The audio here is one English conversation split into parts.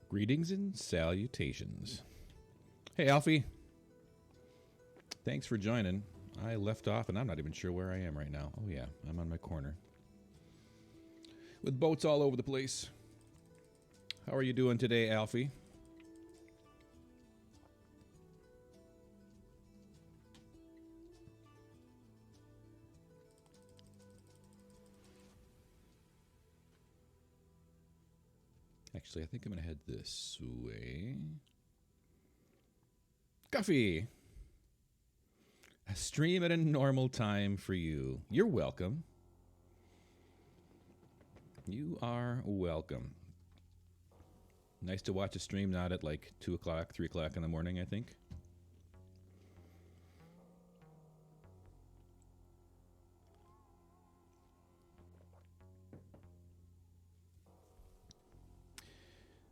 Greetings and salutations. Hey, Alfie. Thanks for joining. I left off, and I'm not even sure where I am right now. Oh, yeah, I'm on my corner. With boats all over the place. How are you doing today, Alfie? Actually, I think I'm going to head this way. Guffy! A stream at a normal time for you. You're welcome. You are welcome. Nice to watch a stream not at like 2 o'clock, 3 o'clock in the morning, I think.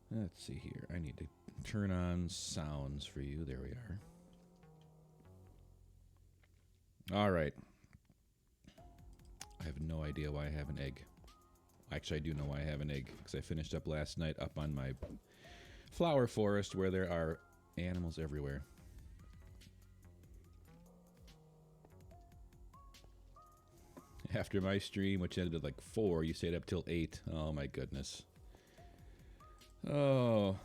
Let's see here. I need to turn on sounds for you. There we are. All right. I have no idea why I have an egg. Actually, I do know why I have an egg, because I finished up last night up on my flower forest where there are animals everywhere. After my stream, which ended at like 4, you stayed up till 8. Oh my goodness. Oh.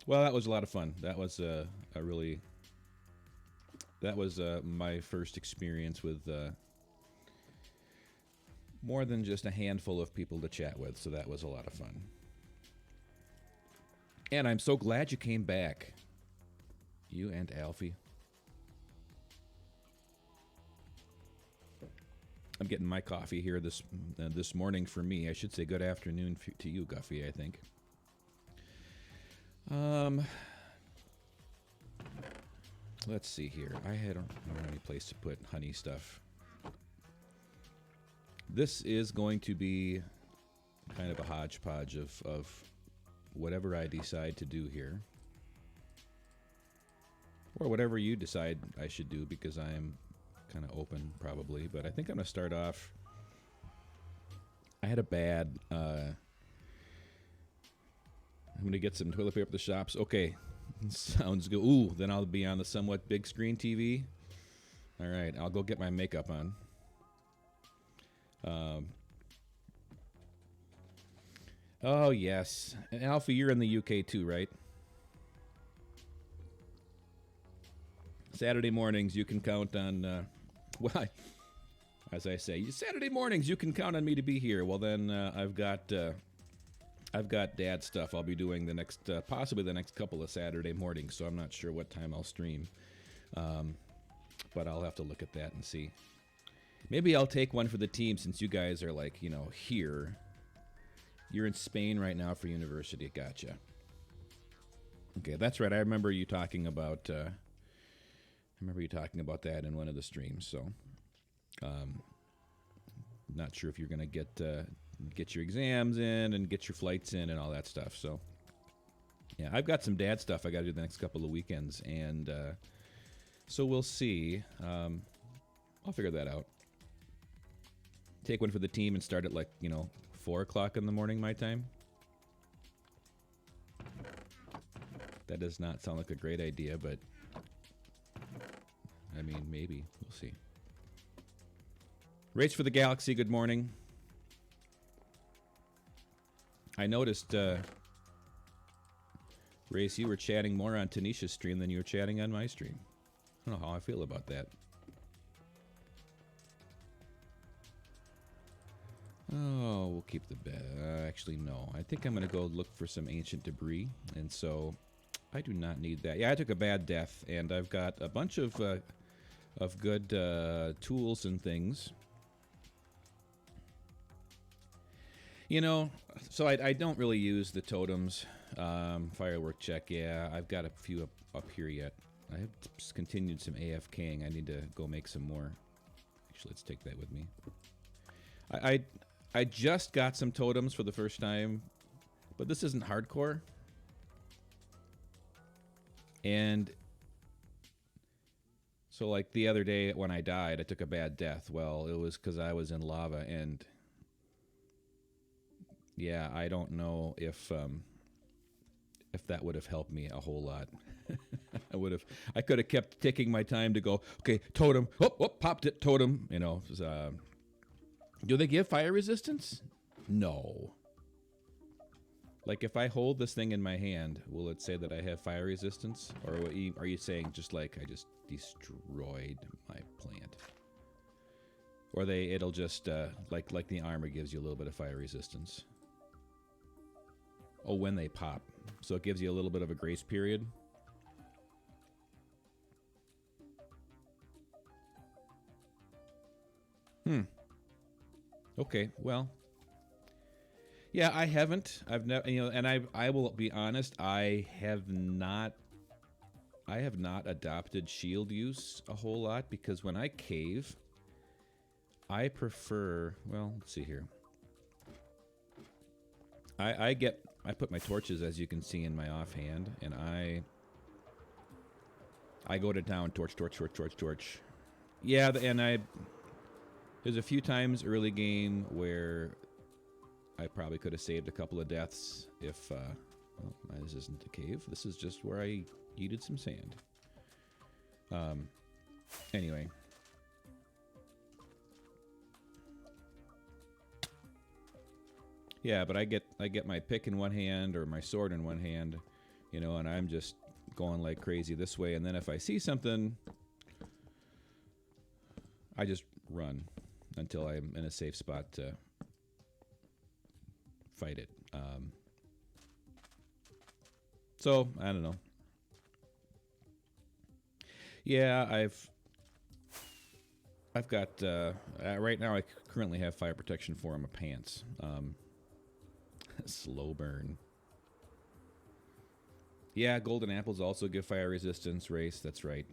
Well, that was a lot of fun. That was my first experience with more than just a handful of people to chat with, so that was a lot of fun. And I'm so glad you came back. You and Alfie. I'm getting my coffee here this morning for me. I should say good afternoon to you, Guffy, I think. Let's see here. I don't have any place to put honey stuff. This is going to be kind of a hodgepodge of whatever I decide to do here. Or whatever you decide I should do, because I'm kind of open probably. But I think I'm going to start off. I had a bad... I'm going to get some toilet paper at the shops. Okay. Sounds good. Ooh, then I'll be on the somewhat big screen TV. All right, I'll go get my makeup on. Oh, yes. And Alfie, you're in the UK too, right? Saturday mornings, you can count on... well, as I say, Saturday mornings, you can count on me to be here. Well, then I've got dad stuff I'll be doing the next, possibly the next couple of Saturday mornings, so I'm not sure what time I'll stream. But I'll have to look at that and see. Maybe I'll take one for the team since you guys are like, here. You're in Spain right now for university. Gotcha. Okay, that's right. I remember you talking about, that in one of the streams, so. Not sure if you're going to get your exams in and get your flights in and all that stuff. So, yeah, I've got some dad stuff I got to do the next couple of weekends, and so we'll see. I'll figure that out. Take one for the team and start at 4 o'clock in the morning my time. That does not sound like a great idea, but I mean, maybe. We'll see. Race for the Galaxy, good morning. I noticed, Race, you were chatting more on Tanisha's stream than you were chatting on my stream. I don't know how I feel about that. Oh, we'll keep the bed. Actually, no. I think I'm going to go look for some ancient debris, and so I do not need that. Yeah, I took a bad death, and I've got a bunch of good tools and things. So I don't really use the totems. Firework check, yeah. I've got a few up here yet. I have continued some AFKing. I need to go make some more. Actually, let's take that with me. I just got some totems for the first time, but this isn't hardcore. And So, like the other day when I died, I took a bad death. Well, it was because I was in lava, and yeah, I don't know if that would have helped me a whole lot. I could have kept taking my time to go. Okay, totem. Oh, popped it. Totem. You know. Do they give fire resistance? No. Like if I hold this thing in my hand, will it say that I have fire resistance, or are you saying just like I just destroyed my plant? Or it'll just like the armor gives you a little bit of fire resistance. Oh, when they pop, so it gives you a little bit of a grace period. Okay, well. Yeah, I haven't. I've never, and I will be honest, I have not adopted shield use a whole lot, because when I cave, I prefer, well, let's see here. I put my torches, as you can see, in my offhand, and I go to down torch. Yeah, and there's a few times early game where I probably could have saved a couple of deaths if, well, this isn't a cave. This is just where I yeeted some sand. Anyway. Yeah, but I get my pick in one hand or my sword in one hand, and I'm just going like crazy this way. And then if I see something, I just run until I'm in a safe spot to fight it. So I don't know. Yeah, I've got right now. I currently have fire protection 4 on my pants. Slow burn. Yeah, golden apples also give fire resistance. Race, that's right.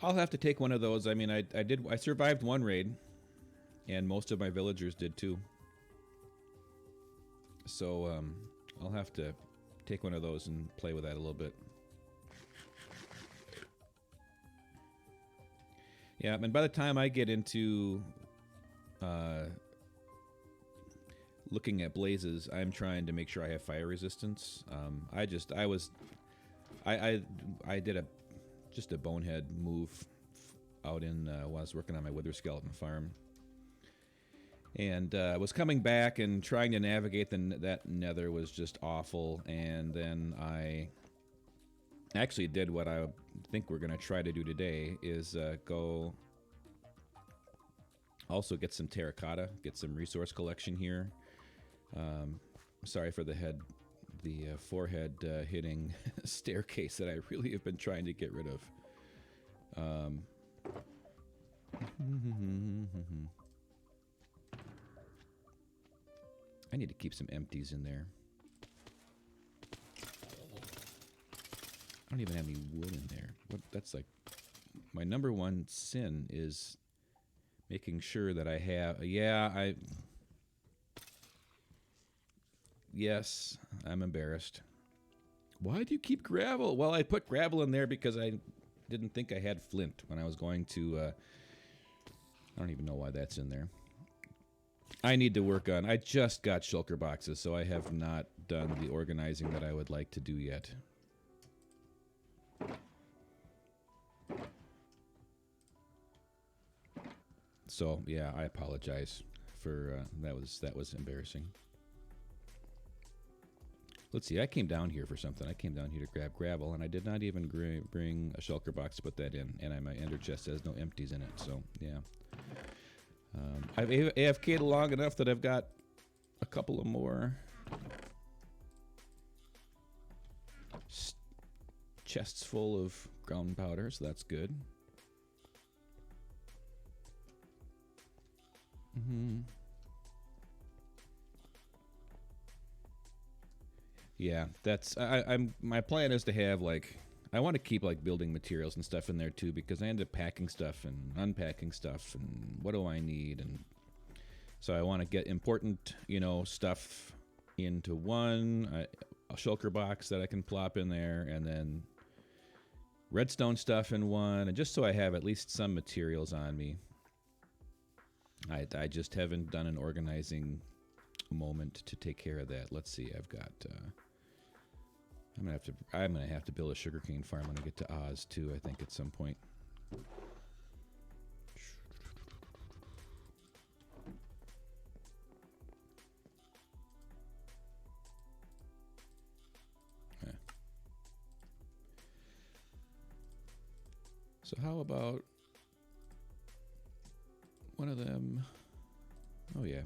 I'll have to take one of those. I mean, I survived one raid, and most of my villagers did too. So I'll have to take one of those and play with that a little bit. Yeah, and by the time I get into looking at blazes, I'm trying to make sure I have fire resistance. I did just a bonehead move out in while I was working on my wither skeleton farm, and was coming back and trying to navigate that nether was just awful. And then I actually did what I think we're going to try to do today, is go also get some terracotta, get some resource collection here. Sorry for the forehead hitting staircase that I really have been trying to get rid of. I need to keep some empties in there. I don't even have any wood in there. That's like my number one sin is making sure that I have. Yes, I'm embarrassed. Why do you keep gravel? Well, I put gravel in there because I didn't think I had flint when I was going to. I don't even know why that's in there. I need to work on. I just got shulker boxes, so I have not done the organizing that I would like to do yet. So yeah, I apologize for that was embarrassing. Let's see, I came down here for something. I came down here to grab gravel, and I did not even bring a shulker box to put that in. And my ender chest has no empties in it, so yeah. I've AFK'd long enough that I've got a couple of more chests full of ground powder, so that's good. Yeah, that's my plan is to have I want to keep building materials and stuff in there too, because I end up packing stuff and unpacking stuff and what do I need, and so I want to get important stuff into a shulker box that I can plop in there, and then redstone stuff in one, and just so I have at least some materials on me. I just haven't done an organizing moment to take care of that. Let's see. I've got. I'm gonna have to build a sugarcane farm when I get to Oz too. I think at some point. So how about one of them? Oh yeah,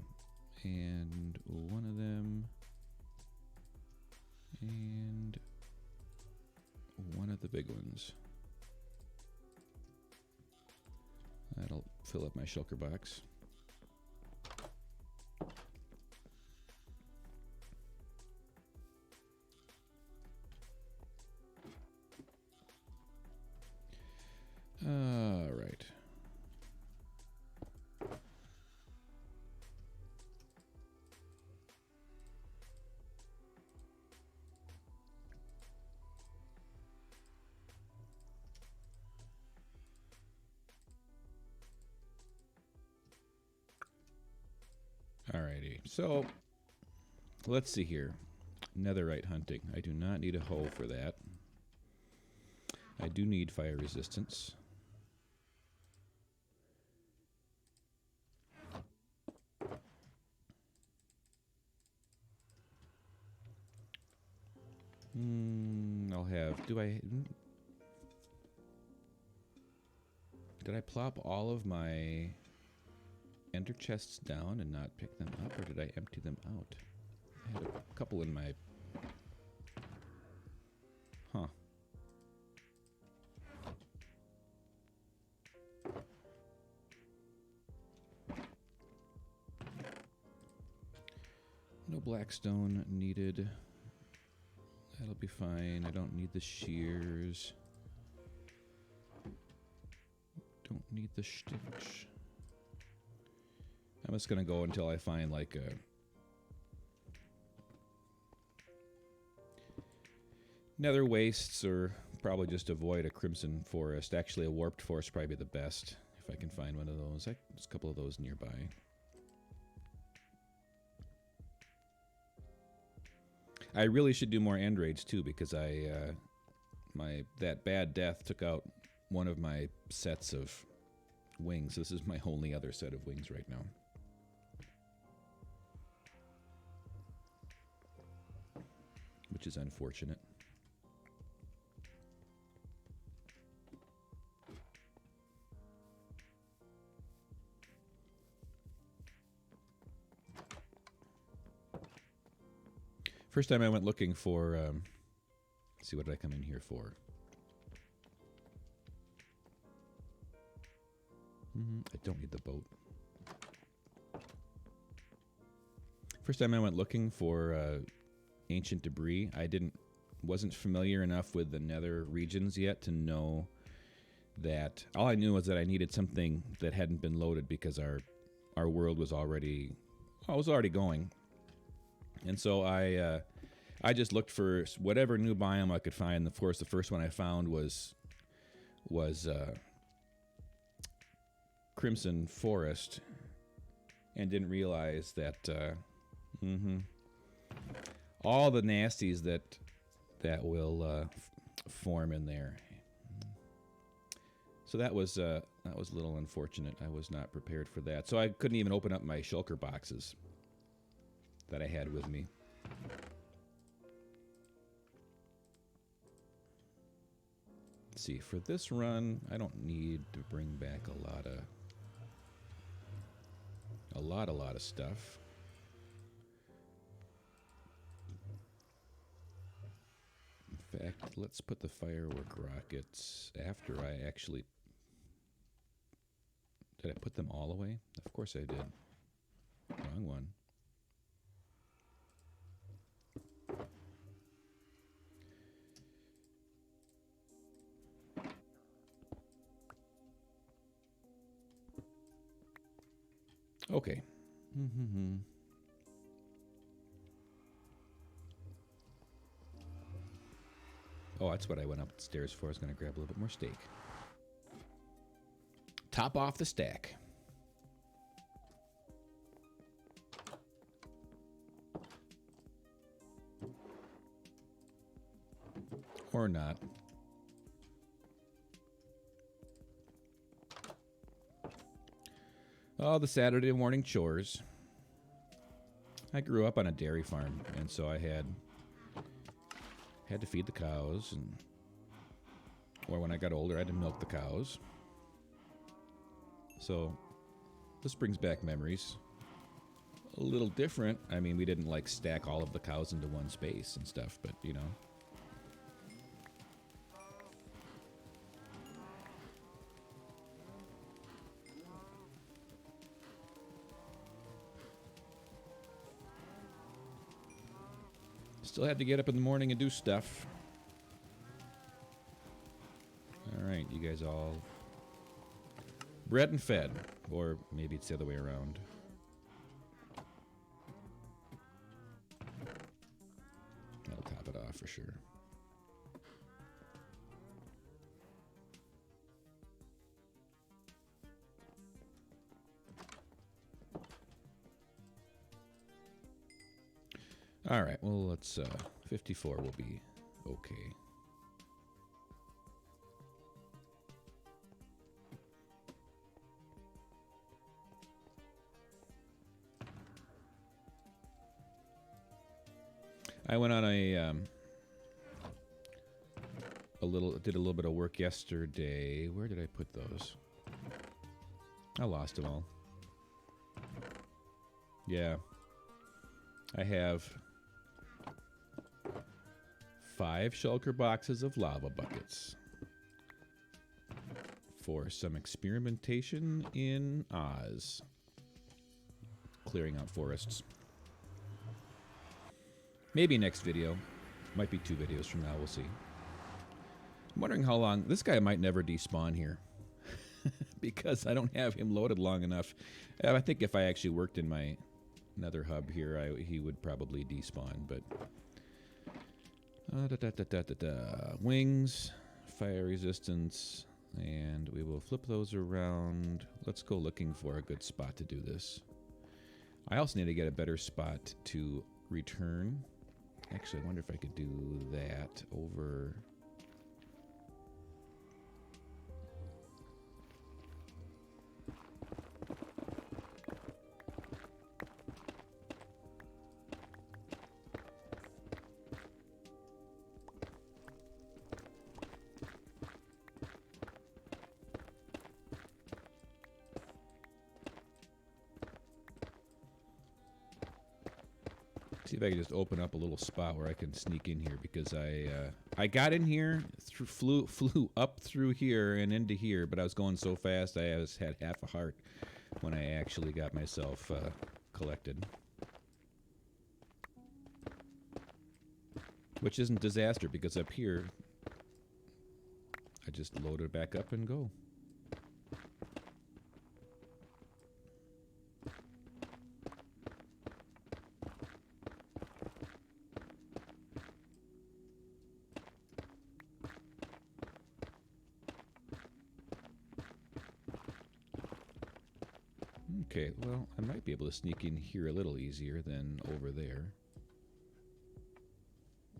and one of them, and one of the big ones. That'll fill up my shulker box. All right. Alrighty, so let's see here. Netherite hunting. I do not need a hoe for that. I do need fire resistance. I'll have. Did I plop all of my ender chests down and not pick them up, or did I empty them out? I had a couple in my... Huh. No blackstone needed. That'll be fine. I don't need the shears. Don't need the stitch. I'm just gonna go until I find like a... nether wastes, or probably just avoid a crimson forest. Actually, a warped forest would probably be the best if I can find one of those. There's a couple of those nearby. I really should do more end raids too, because that bad death took out one of my sets of wings. This is my only other set of wings right now. Which is unfortunate. First time I went looking for, let's see, what did I come in here for? I don't need the boat. First time I went looking for ancient debris, wasn't familiar enough with the nether regions yet to know that. All I knew was that I needed something that hadn't been loaded, because our world was already going. And so I just looked for whatever new biome I could find. Of course, the first one I found was Crimson Forest, and didn't realize that all the nasties that will form in there. So that was a little unfortunate. I was not prepared for that. So I couldn't even open up my shulker boxes that I had with me. Let's see, for this run, I don't need to bring back a lot of stuff. In fact, let's put the firework rockets after I actually... Did I put them all away? Of course I did. Wrong one. Okay. Oh, that's what I went upstairs for. I was going to grab a little bit more steak. Top off the stack. Or not. Oh, the Saturday morning chores. I grew up on a dairy farm, and so I had to feed the cows, and or when I got older, I had to milk the cows. So this brings back memories. A little different. I mean, we didn't like stack all of the cows into one space and stuff, but you know. Still had to get up in the morning and do stuff. All right, you guys all bred and fed, or maybe it's the other way around. That'll top it off for sure. All right, well, let's 54 will be okay. I went on did a little bit of work yesterday. Where did I put those? I lost them all. Yeah. I have 5 shulker boxes of lava buckets for some experimentation in Oz. Clearing out forests. Maybe next video. Might be 2 videos from now, we'll see. I'm wondering how long... This guy might never despawn here. Because I don't have him loaded long enough. I think if I actually worked in my Nether hub here, he would probably despawn, but... Wings, fire resistance, and we will flip those around. Let's go looking for a good spot to do this. I also need to get a better spot to return. Actually, I wonder if I could do that over... See if I can just open up a little spot where I can sneak in here, because I got in here, flew up through here and into here, but I was going so fast I had half a heart when I actually got myself collected. Which isn't disaster, because up here I just load it back up and go. Okay, well, I might be able to sneak in here a little easier than over there.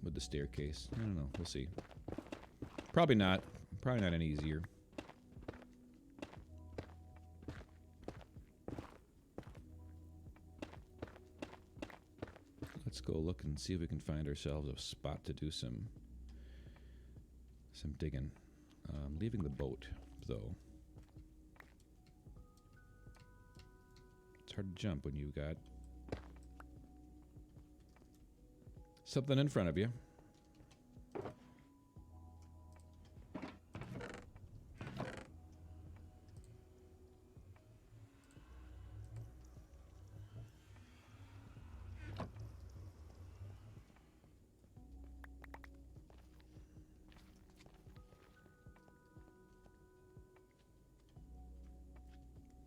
With the staircase. I don't know, we'll see. Probably not. Probably not any easier. Let's go look and see if we can find ourselves a spot to do some digging. Leaving the boat, though. It's hard to jump when you've got something in front of you.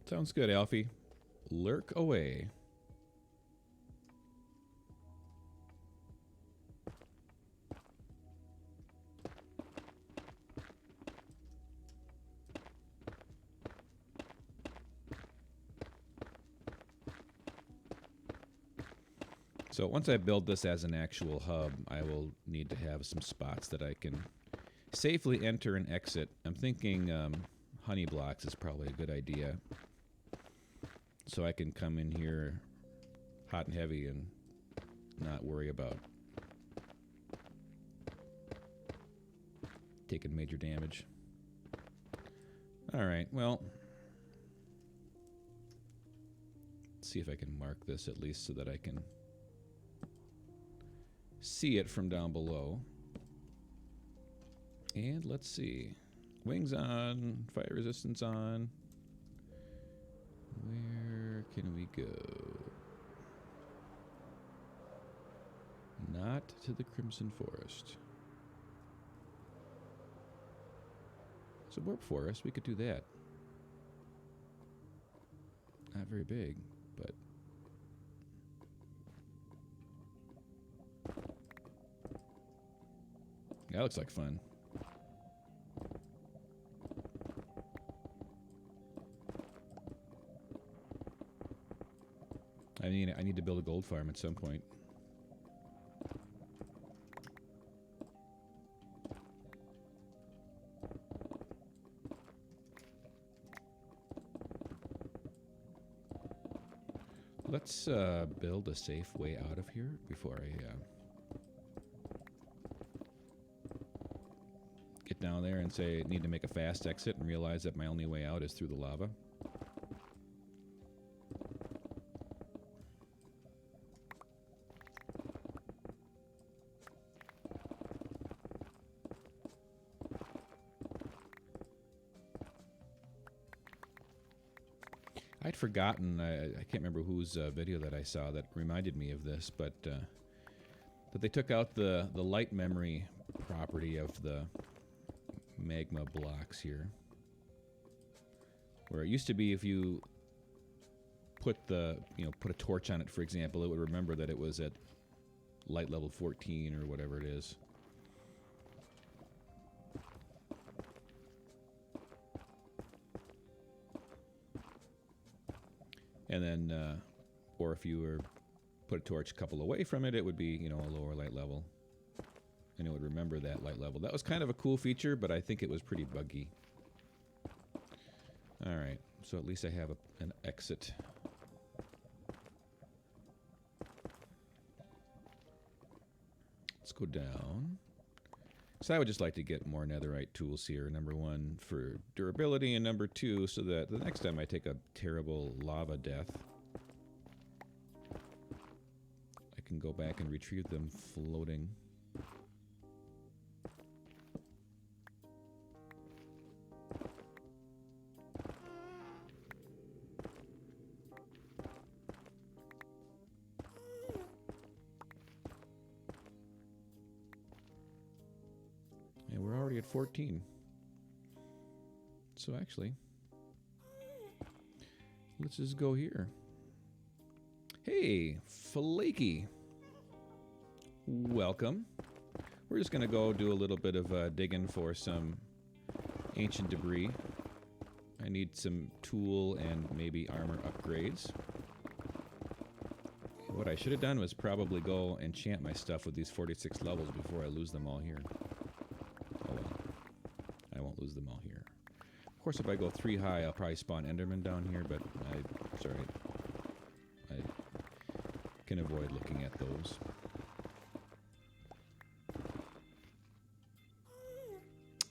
Sounds good, Alfie. Lurk away. So once I build this as an actual hub, I will need to have some spots that I can safely enter and exit. I'm thinking honey blocks is probably a good idea. So I can come in here hot and heavy and not worry about taking major damage. Alright, well, let's see if I can mark this at least so that I can see it from down below. And let's see. Wings on, fire resistance on. Where can we go? Not to the Crimson Forest. It's a warp forest, we could do that. Not very big, but that looks like fun. I need to build a gold farm at some point. Let's build a safe way out of here before I get down there and say I need to make a fast exit and realize that my only way out is through the lava. I'd forgotten, I can't remember whose video that I saw that reminded me of this, but that they took out the light memory property of the magma blocks here. Where it used to be if you put put a torch on it, for example, it would remember that it was at light level 14 or whatever it is. And then, or if you were put a torch a couple away from it, it would be, a lower light level. And it would remember that light level. That was kind of a cool feature, but I think it was pretty buggy. Alright, so at least I have an exit. Let's go down. So I would just like to get more netherite tools here. Number one, for durability, and number two, so that the next time I take a terrible lava death, I can go back and retrieve them floating. We're already at 14. So actually, let's just go here. Hey, Flaky. Welcome. We're just going to go do a little bit of digging for some ancient debris. I need some tool and maybe armor upgrades. What I should have done was probably go enchant my stuff with these 46 levels before I lose them all here. Lose them all here. Of course, if I go 3 high, I'll probably spawn Enderman down here, but sorry. I can avoid looking at those.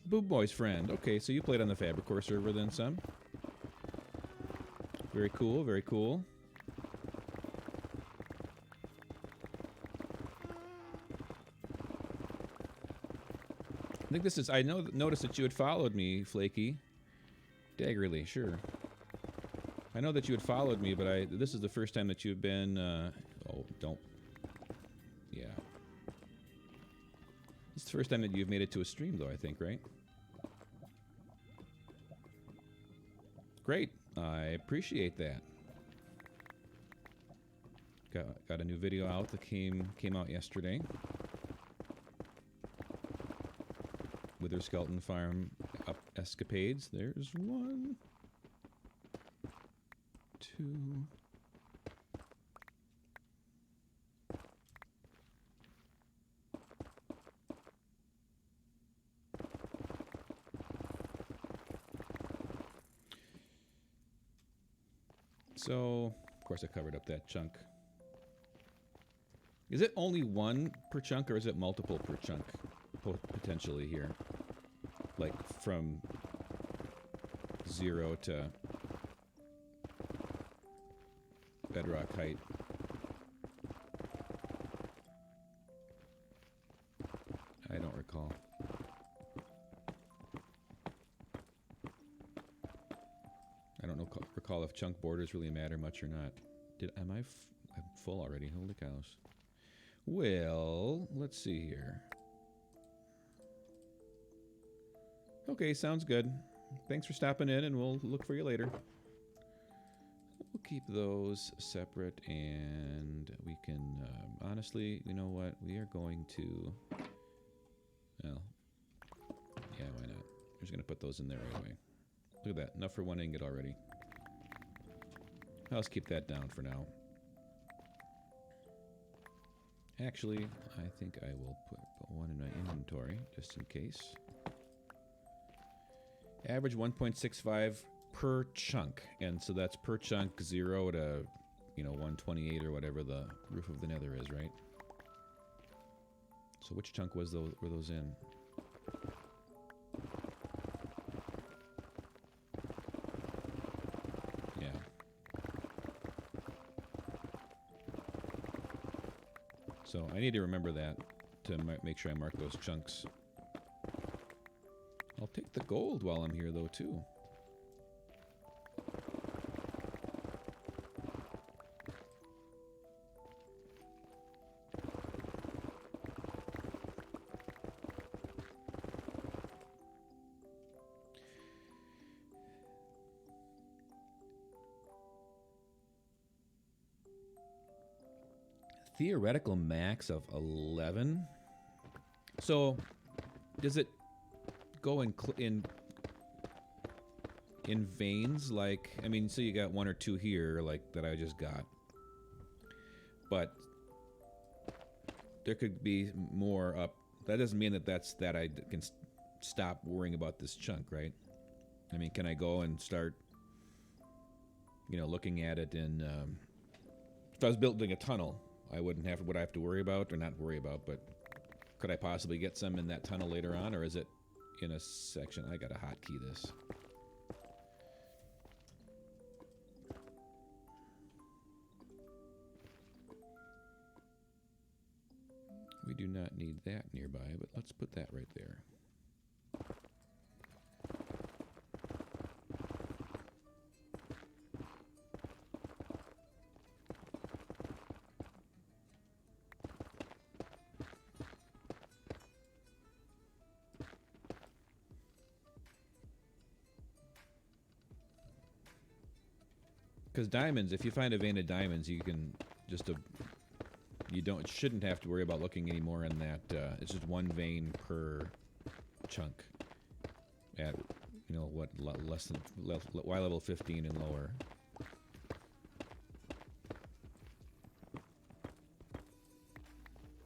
Boob Boy's friend. Okay, so you played on the Fabricore server then, son? Very cool, very cool. I think this is, noticed that you had followed me, Flaky. Daggerly, sure. I know that you had followed me, but this is the first time that you've been, oh, don't. Yeah. It's the first time that you've made it to a stream, though, I think, right? Great. I appreciate that. Got a new video out that came out yesterday. Wither Skeleton Farm up escapades. There's 1, 2, So, of course I covered up that chunk. Is it only one per chunk, or is it multiple per chunk? Potentially here. Like, from 0 to bedrock height. I don't recall. I don't recall if chunk borders really matter much or not. Am I I'm full already? Holy cows. Well, let's see here. Okay, sounds good. Thanks for stopping in, and we'll look for you later. We'll keep those separate, and we can, honestly, you know what? We are going to, well, yeah, why not? We're just going to put those in there right away. Look at that. Enough for one ingot already. Let's keep that down for now. Actually, I think I will put one in my inventory, just in case. Average 1.65 per chunk. And so that's per chunk 0 to, you know, 128 or whatever the roof of the nether is, right? So which chunk were those in? Yeah. So I need to remember that to make sure I mark those chunks. I'll take the gold while I'm here, though, too. Theoretical max of 11. So, does it go in veins? Like, I mean, so you got 1 or 2 here, like that I just got, but there could be more up. That doesn't mean that I can stop worrying about this chunk, right? I mean, can I go and start, you know, looking at it in? If I was building a tunnel, would I have to worry about, or not worry about, but could I possibly get some in that tunnel later on, or is it in a section? I gotta hotkey this. We do not need that nearby, but let's put that right there. Because diamonds, if you find a vein of diamonds, you can just shouldn't have to worry about looking anymore in that. It's just 1 vein per chunk at, you know, what, less than Y level 15 and lower.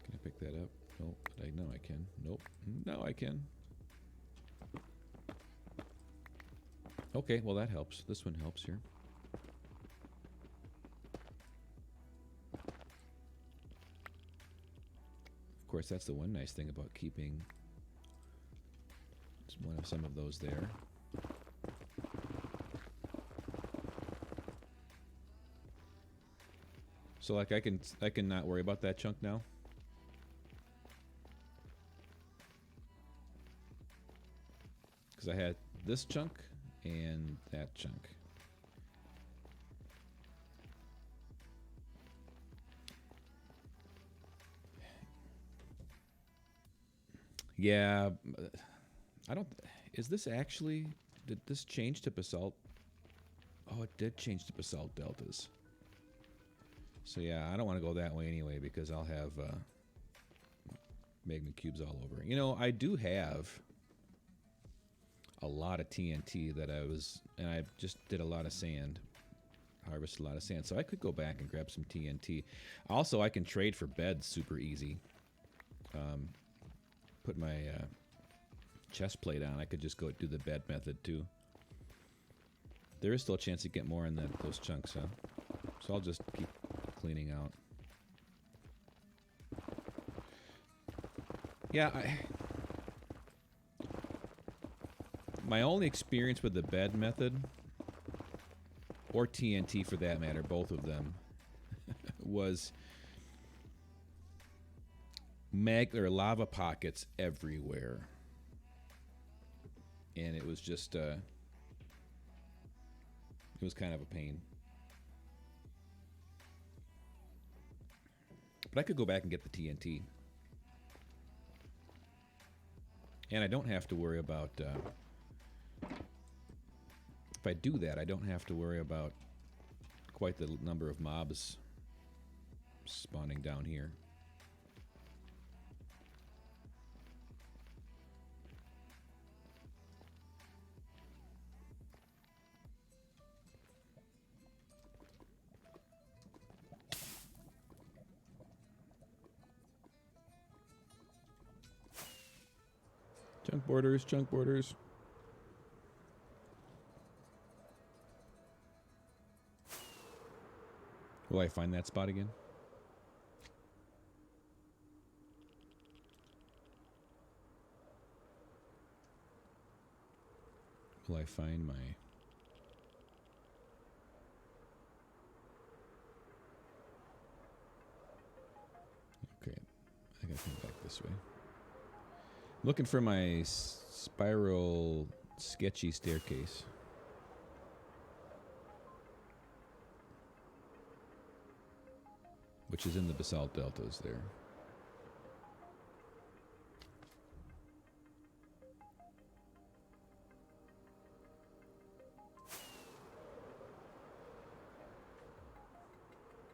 Can I pick that up? Nope. I know I can. Nope. No, I can. Okay, well that helps. This one helps here. Of course, that's the one nice thing about keeping some of those there. So, like, I can not worry about that chunk now. Because I had this chunk and that chunk. Yeah, I don't. Is this actually? Did this change to basalt? Oh, it did change to basalt deltas. So yeah, I don't want to go that way anyway because I'll have magma cubes all over. You know, I do have a lot of TNT that and I just did a lot of sand, harvested a lot of sand. So I could go back and grab some TNT. Also, I can trade for beds super easy. Put my chest plate on. I could just go do the bed method too. There is still a chance to get more in those chunks, huh? So I'll just keep cleaning out. Yeah, my only experience with the bed method, or TNT for that matter, both of them, was lava pockets everywhere. And it was just, it was kind of a pain. But I could go back and get the TNT. And I don't have to worry about, if I do that, I don't have to worry about quite the number of mobs spawning down here. Chunk borders, chunk borders. Will I find that spot again? Will I find my... Okay, I gotta come back this way. Looking for my spiral sketchy staircase. Which is in the basalt deltas there.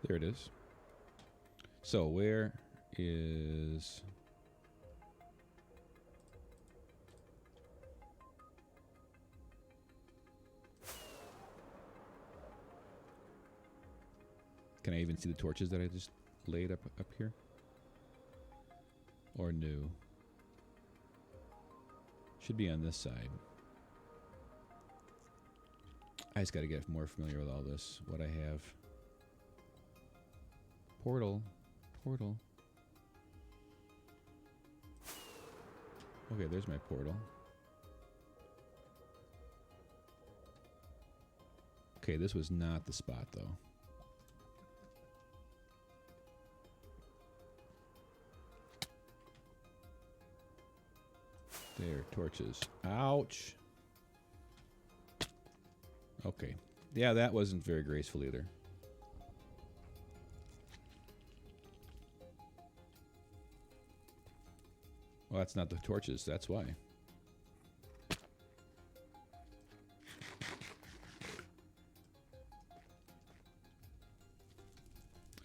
There it is. So where is... Can I even see the torches that I just laid up here? Or no? Should be on this side. I just gotta get more familiar with all this. What I have. Portal. Portal. Okay, there's my portal. Okay, this was not the spot though. There, torches. Ouch. Okay. Yeah, that wasn't very graceful either. Well, that's not the torches, that's why.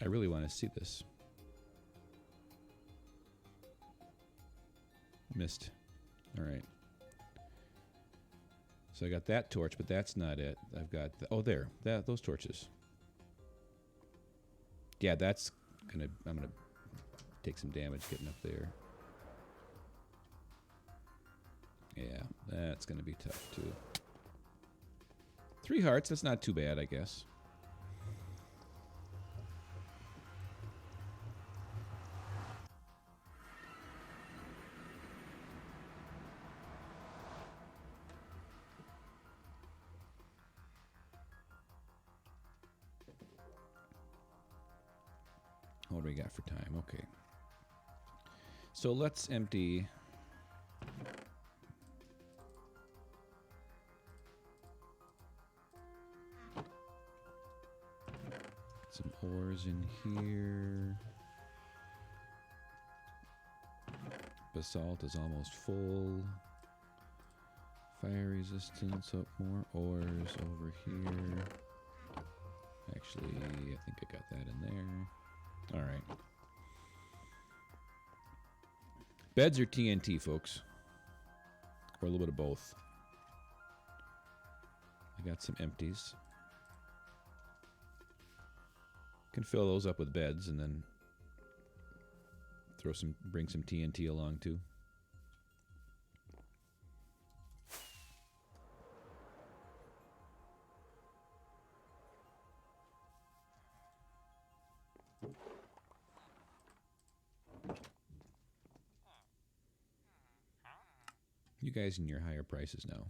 I really want to see this. Missed. Alright. So I got that torch, but that's not it. I've got... oh, there. Those torches. Yeah, that's gonna... I'm gonna take some damage getting up there. Yeah, that's gonna be tough, too. 3 hearts, that's not too bad, I guess. What do we got for time? Okay. So let's empty... some ores in here. Basalt is almost full. Fire resistance up more. Ores over here. Actually, I think I got that in there. Alright. Beds or TNT, folks? Or a little bit of both. I got some empties. Can fill those up with beds and then bring some TNT along too. You guys and your higher prices now.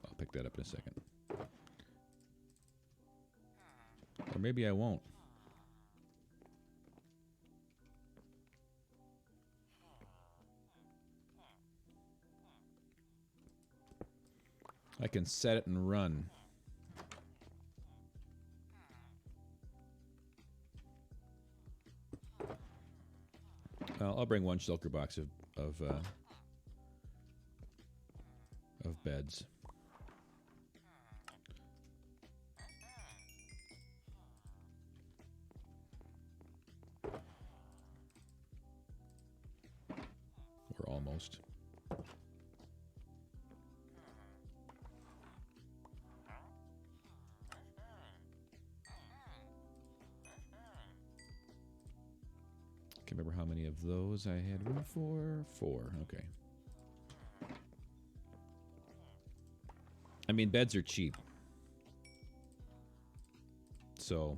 I'll pick that up in a second. Or maybe I won't. I can set it and run. I'll bring one shulker box of beds. Or almost. Can't remember how many of those I had room for. 4. Okay. I mean, beds are cheap. So.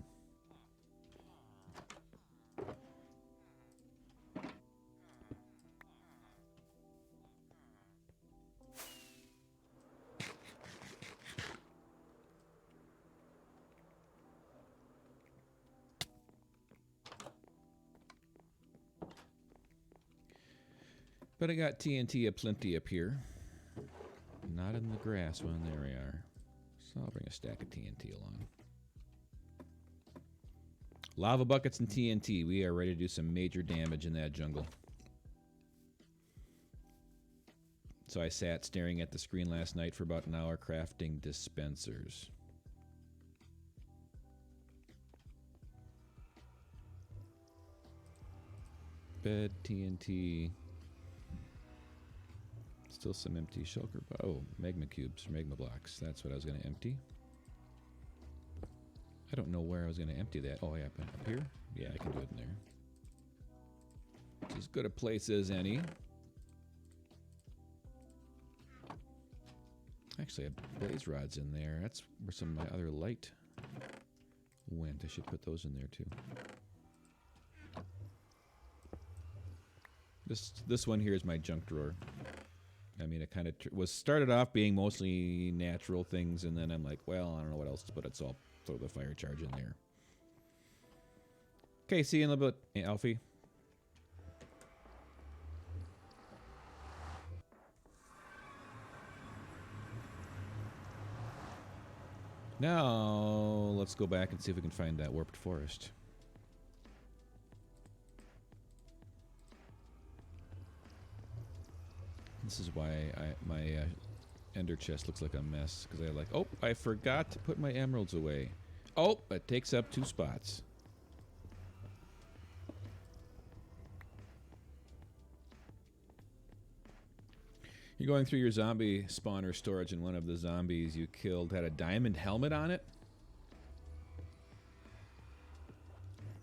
But I got TNT aplenty up here. Not in the grass one. There we are. So I'll bring a stack of TNT along. Lava buckets and TNT. We are ready to do some major damage in that jungle. So I sat staring at the screen last night for about an hour crafting dispensers. Bed, TNT. Still some empty shulker. Oh, magma cubes, magma blocks. That's what I was going to empty. I don't know where I was going to empty that. Oh, yeah, up here? Yeah, I can do it in there. It's as good a place as any. Actually, I have blaze rods in there. That's where some of my other light went. I should put those in there too. This one here is my junk drawer. I mean, it kind of was started off being mostly natural things, and then I'm like, well, I don't know what else to put it, so I'll throw the fire charge in there. Okay, see you in a little bit, Alfie. Now, let's go back and see if we can find that warped forest. This is why my ender chest looks like a mess, because I forgot to put my emeralds away. Oh, it takes up 2 spots. You're going through your zombie spawner storage, and one of the zombies you killed had a diamond helmet on it?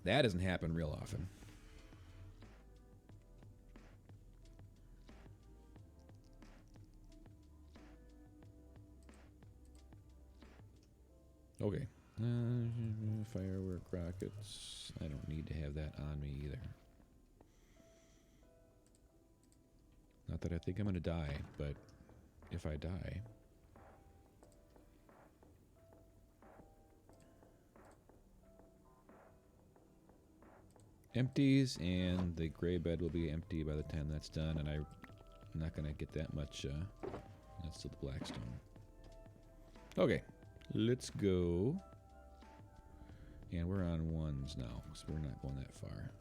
That doesn't happen real often. Okay. Firework rockets. I don't need to have that on me either. Not that I think I'm going to die, but if I die... Empties, and the gray bed will be empty by the time that's done, and I'm not going to get that much... that's still the blackstone. Okay, let's go. And we're on 1s now, so we're not going that far.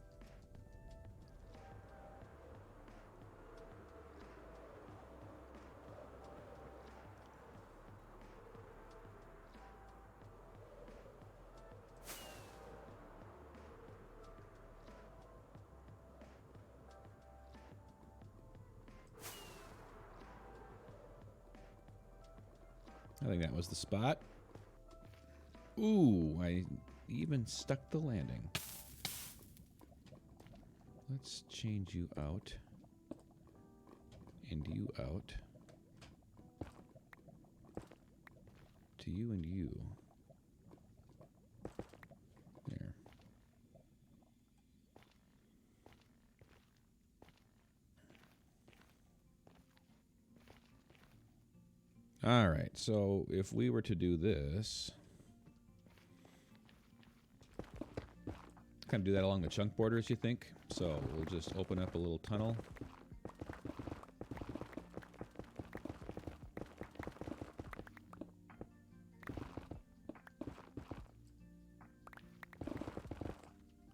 I think that was the spot. Ooh, I even stuck the landing. Let's change you out. And you out. To you and you. There. All right, so if we were to do this, kind of do that along the chunk borders, you think? So we'll just open up a little tunnel.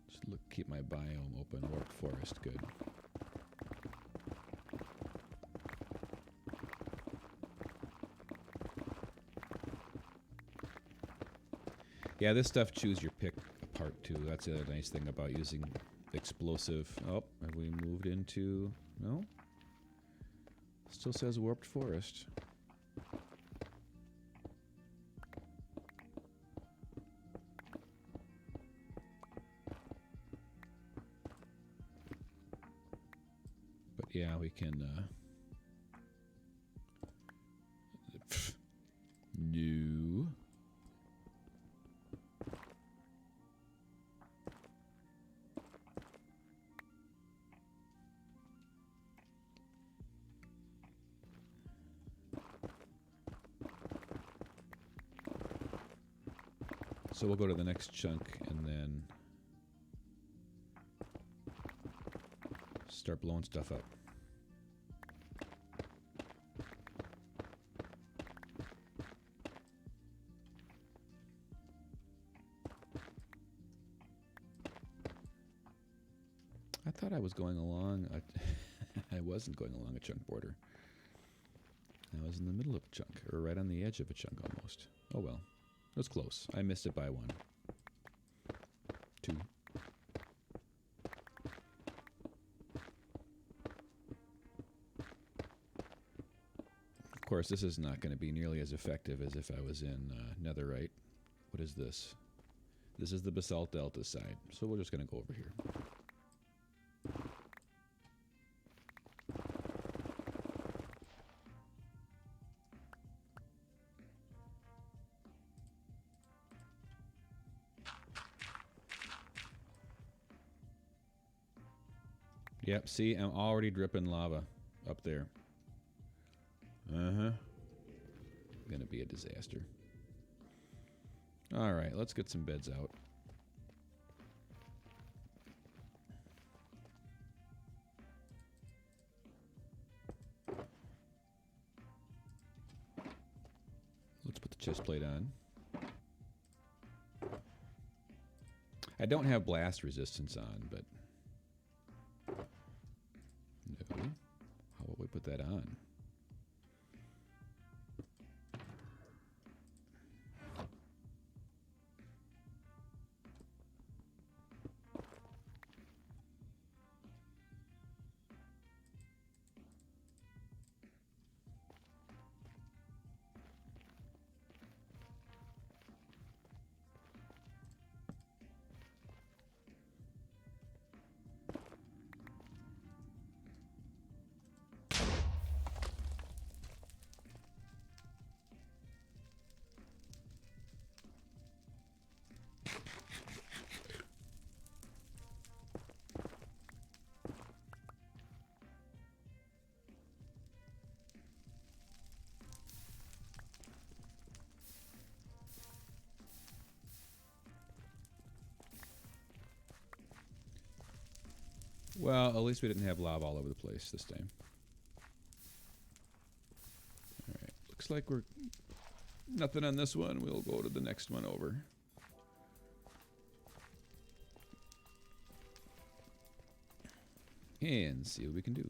Just look, keep my biome open. Warped forest, good. Yeah, this stuff choose your pick part too. That's a nice thing about using explosive. Oh, have we moved into... No? Still says warped forest. But yeah, we can... No. So we'll go to the next chunk and then start blowing stuff up. I thought I was going along I wasn't going along a chunk border. I was in the middle of a chunk, or right on the edge of a chunk almost. Oh well. It was close. I missed it by 1. 2. Of course, this is not going to be nearly as effective as if I was in netherite. What is this? This is the basalt delta side, so we're just going to go over here. Yep, see, I'm already dripping lava up there. Uh-huh. Gonna be a disaster. Alright, let's get some beds out. Let's put the chest plate on. I don't have blast resistance on, but... No. How will we put that on? Well, at least we didn't have lava all over the place this time. Alright, looks like we're... Nothing on this one. We'll go to the next one over. And see what we can do.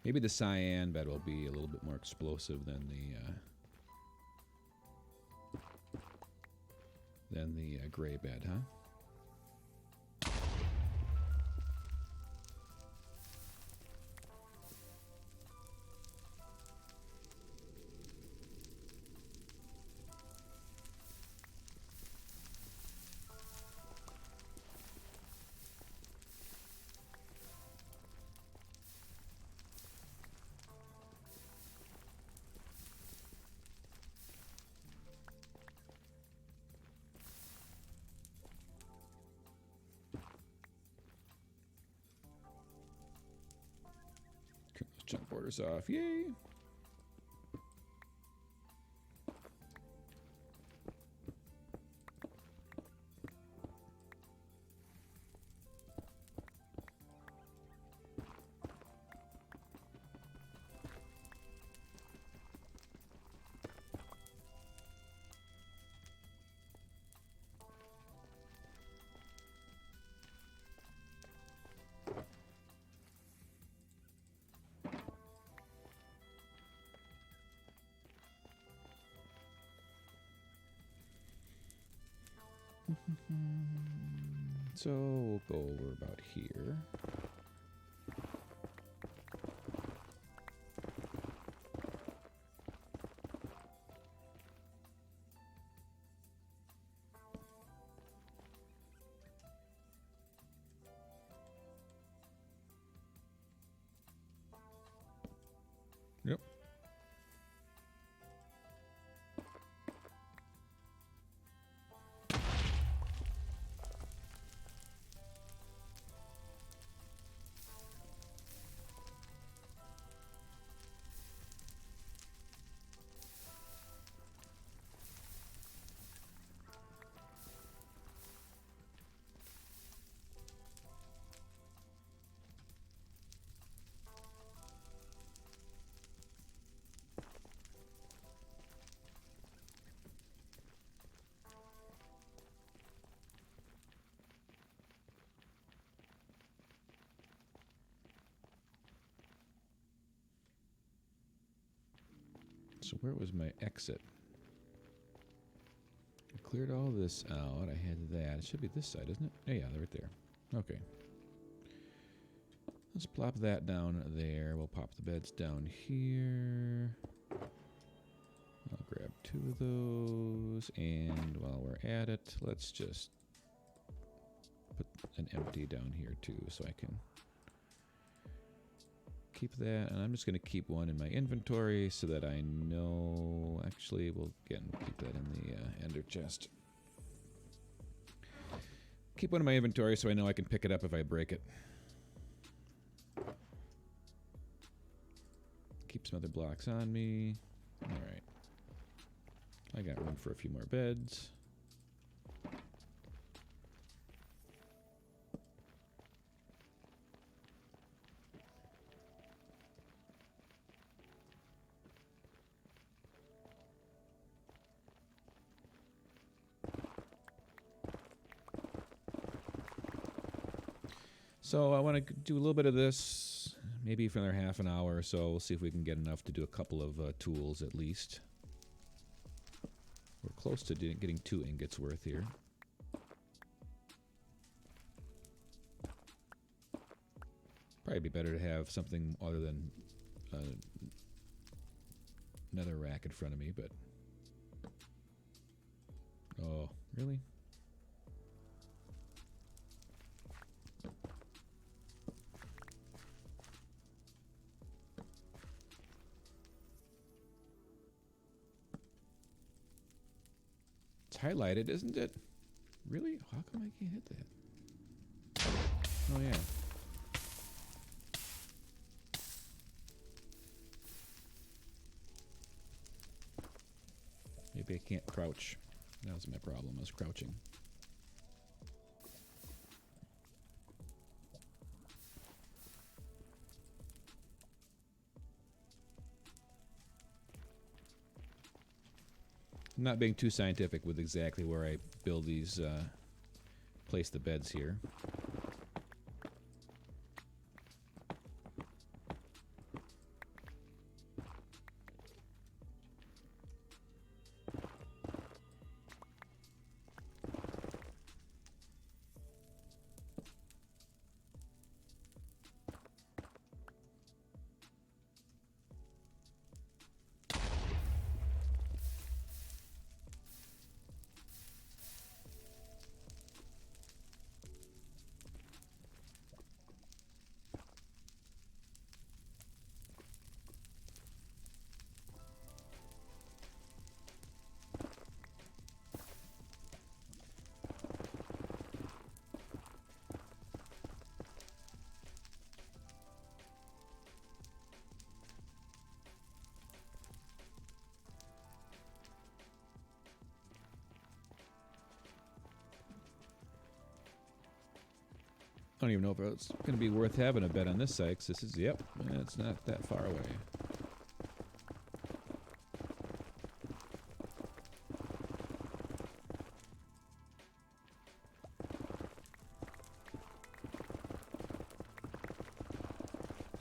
Maybe the cyan bed will be a little bit more explosive than the gray bed, huh? jump borders off. Yay! So we'll go over about here. Yep. So where was my exit? I cleared all this out. I had that. It should be this side, isn't it? Oh, yeah, they're right there. Okay. Let's plop that down there. We'll pop the beds down here. I'll grab 2 of those. And while we're at it, let's just put an empty down here too so I can keep that, and I'm just going to keep one in my inventory so that I know. Actually, we'll keep that in the ender chest. Keep one in my inventory so I know I can pick it up if I break it. Keep some other blocks on me. All right. I got room for a few more beds. So I want to do a little bit of this, maybe for another half an hour or so. We'll see if we can get enough to do a couple of tools at least. We're close to getting 2 ingots worth here. Probably be better to have something other than another rack in front of me, but... Oh, really? Highlighted, isn't it? Really? How come I can't hit that? Oh, yeah. Maybe I can't crouch. That was my problem. I was crouching. I'm not being too scientific with exactly where I build these, place the beds here. I don't even know if it's going to be worth having a bed on this site, 'cause this is, yep, it's not that far away.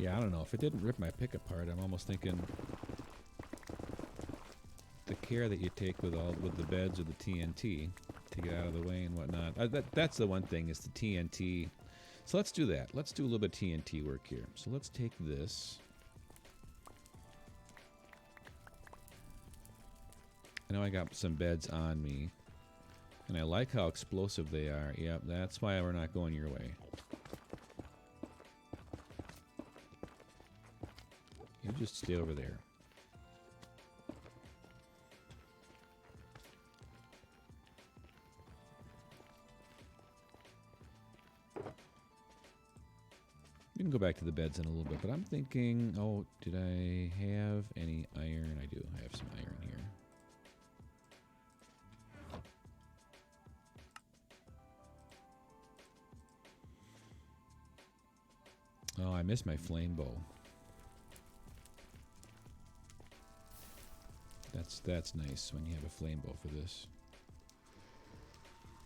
Yeah, I don't know. If it didn't rip my pick apart, I'm almost thinking the care that you take with the beds or the TNT to get out of the way and whatnot. That's the one thing, is the TNT. So let's do that. Let's do a little bit of TNT work here. So let's take this. I know I got some beds on me, and I like how explosive they are. Yep, that's why we're not going your way. You just stay over there. We can go back to the beds in a little bit, but I'm thinking, oh, did I have any iron? I do have some iron here. Oh, I missed my flame bow. That's nice when you have a flame bow for this.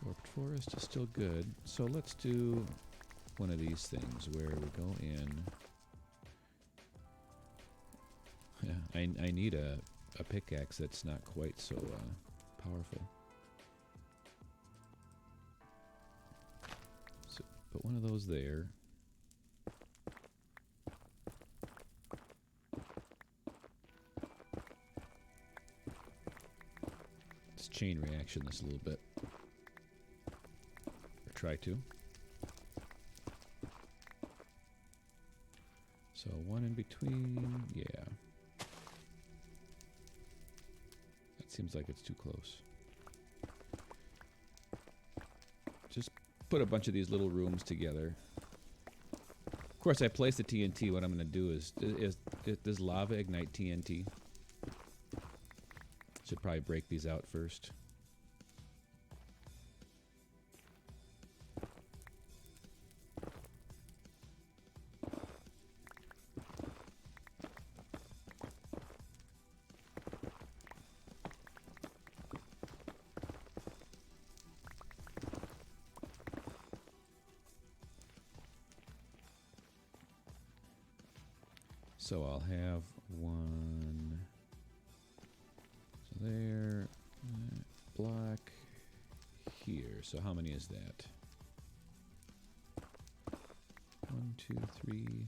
Warped forest is still good. So let's do one of these things where we go in. Yeah, I need a pickaxe that's not quite so powerful. So put one of those there. Let's chain reaction this a little bit. Or try to. So one in between, yeah. That seems like it's too close. Just put a bunch of these little rooms together. Of course, I place the TNT. What I'm going to do is does lava ignite TNT? Should probably break these out first. So I'll have one. So there, block here. So how many is that? 1, 2, 3.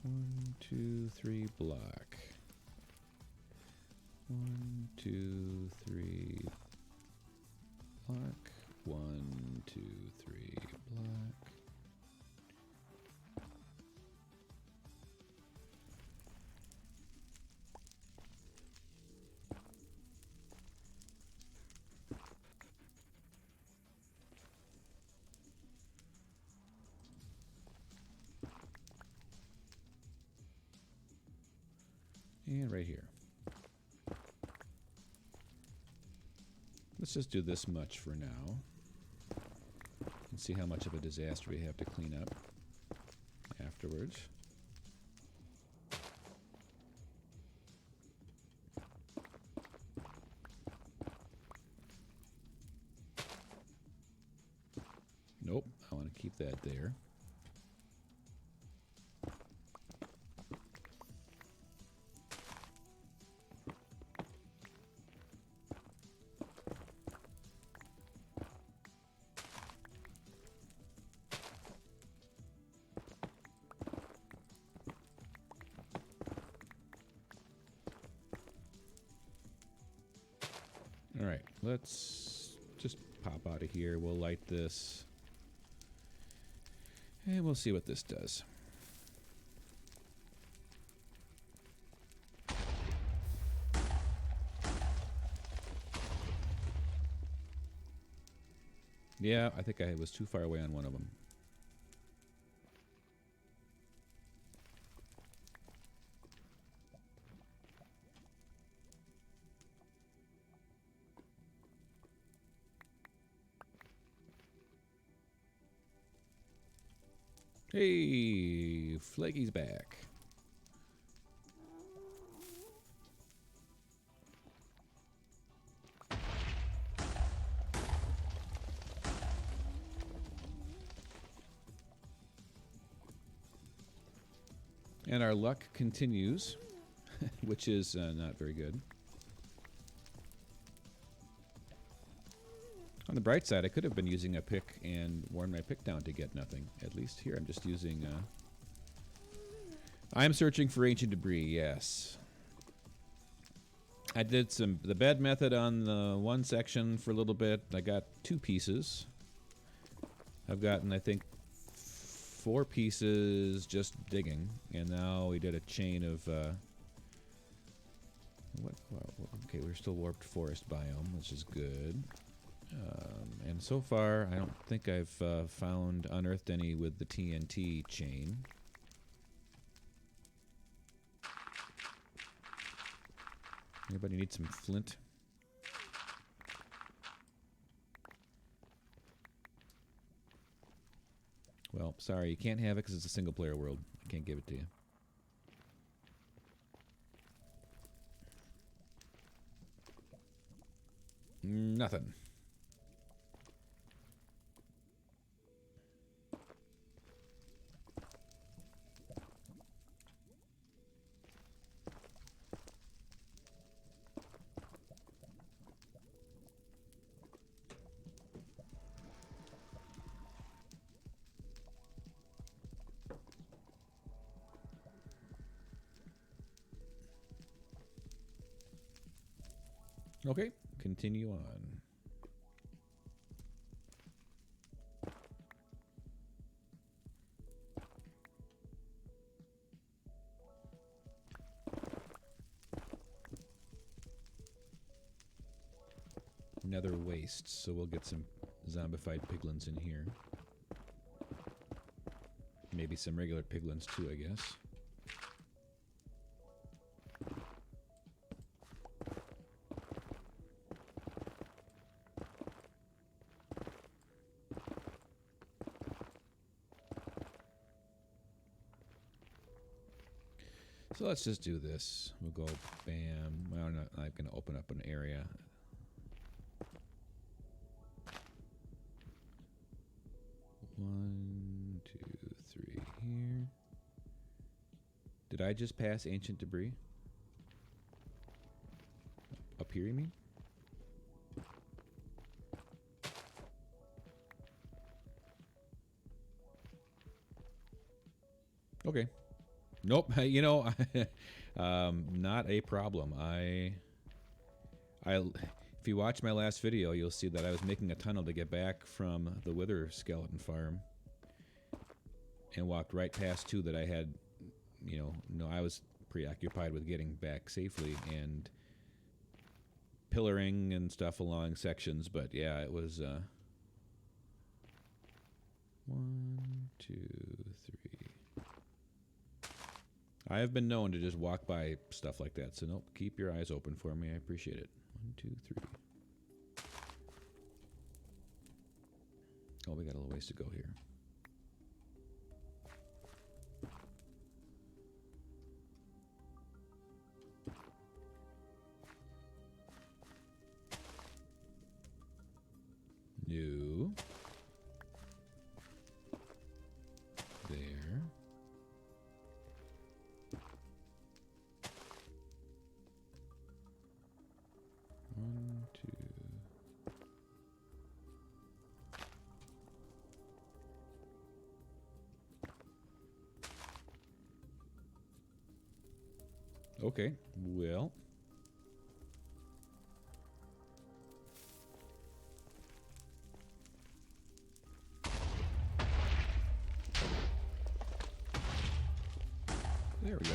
1, 2, 3 block. 1, 2, 3 block. 1, 2, 3 block. And right here. Let's just do this much for now. And see how much of a disaster we have to clean up afterwards. Nope, I want to keep that there. Alright, let's just pop out of here. We'll light this. And we'll see what this does. Yeah, I think I was too far away on one of them. Hey, Flaky's back. And our luck continues, which is not very good. On the bright side, I could have been using a pick and worn my pick down to get nothing. At least here, I'm just using... I'm searching for ancient debris, yes. I did the bed method on the one section for a little bit. I got 2 pieces. I've gotten, I think, 4 pieces just digging. And now we did a chain of... okay, we're still warped forest biome, which is good. And so far, I don't think I've unearthed any with the TNT chain. Anybody need some flint? Well, sorry, you can't have it because it's a single-player world. I can't give it to you. Nothing. Okay, continue on. Nether wastes, so we'll get some zombified piglins in here. Maybe some regular piglins too, I guess. So let's just do this. We'll go bam. Well, I'm going to open up an area. One, two, three here. Did I just pass ancient debris? Up here, you mean? Okay. Nope. You know, not a problem. If you watch my last video, you'll see that I was making a tunnel to get back from the wither skeleton farm, and walked right past 2 that I had. I was preoccupied with getting back safely and pillaring and stuff along sections. But yeah, it was 1, 2, 3. I have been known to just walk by stuff like that, so nope, keep your eyes open for me. I appreciate it. 1, 2, 3. Oh, we got a little ways to go here. New. There. One, two. Okay, well. There we go.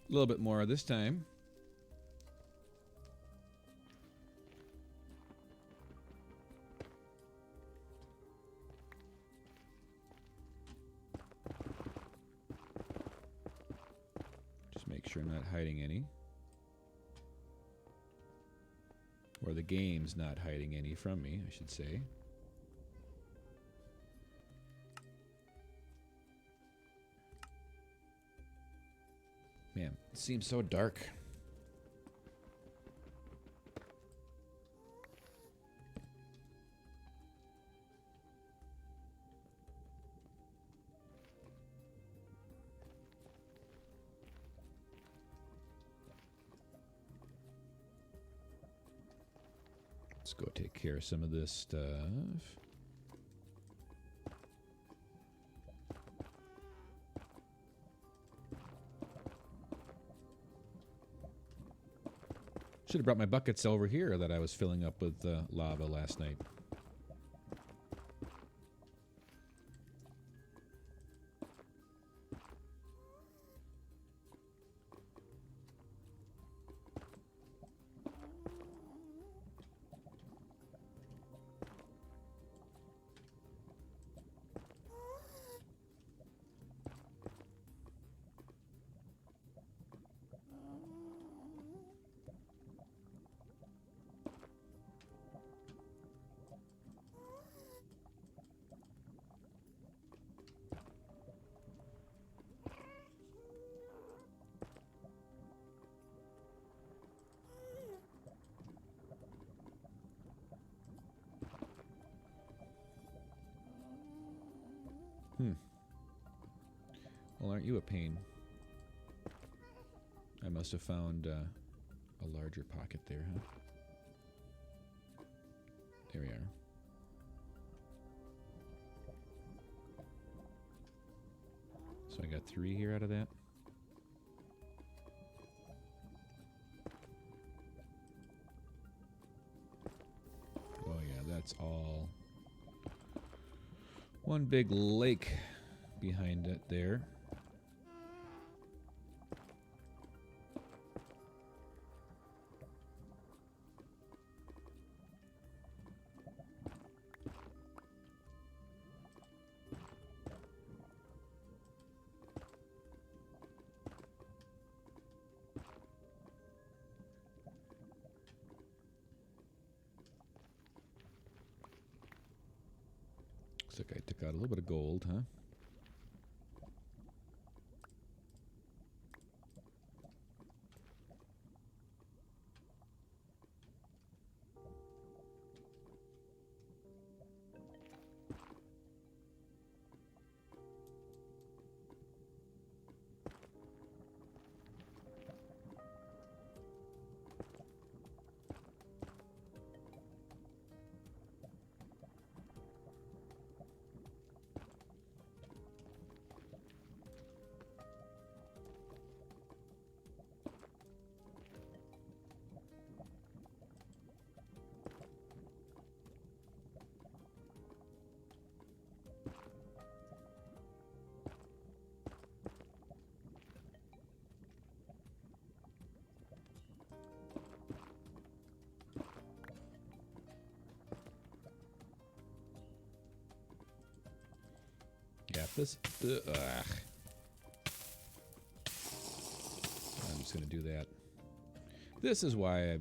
A little bit more this time. Just make sure I'm not hiding any. Or the game's not hiding any from me, I should say. Man, it seems so dark. Let's go take care of some of this stuff. Should have brought my buckets over here that I was filling up with lava last night. Well, aren't you a pain? I must have found a larger pocket there, huh? There we are. So I got 3 here out of that. Oh yeah, that's all one big lake behind it there. Looks like I took out a little bit of gold, huh? Yeah, this. I'm just gonna do that. This is why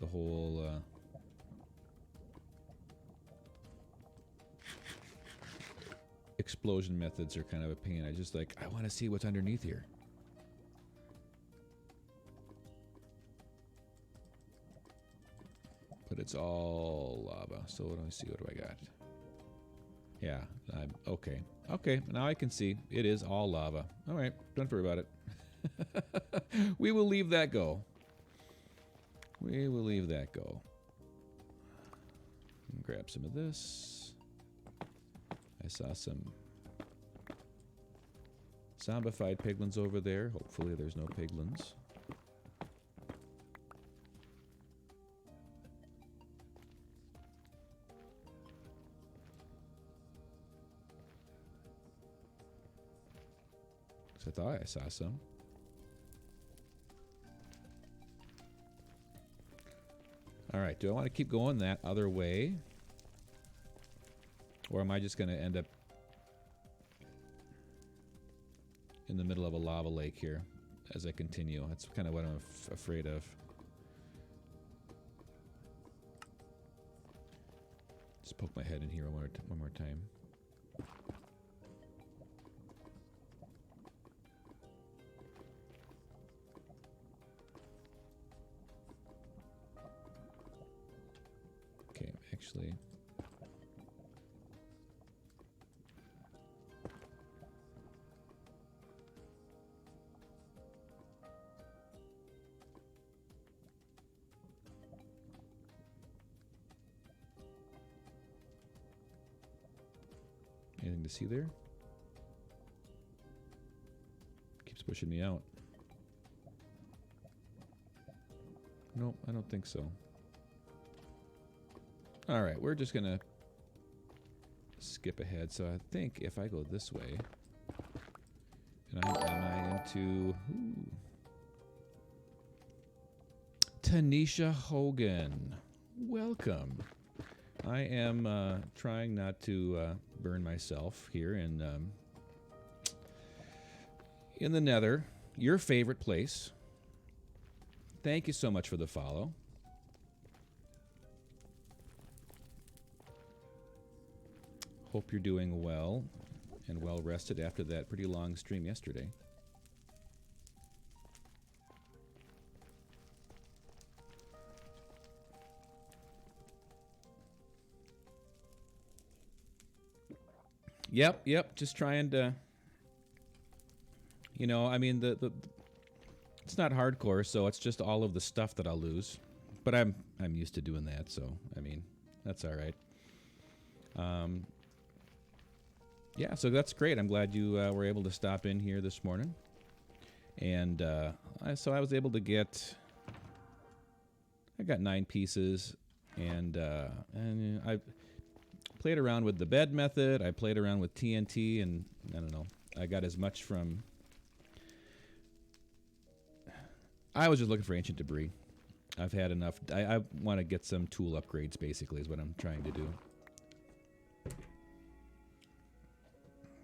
the whole explosion methods are kind of a pain. I just I want to see what's underneath here. But it's all lava. So let me see, what do I got? Yeah, okay. Okay, now I can see. It is all lava. All right, don't worry about it. We will leave that go. We will leave that go. Grab some of this. I saw some zombified piglins over there. Hopefully there's no piglins. I thought I saw some. All right, do I want to keep going that other way? Or am I just going to end up in the middle of a lava lake here as I continue? That's kind of what I'm afraid of. just poke my head in here one more time. Okay, actually. Anything to see there? Keeps pushing me out. Nope, I don't think so. All right, we're just gonna skip ahead. So I think if I go this way, and am I into Tanisha Hogan? Welcome. I am trying not to burn myself here in the Nether, your favorite place. Thank you so much for the follow. Hope you're doing well and well rested after that pretty long stream yesterday. Yep, just trying to, you know, I mean, it's not hardcore, so it's just all of the stuff that I'll lose. But I'm used to doing that, so, I mean, that's all right. Yeah, so that's great. I'm glad you were able to stop in here this morning. And so I was able to get, I got 9 pieces, and I played around with the bed method. I played around with TNT, and I don't know. I got as much from... I was just looking for ancient debris. I've had enough. I want to get some tool upgrades, basically, is what I'm trying to do.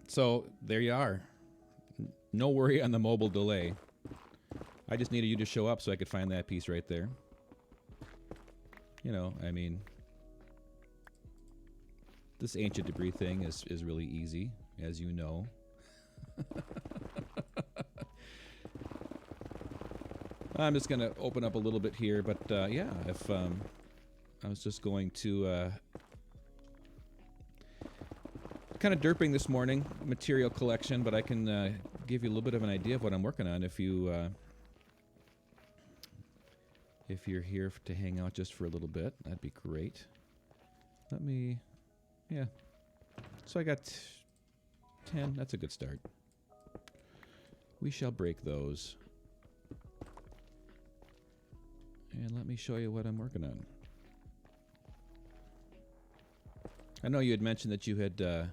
So, there you are. No worry on the mobile delay. I just needed you to show up so I could find that piece right there. You know, I mean... This ancient debris thing is really easy, as you know. I'm just going to open up a little bit here, but yeah, if I was just going to kind of derping this morning, material collection, but I can give you a little bit of an idea of what I'm working on if you're here to hang out just for a little bit. That'd be great. Let me... Yeah. So I got 10. That's a good start. We shall break those. And let me show you what I'm working on. I know you had mentioned that you had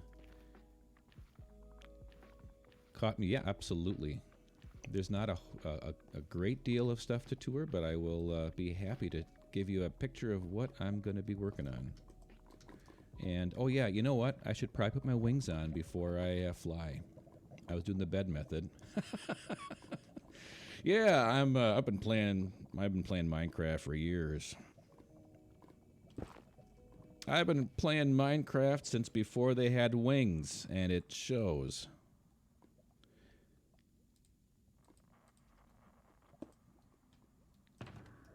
caught me. Yeah, absolutely. There's not a great deal of stuff to tour, but I will be happy to give you a picture of what I'm going to be working on. And, oh yeah, you know what? I should probably put my wings on before I fly. I was doing the bed method. Yeah, I've been playing Minecraft for years. I've been playing Minecraft since before they had wings, and it shows.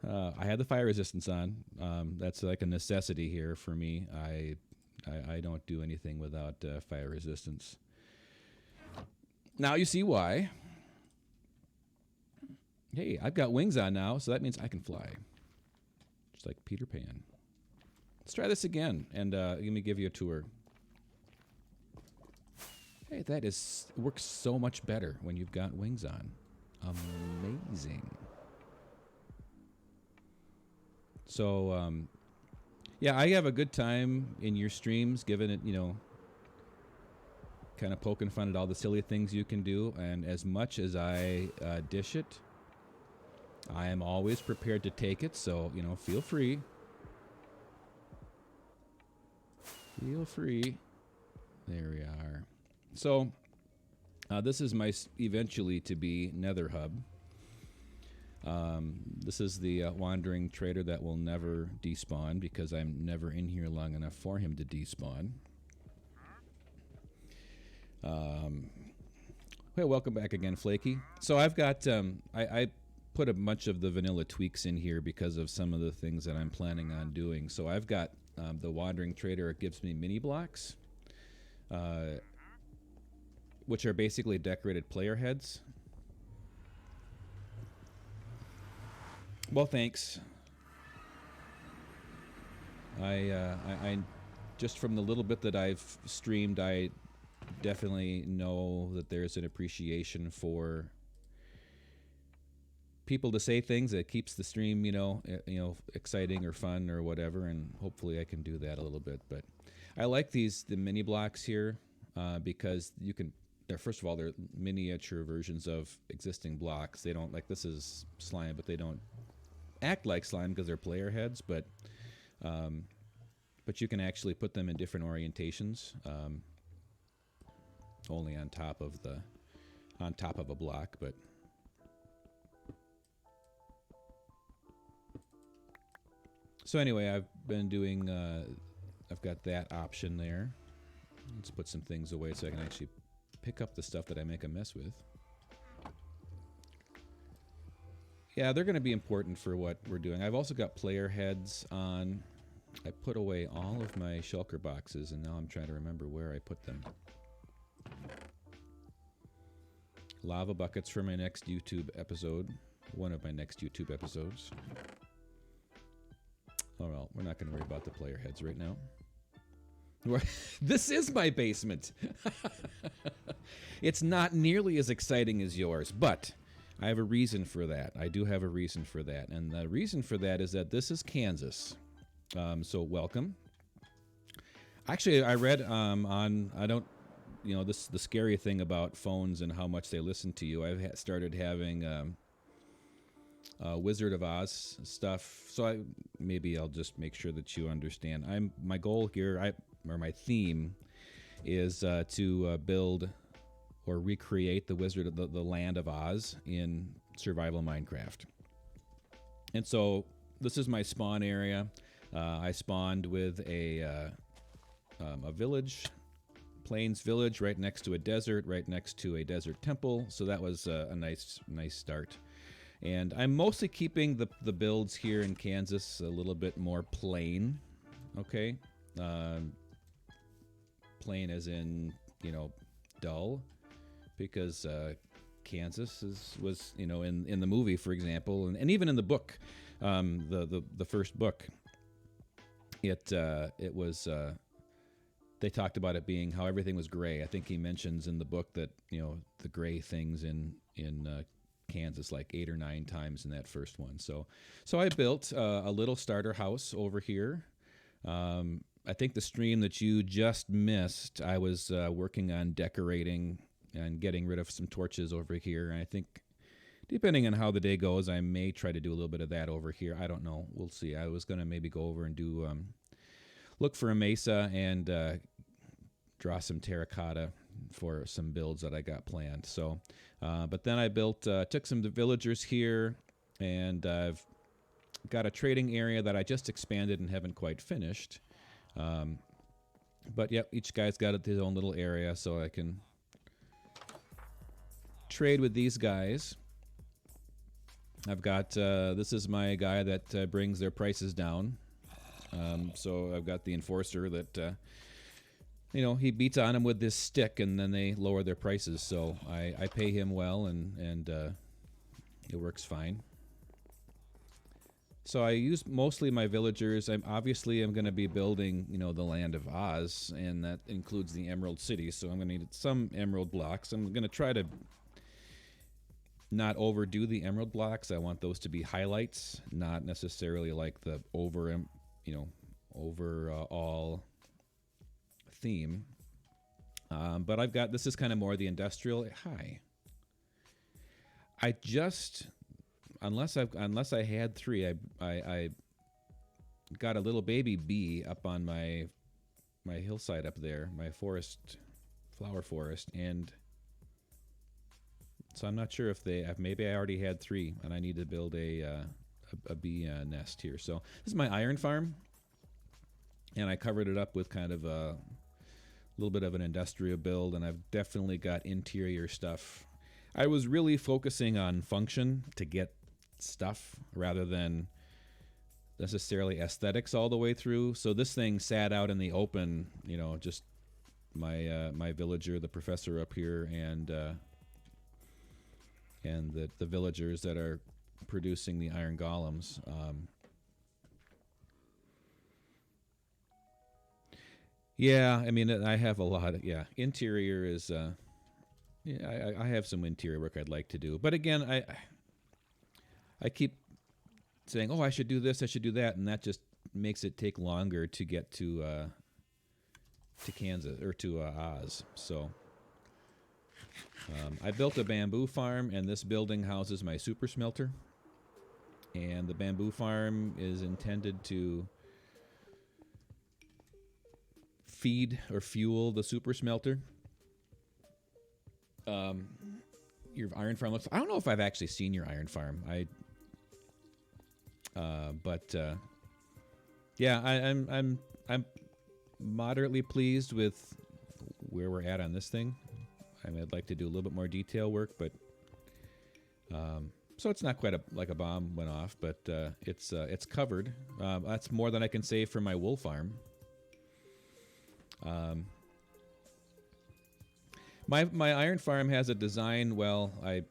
I had the fire resistance on. That's like a necessity here for me. I don't do anything without fire resistance. Now you see why. Hey, I've got wings on now, so that means I can fly. Just like Peter Pan. Let's try this again, and let me give you a tour. Hey, that works so much better when you've got wings on. Amazing. So, yeah, I have a good time in your streams, giving it, you know, kind of poking fun at all the silly things you can do. And as much as I dish it, I am always prepared to take it. So, you know, feel free. Feel free. There we are. So, this is my eventually to be Nether hub. This is the wandering trader that will never despawn because I'm never in here long enough for him to despawn. Hey, welcome back again, Flaky. So I've got, I put a bunch of the vanilla tweaks in here because of some of the things that I'm planning on doing. So I've got the Wandering Trader. It gives me mini blocks, which are basically decorated player heads. Well, thanks. I just from the little bit that I've streamed, I definitely know that there's an appreciation for people to say things that keeps the stream, exciting or fun or whatever, and hopefully I can do that a little bit. But I like the mini blocks here because you can. First of all, they're miniature versions of existing blocks. They don't like this is slime, but they don't act like slime because they're player heads. But you can actually put them in different orientations. Only on top of a block, but so anyway, I've been doing I've got that option there. Let's put some things away so I can actually pick up the stuff that I make a mess with. Yeah, they're going to be important for what we're doing. I've also got player heads on. I put away all of my shulker boxes and now I'm trying to remember where I put them. Lava buckets for my next YouTube episode. One of my next YouTube episodes. Oh well, we're not going to worry about the player heads right now. This is my basement. It's not nearly as exciting as yours, but I have a reason for that. I do have a reason for that. And the reason for that is that this is Kansas. So welcome. Actually, I read the scary thing about phones and how much they listen to you. I've started having Wizard of Oz stuff. So maybe I'll just make sure that you understand. My goal here, my theme, is to build or recreate the Wizard of the Land of Oz in survival Minecraft. And so this is my spawn area. I spawned with a village. Plains village right next to a desert, right next to a desert temple. So that was a nice start. And I'm mostly keeping the builds here in Kansas a little bit more plain. Okay, plain as in dull, because Kansas was in the movie, for example, and even in the book, the first book, it was. They talked about it being how everything was gray. I think he mentions in the book that the gray things in Kansas like 8 or 9 times in that first one. So I built a little starter house over here. I think the stream that you just missed, I was working on decorating and getting rid of some torches over here. And I think depending on how the day goes, I may try to do a little bit of that over here. I don't know. We'll see. I was going to maybe go over and do look for a mesa and draw some terracotta for some builds that I got planned. So, but then I took some of the villagers here, and I've got a trading area that I just expanded and haven't quite finished. But yep, each guy's got his own little area, so I can trade with these guys. I've got, this is my guy that brings their prices down. So I've got the enforcer that, he beats on them with this stick and then they lower their prices. So I pay him well and it works fine. So I use mostly my villagers. I'm going to be building, the Land of Oz, and that includes the Emerald City. So I'm going to need some emerald blocks. I'm going to try to not overdo the emerald blocks. I want those to be highlights, not necessarily like the overall theme. But this is kind of more the industrial. Hi. I just, unless I had 3, I got a little baby bee up on my hillside up there, my flower forest, and So I'm not sure if they have, maybe I already had 3 and I need to build a bee nest here. So this is my iron farm, and I covered it up with kind of a little bit of an industrial build, and I've definitely got interior stuff. I was really focusing on function to get stuff rather than necessarily aesthetics all the way through. So this thing sat out in the open, you know, just my my villager, the professor up here, and the villagers that are producing the iron golems. Yeah, I mean, I have a lot of, yeah, interior is, yeah, I have some interior work I'd like to do. But again, I keep saying, oh, I should do this, I should do that, and that just makes it take longer to get to Kansas, or to Oz. So I built a bamboo farm, and this building houses my super smelter. And the bamboo farm is intended to feed or fuel the super smelter. Your iron farm looks, I don't know if I've actually seen your iron farm. Yeah, I'm moderately pleased with where we're at on this thing. I mean, I'd like to do a little bit more detail work, but so it's not quite like a bomb went off, but it's covered. That's more than I can say for my wool farm. My iron farm has a design. Well, I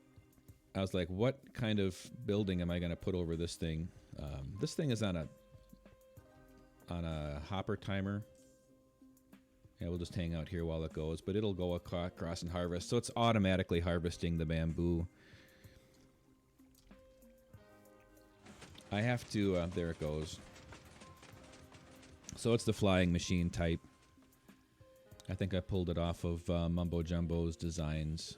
was like, what kind of building am I going to put over this thing? This thing is on a hopper timer. Yeah, we'll just hang out here while it goes, but it'll go across and harvest. So it's automatically harvesting the bamboo. I have to, there it goes. So it's the flying machine type. I think I pulled it off of Mumbo Jumbo's designs.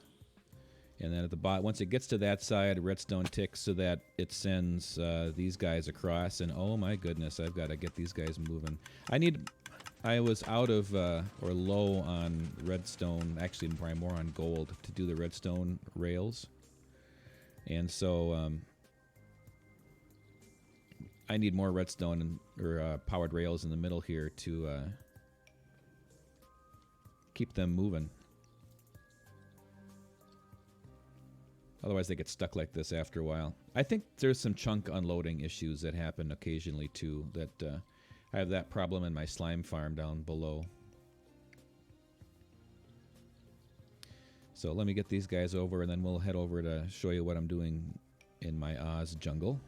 And then at the bottom, once it gets to that side, redstone ticks so that it sends these guys across. And oh my goodness, I've got to get these guys moving. I was out of, or low on redstone, actually probably more on gold, to do the redstone rails. And so I need more redstone or powered rails in the middle here to keep them moving. Otherwise they get stuck like this after a while. I think there's some chunk unloading issues that happen occasionally too, that I have that problem in my slime farm down below. So let me get these guys over, and then we'll head over to show you what I'm doing in my Oz jungle.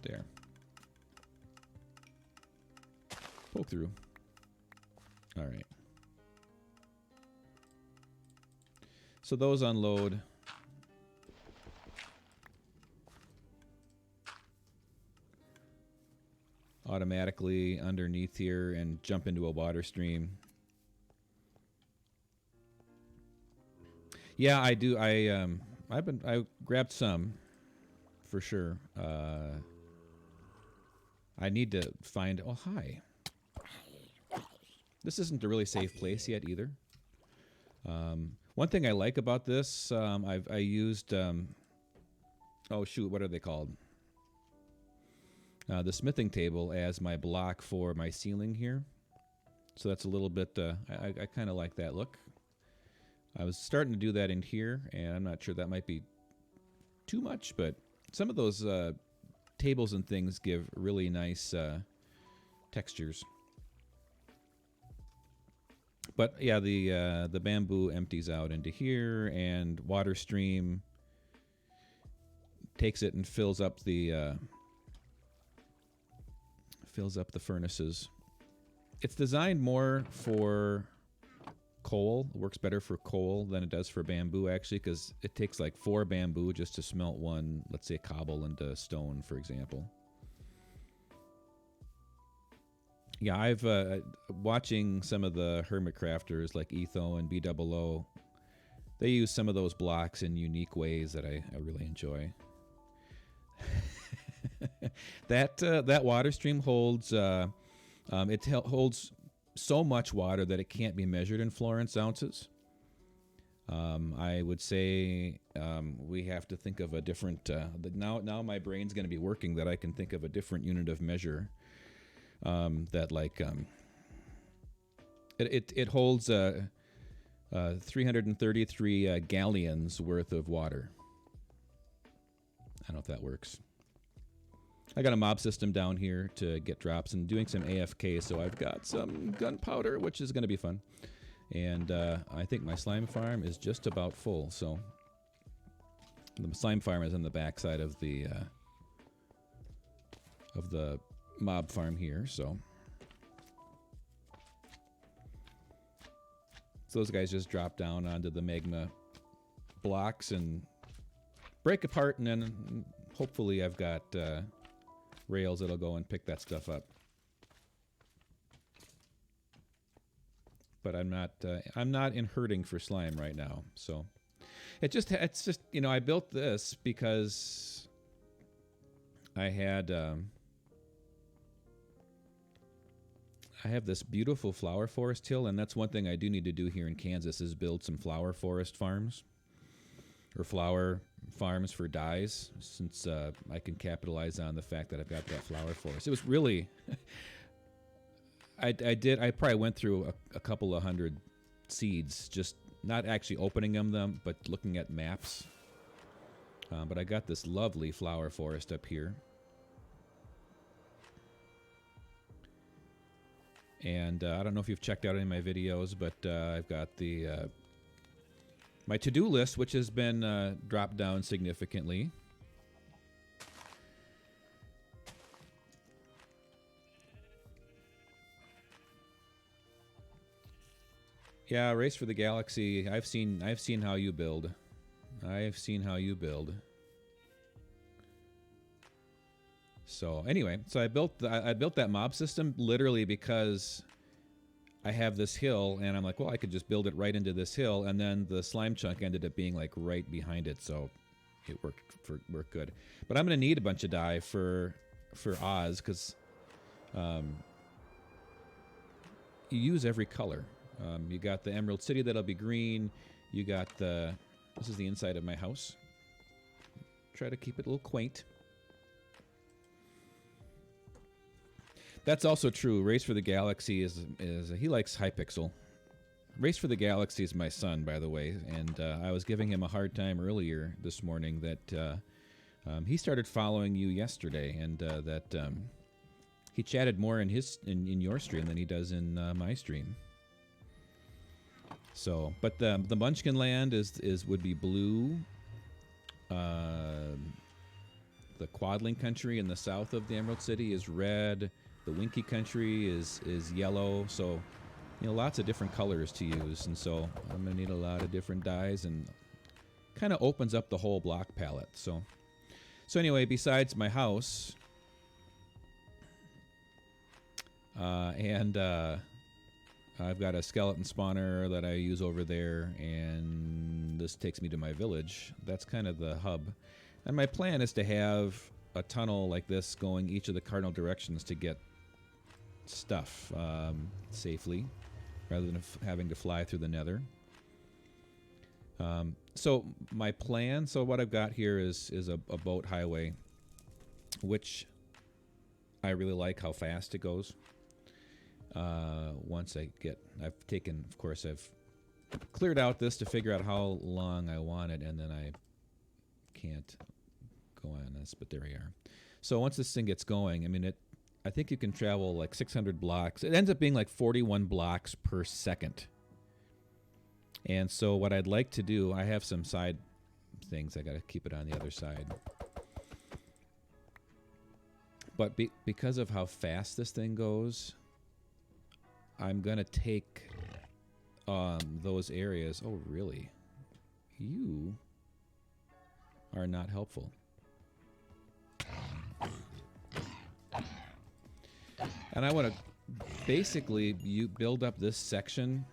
There. Poke through. All right. So those unload. Automatically underneath here and jump into a water stream. Yeah, I do. I grabbed some for sure. I need to find. Oh, hi. This isn't a really safe place yet either. One thing I like about this, I used. Oh shoot, what are they called? The smithing table as my block for my ceiling here. So that's a little bit. I kind of like that look. I was starting to do that in here, and I'm not sure that might be too much, but some of those tables and things give really nice textures. But yeah, the bamboo empties out into here, and water stream takes it and fills up the furnaces. It's designed more for coal. It works better for coal than it does for bamboo, actually, because it takes like 4 bamboo just to smelt one, let's say, cobble into stone, for example. Yeah, I've watching some of the hermit crafters like Etho and BOO. They use some of those blocks in unique ways that I really enjoy. That water stream holds holds so much water that it can't be measured in Florence ounces. I would say we have to think of a different. Now my brain's going to be working that I can think of a different unit of measure. That like it holds 333 gallons worth of water. I don't know if that works. I got a mob system down here to get drops and doing some AFK, so I've got some gunpowder, which is going to be fun. And I think my slime farm is just about full, so the slime farm is on the backside of the mob farm here, so those guys just drop down onto the magma blocks and break apart, and then hopefully I've got rails that'll go and pick that stuff up. But I'm not in hurting for slime right now. So it's just I built this because I had I have this beautiful flower forest hill, and that's one thing I do need to do here in Kansas is build some flower forest farms or flower farms for dyes, since I can capitalize on the fact that I've got that flower forest. It was really I probably went through a couple of hundred seeds, just not actually opening them, but looking at maps. But I got this lovely flower forest up here. And I don't know if you've checked out any of my videos, but I've got my to-do list, which has been dropped down significantly. Yeah, Race for the Galaxy. I've seen how you build. I've seen how you build. So anyway, so I built that mob system literally because I have this hill, and I'm like, well, I could just build it right into this hill, and then the slime chunk ended up being like right behind it, so it worked good. But I'm gonna need a bunch of dye for Oz, because you use every color. You got the Emerald City that'll be green. You got this is the inside of my house. Try to keep it a little quaint. That's also true. Race for the Galaxy is he likes Hypixel. Race for the Galaxy is my son, by the way, and I was giving him a hard time earlier this morning that he started following you yesterday, and that he chatted more in your stream than he does in my stream. So, but the Munchkin land would be blue. The Quadling country in the south of the Emerald City is red. The Winky country is yellow. So, lots of different colors to use, and so I'm gonna need a lot of different dyes, and kind of opens up the whole block palette. So anyway, besides my house, I've got a skeleton spawner that I use over there, and this takes me to my village. That's kind of the hub. And my plan is to have a tunnel like this going each of the cardinal directions to get stuff safely, rather than having to fly through the nether. So my plan, so what I've got here is a boat highway, which I really like how fast it goes. Once I've cleared out this to figure out how long I want it, and then I can't go on this, but there we are. So once this thing gets going, I think you can travel like 600 blocks. It ends up being like 41 blocks per second. And so what I'd like to do, I have some side things. I got to keep it on the other side. But because of how fast this thing goes, I'm going to take those areas. Oh, really? You are not helpful. And I want to basically build up this section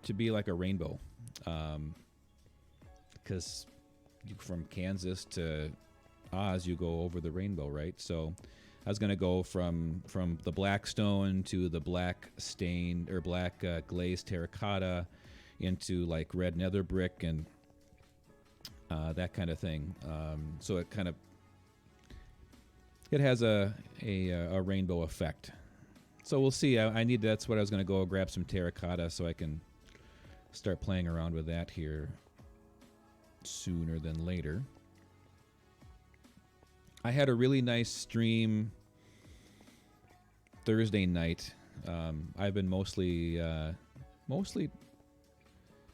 to be like a rainbow. Because from Kansas to as you go over the rainbow, right? So I was going to go from the black stone to the black stained or black glazed terracotta into like red nether brick and that kind of thing. So it kind of it has a rainbow effect. So we'll see. I need that's what I was going to go grab some terracotta so I can start playing around with that here sooner than later. I had a really nice stream Thursday night. I've been mostly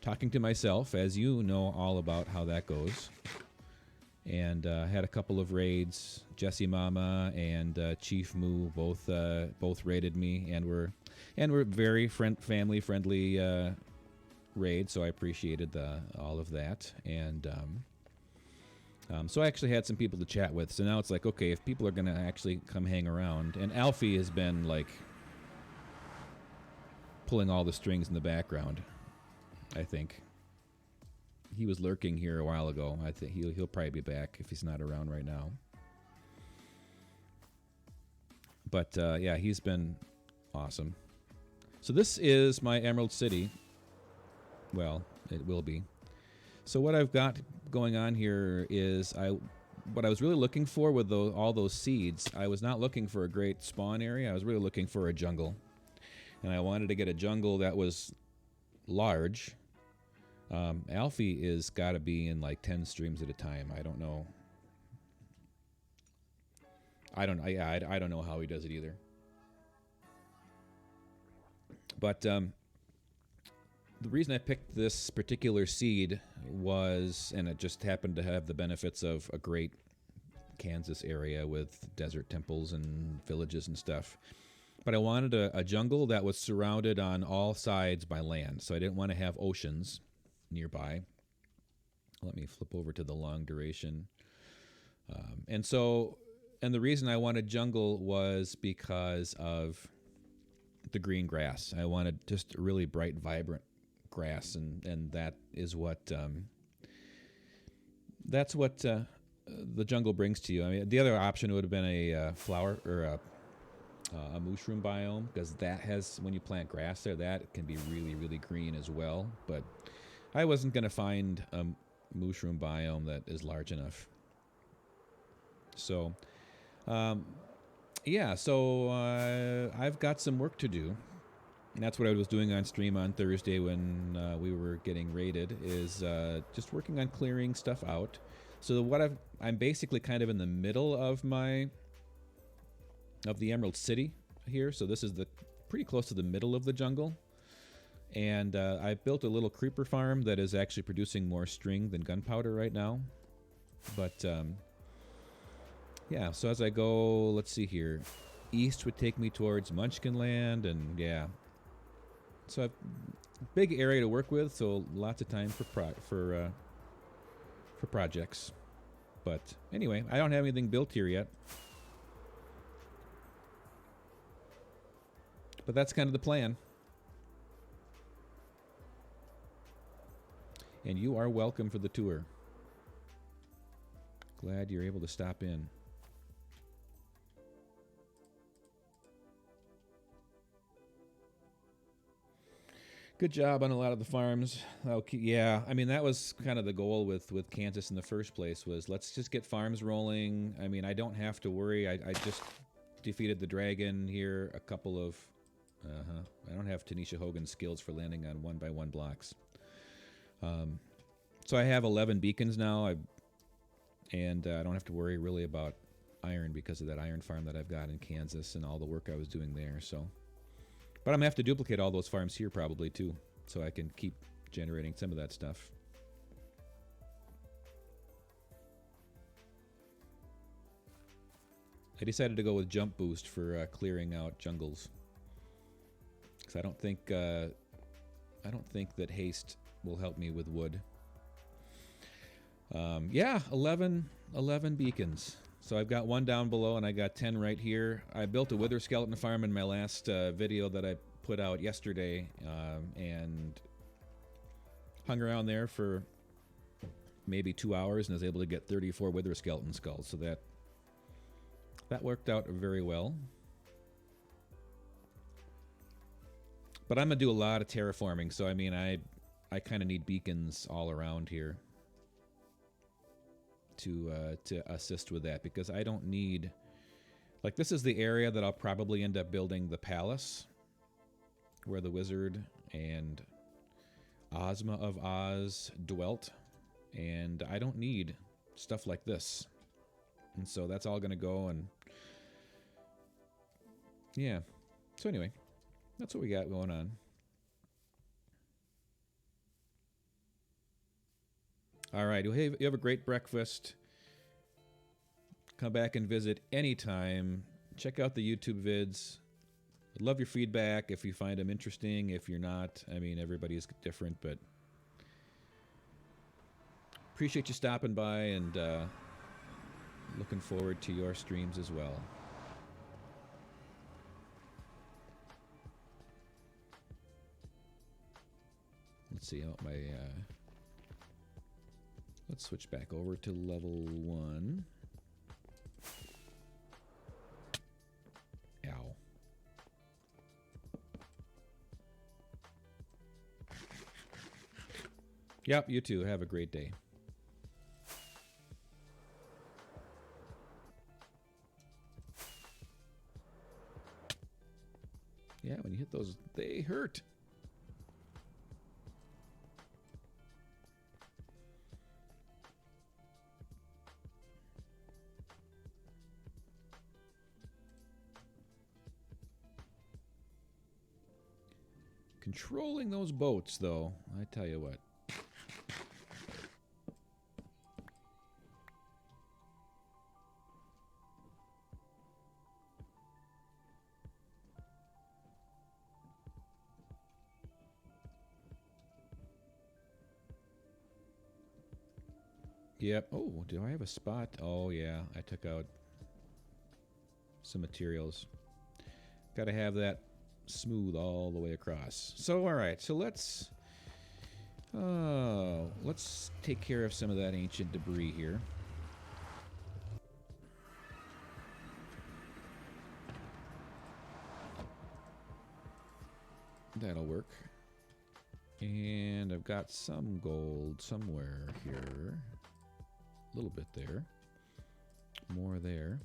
talking to myself, as you know all about how that goes. And had a couple of raids. Jesse Mama and Chief Moo both raided me, and were very family friendly raid. So I appreciated all of that, and so I actually had some people to chat with. So now it's like, okay, if people are gonna actually come hang around, and Alfie has been like pulling all the strings in the background. I think. He was lurking here a while ago. I think he'll probably be back if he's not around right now. But yeah, he's been awesome. So this is my Emerald City. Well, it will be. So what I've got going on here is what I was really looking for with all those seeds. I was not looking for a great spawn area. I was really looking for a jungle, and I wanted to get a jungle that was large. Alfie is got to be in like 10 streams at a time. I don't know. I don't know how he does it either. But the reason I picked this particular seed was, and it just happened to have the benefits of a great Kansas area with desert temples and villages and stuff. But I wanted a jungle that was surrounded on all sides by land, so I didn't want to have oceans nearby. Let me flip over to the long duration. And the reason I wanted jungle was because of the green grass. I wanted just really bright, vibrant grass, and that is what that's what the jungle brings to you. I mean, the other option would have been a flower or a mushroom biome, because that has, when you plant grass there, that can be really, really green as well. But I wasn't going to find a mushroom biome that is large enough. So, yeah, so I've got some work to do. And that's what I was doing on stream on Thursday when we were getting raided, is just working on clearing stuff out. So what I'm basically kind of in the middle of the Emerald City here. So this is pretty close to the middle of the jungle. And I built a little creeper farm that is actually producing more string than gunpowder right now. But yeah, so as I go, let's see here. East would take me towards Munchkinland, and yeah. So a big area to work with, so lots of time for projects. But anyway, I don't have anything built here yet. But that's kind of the plan. And you are welcome for the tour. Glad you're able to stop in. Good job on a lot of the farms. Okay, yeah, I mean, that was kind of the goal with Kansas in the first place, was let's just get farms rolling. I mean, I don't have to worry. I just defeated the dragon here. A couple of... I don't have Tanisha Hogan's skills for landing on 1x1 blocks. So I have 11 beacons now, and I don't have to worry really about iron because of that iron farm that I've got in Kansas and all the work I was doing there. So, but I'm going to have to duplicate all those farms here probably too, so I can keep generating some of that stuff. I decided to go with jump boost for clearing out jungles, because I don't think that haste will help me with wood. Yeah, 11 beacons. So I've got one down below, and I got 10 right here. I built a wither skeleton farm in my last video that I put out yesterday, and hung around there for maybe 2 hours, and I was able to get 34 wither skeleton skulls. So that worked out very well. But I'm gonna do a lot of terraforming, so I mean, I kind of need beacons all around here to assist with that, because I don't need, like, this is the area that I'll probably end up building the palace where the wizard and Ozma of Oz dwelt, and I don't need stuff like this, and so that's all gonna go. And yeah, so anyway, that's what we got going on. All right, you have a great breakfast. Come back and visit anytime. Check out the YouTube vids. I'd love your feedback if you find them interesting. If you're not, I mean, everybody's different, but appreciate you stopping by, and looking forward to your streams as well. Let's see how my let's switch back over to level 1. Ow. Yep, you too. Have a great day. Yeah, when you hit those, they hurt. Controlling those boats, though, I tell you what. Yep. Oh, do I have a spot? Oh, yeah. I took out some materials. Got to have that smooth all the way across. So, all right. So let's take care of some of that ancient debris here. That'll work. And I've got some gold somewhere here. A little bit there. More there.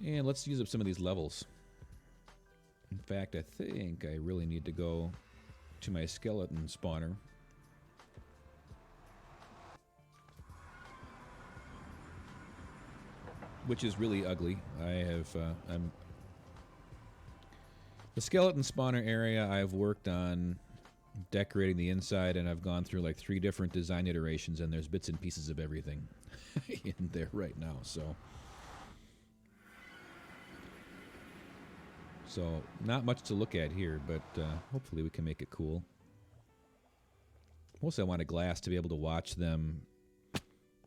And let's use up some of these levels. In fact, I think I really need to go to my skeleton spawner. Which is really ugly. I have, the skeleton spawner area I've worked on decorating the inside, and I've gone through like 3 different design iterations, and there's bits and pieces of everything in there right now, so not much to look at here, but hopefully we can make it cool. Mostly I want a glass to be able to watch them.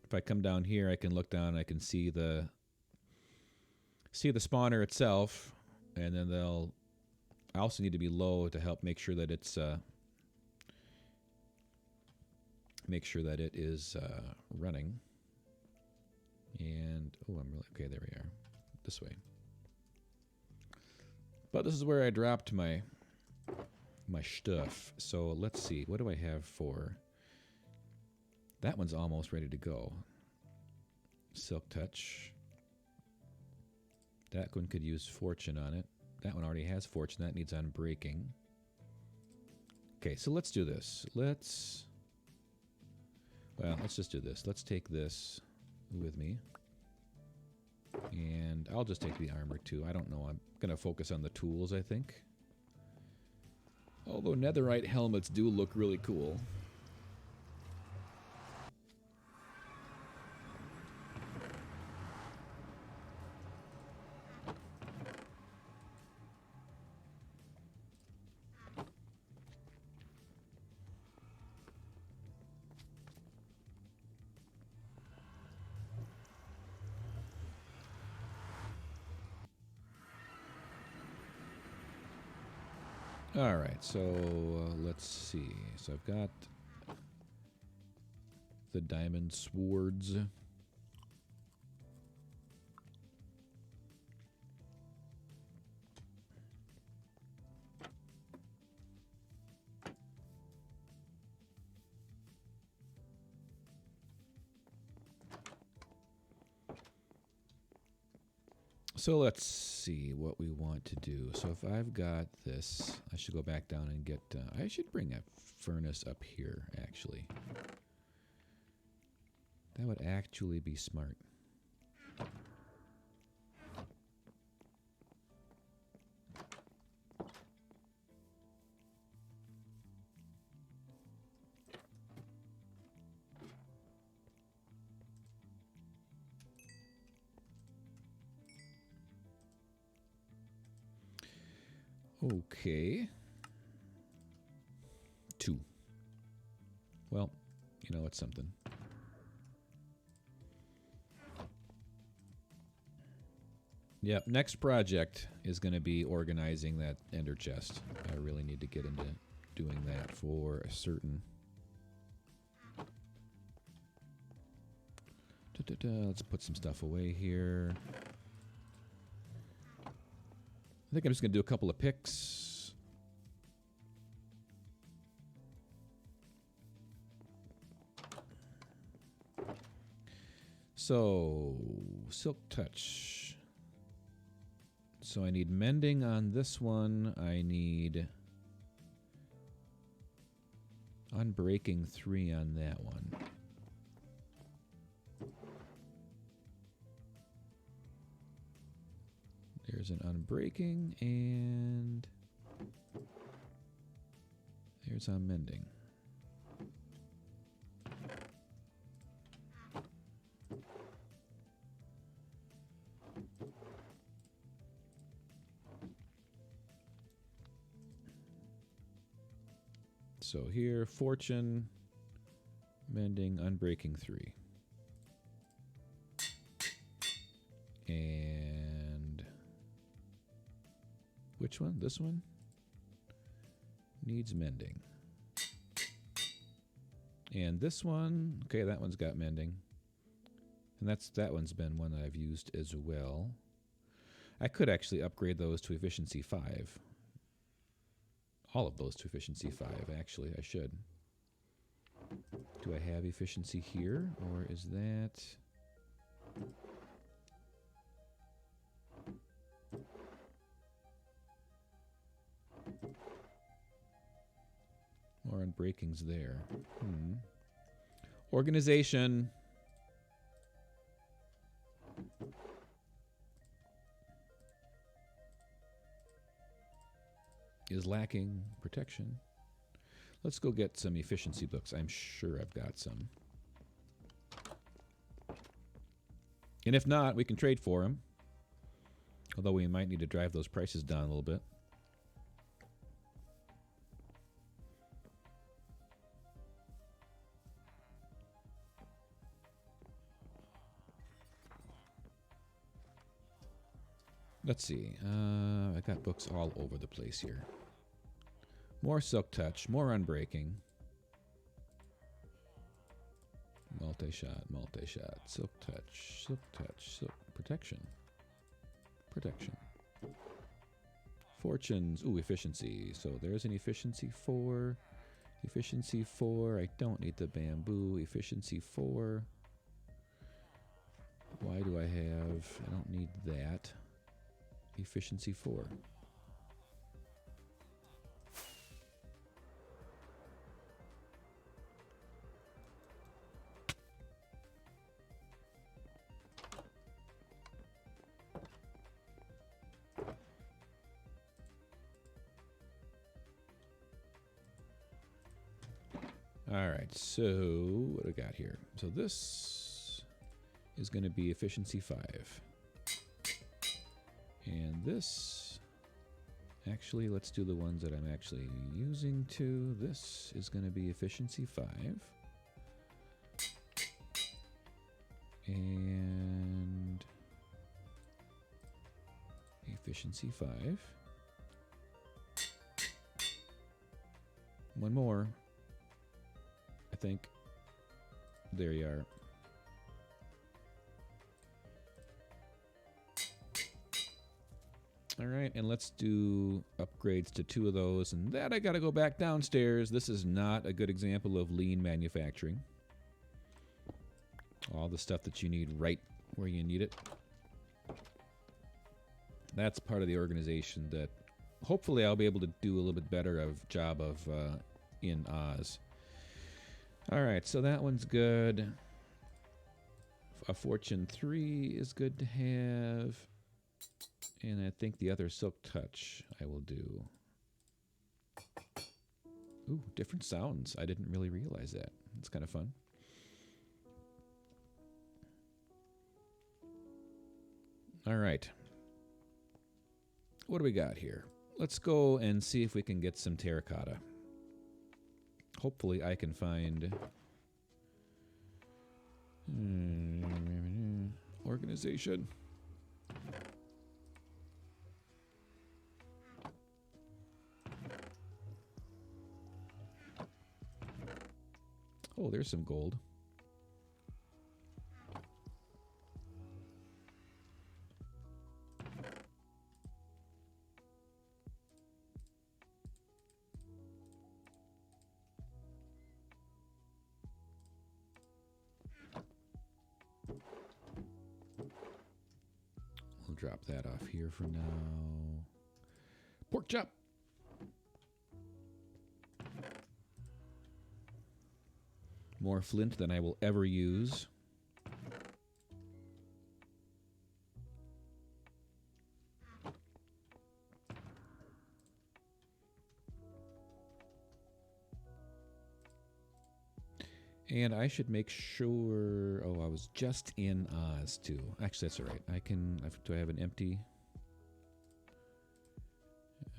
If I come down here, I can look down and I can see the spawner itself, and then I also need to be low to help make sure that it's running. And oh, I'm really okay. There we are. This way. But this is where I dropped my stuff. So let's see. What do I have for? That one's almost ready to go. Silk Touch. That one could use Fortune on it. That one already has Fortune. That needs Unbreaking. Okay, so let's do this. Let's just do this. Let's take this with me. And I'll just take the armor too. I don't know. I'm going to focus on the tools, I think. Although netherite helmets do look really cool. All right, so let's see. So I've got the diamond swords. So let's see what we want to do. So if I've got this, I should go back down and get... I should bring a furnace up here, actually. That would actually be smart. Okay. 2. Well, you know, it's something. Yep, next project is going to be organizing that ender chest. I really need to get into doing that for a certain. Let's put some stuff away here. I think I'm just going to do a couple of picks. So, Silk Touch. So I need mending on this one. I need unbreaking 3 on that one. There's an unbreaking, and there's a mending. So here, fortune, mending, unbreaking 3. And which one? This one? Needs mending. And this one, okay, that one's got mending. And that one's been one that I've used as well. I could actually upgrade those to efficiency 5. All of those to efficiency 5, actually. I should. Do I have efficiency here, or is that... More unbreakings there. Organization. Is lacking protection. Let's go get some efficiency books. I'm sure I've got some. And if not, we can trade for them. Although we might need to drive those prices down a little bit. Let's see. I got books all over the place here. More Silk Touch, more Unbreaking. Multi-shot, multi-shot. Silk Touch, Silk Touch, Silk Protection. Protection. Fortunes. Ooh, efficiency. So there's an efficiency 4. Efficiency 4. I don't need the bamboo. Efficiency 4. Why do I have... I don't need that. Efficiency 4. All right, so what do I got here? So this is going to be efficiency 5. And this, actually, let's do the ones that I'm actually using to. This is going to be efficiency 5. And efficiency 5. One more. I think. There you are. All right, and let's do upgrades to 2 of those, and that I gotta go back downstairs. This is not a good example of lean manufacturing. All the stuff that you need right where you need it. That's part of the organization that hopefully I'll be able to do a little bit better of job of in Oz. All right, so that one's good. A Fortune 3 is good to have. And I think the other Silk Touch I will do. Ooh, different sounds. I didn't really realize that. It's kind of fun. All right. What do we got here? Let's go and see if we can get some terracotta. Hopefully I can find... organization. Oh, there's some gold. We'll drop that off here for now. Pork chop. More flint than I will ever use. And I should make sure... Oh, I was just in Oz, too. Actually, that's all right. I can... Do I have an empty?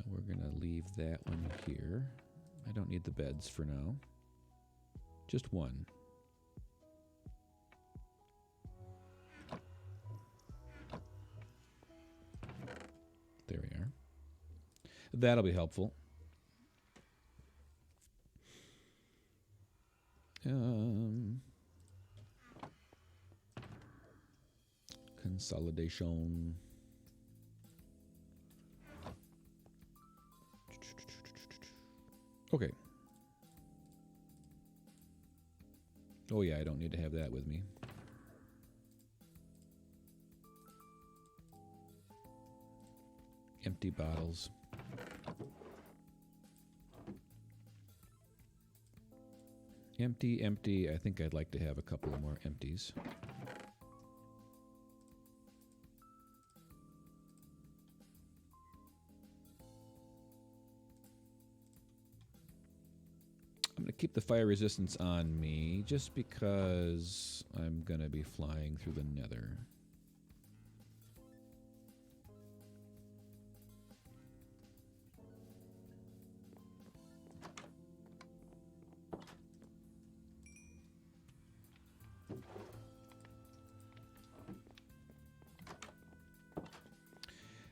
We're going to leave that one here. I don't need the beds for now. Just one. There we are. That'll be helpful. Consolidation. Okay. Oh yeah, I don't need to have that with me. Empty bottles. Empty, empty. I think I'd like to have a couple of more empties. I'm going to keep the fire resistance on me just because I'm going to be flying through the Nether.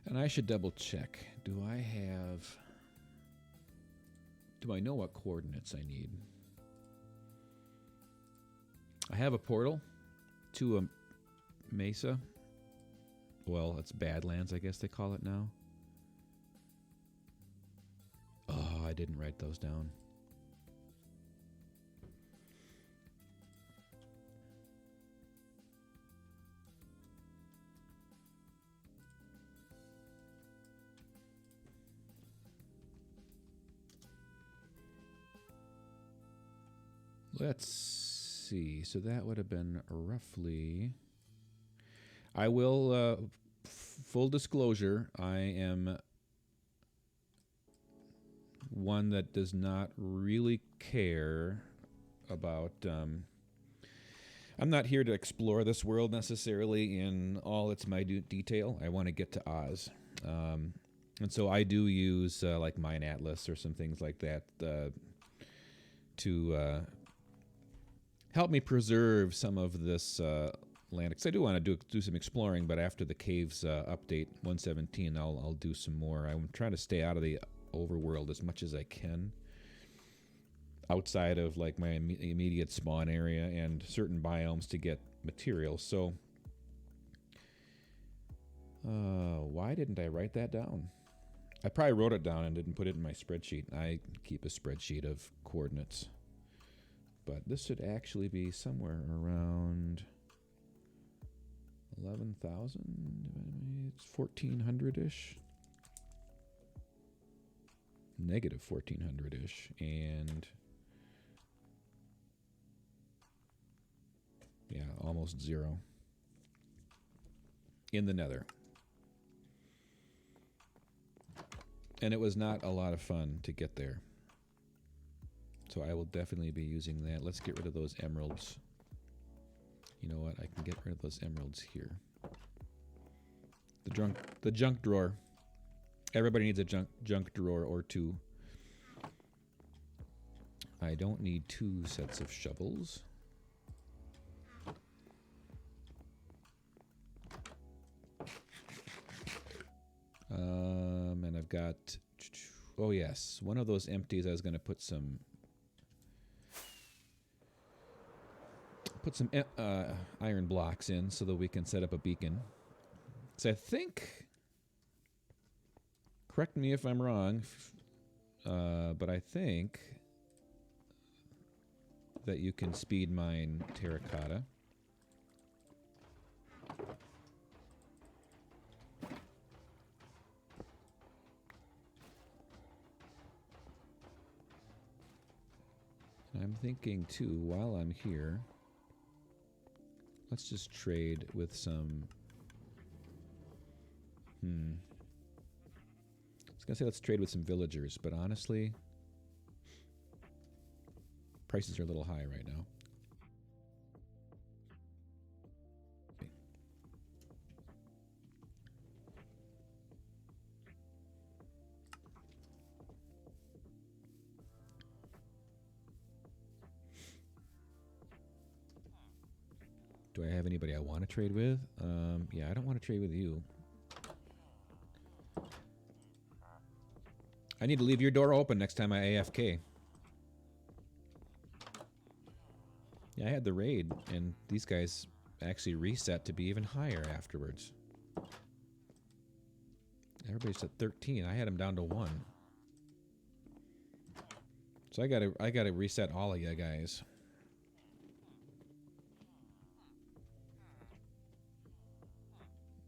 And I should double check. Do I know what coordinates I need? I have a portal to a mesa. Well, it's Badlands, I guess they call it now. Oh, I didn't write those down. Let's see. So that would have been roughly... I will, full disclosure, I am one that does not really care about... I'm not here to explore this world necessarily in all its minute detail. I want to get to Oz. And so I do use like Mine Atlas or some things like that to... help me preserve some of this land. Because I do want to do some exploring, but after the caves update 117, I'll do some more. I'm trying to stay out of the overworld as much as I can. outside of like my immediate spawn area and certain biomes to get materials. So why didn't I write that down? I probably wrote it down and didn't put it in my spreadsheet. I keep a spreadsheet of coordinates. But this should actually be somewhere around 11,000. It's 1,400-ish. Negative 1,400-ish. And yeah, almost zero in the Nether. And it was not a lot of fun to get there. So I will definitely be using that. Let's get rid of those emeralds. You know what? I can get rid of those emeralds here. The junk drawer. Everybody needs a junk drawer or two. I don't need 2 sets of shovels. And I've got, oh yes, one of those empties I was going to put some iron blocks in so that we can set up a beacon. So I think, correct me if I'm wrong, but I think that you can speed mine terracotta. I'm thinking too, while I'm here, let's just trade with some, I was gonna say let's trade with some villagers, but honestly, prices are a little high right now. Do I have anybody I want to trade with? Yeah, I don't want to trade with you. I need to leave your door open next time I AFK. Yeah, I had the raid, and these guys actually reset to be even higher afterwards. Everybody's at 13. I had them down to 1. So I gotta reset all of you guys.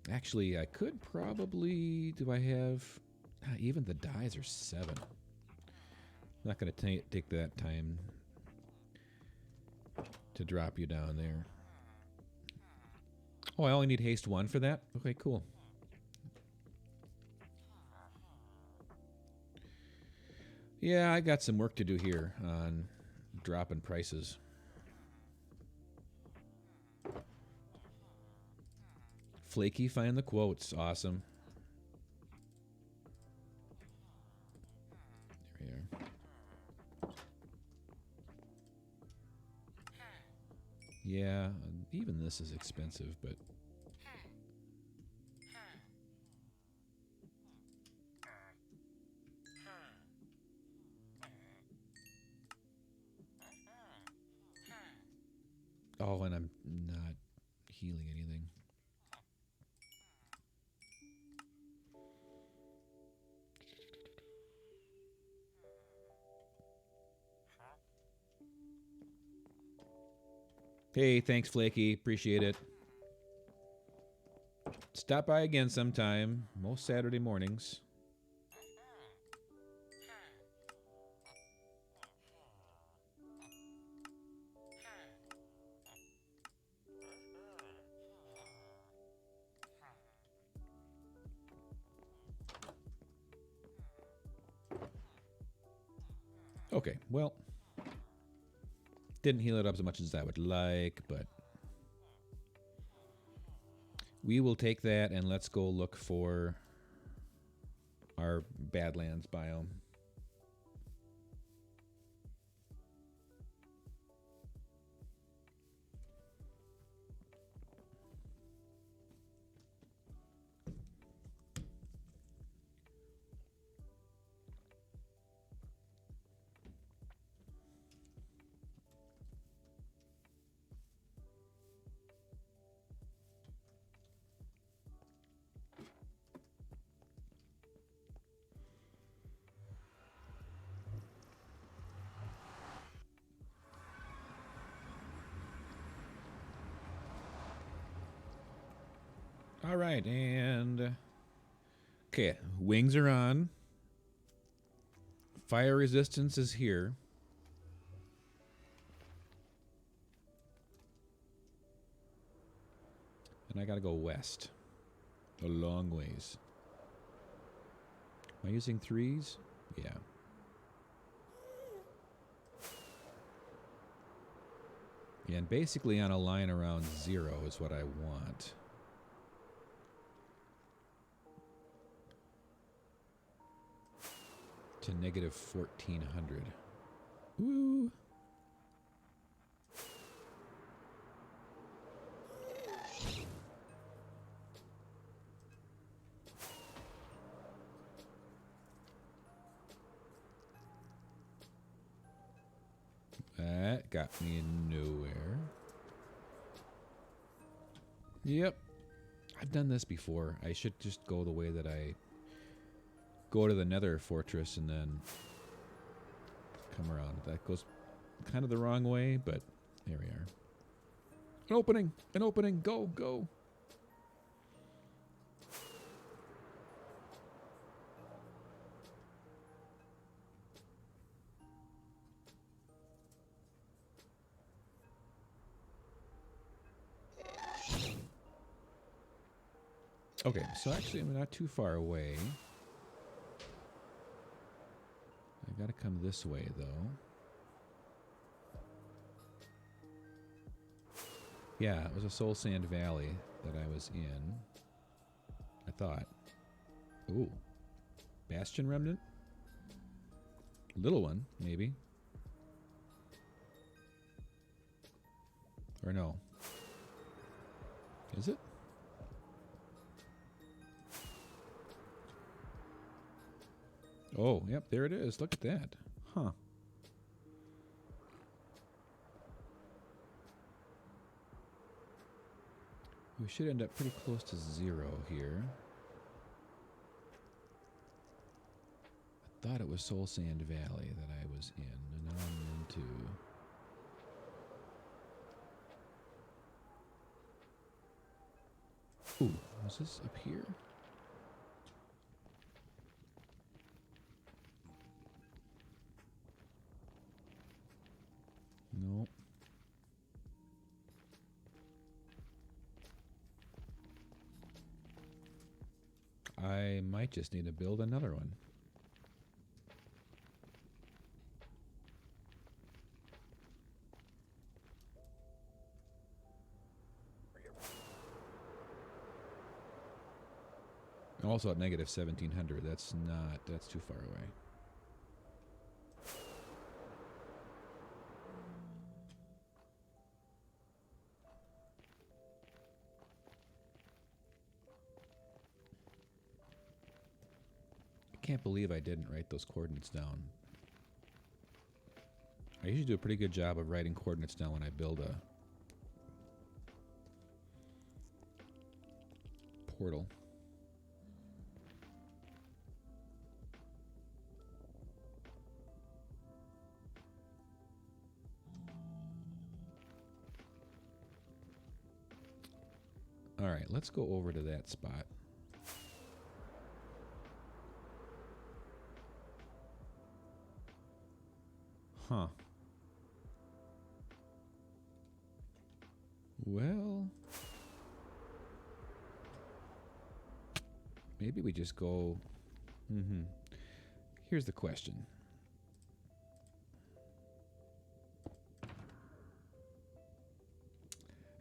Actually, I could probably... Do I have... even the dyes are 7. I'm not going to take that time to drop you down there. Oh, I only need haste 1 for that? Okay, cool. Yeah, I got some work to do here on dropping prices. Flaky, find the quotes. Awesome. There we are. Yeah, even this is expensive, but... Oh, and I'm not healing anything. Hey, thanks, Flaky. Appreciate it. Stop by again sometime. Most Saturday mornings. Okay, well, didn't heal it up as much as I would like, but we will take that and let's go look for our Badlands biome. All right, and okay, wings are on. Fire resistance is here. And I gotta go west. A long ways. Am I using 3s? Yeah. Yeah, and basically on a line around 0 is what I want. To negative 1400. Woo! That got me nowhere. Yep. I've done this before. I should just go the way that I go to the Nether Fortress and then come around. That goes kind of the wrong way, but there we are. An opening! An opening! Go! Go! Okay, so actually I'm not too far away. I gotta come this way, though. Yeah, it was a Soul Sand Valley that I was in. I thought. Ooh. Bastion Remnant? Little one, maybe. Or no. Is it? Oh, yep, there it is. Look at that. Huh. We should end up pretty close to 0 here. I thought it was Soul Sand Valley that I was in, and now I'm into... Ooh, was this up here? Nope. I might just need to build another one. Also at negative 1700. That's too far away. I can't believe I didn't write those coordinates down. I usually do a pretty good job of writing coordinates down when I build a portal. All right, let's go over to that spot. Huh. Well, maybe we just go... Here's the question.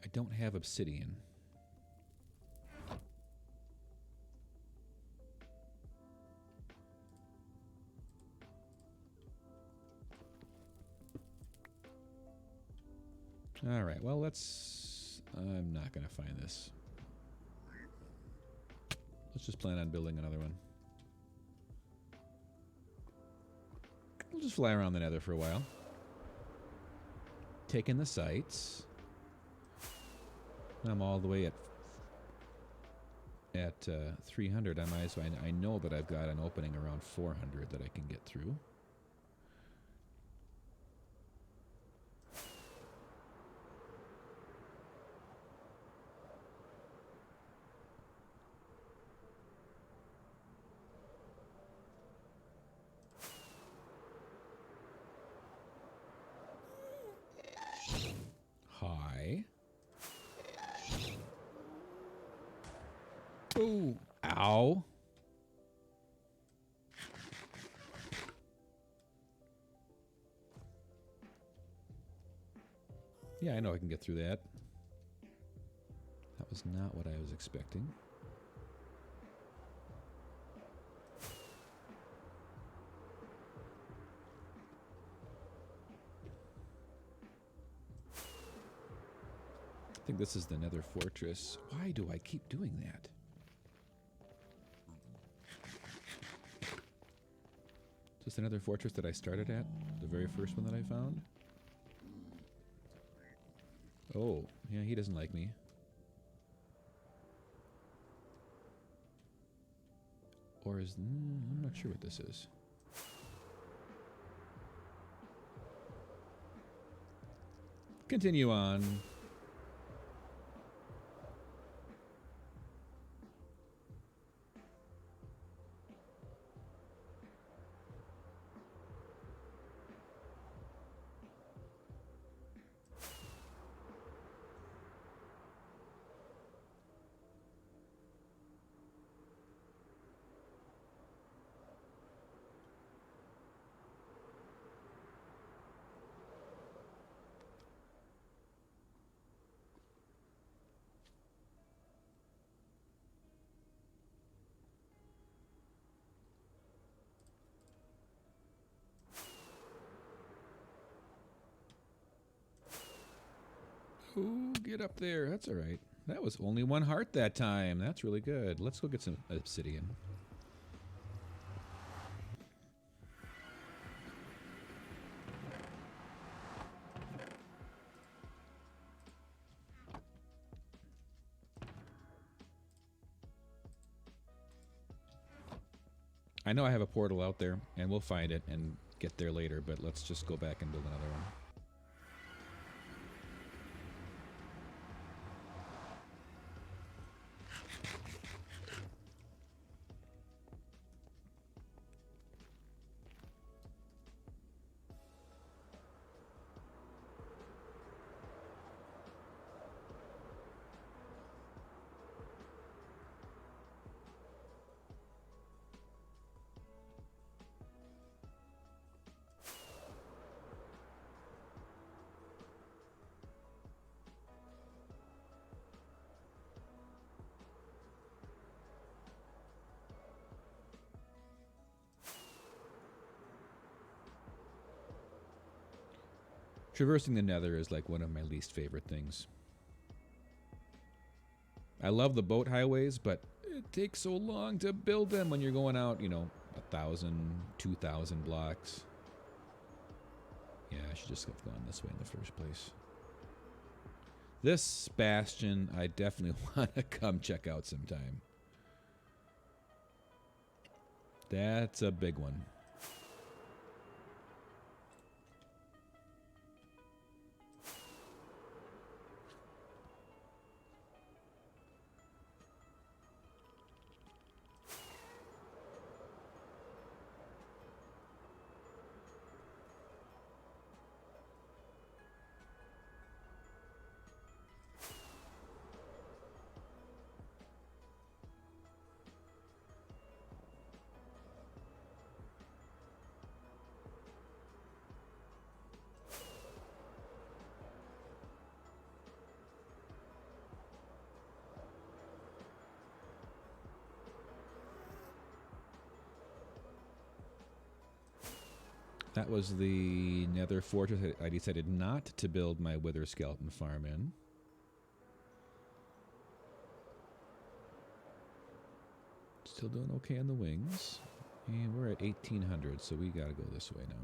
I don't have obsidian. All right, well, let's... I'm not going to find this. Let's just plan on building another one. We'll just fly around the Nether for a while. Take in the sights. I'm all the way at 300. I know that I've got an opening around 400 that I can get through. die. Ooh. Ow. Yeah, I know I can get through that. That was not what I was expecting. I think this is the Nether Fortress. Why do I keep doing that? Is this the Nether Fortress that I started at? The very first one that I found? Oh, yeah, he doesn't like me. Or is... I'm not sure what this is. Continue on. Ooh, get up there. That's all right. That was only 1 heart that time. That's really good. Let's go get some obsidian. I know I have a portal out there, and we'll find it and get there later, but let's just go back and build another one. Traversing the Nether is like one of my least favorite things. I love the boat highways, but it takes so long to build them when you're going out, you know, 1,000, 2,000 blocks. Yeah, I should just have gone this way in the first place. This bastion, I definitely want to come check out sometime. That's a big one. That was the Nether Fortress I decided not to build my Wither Skeleton farm in. Still doing okay on the wings. And we're at 1,800, so we gotta go this way now.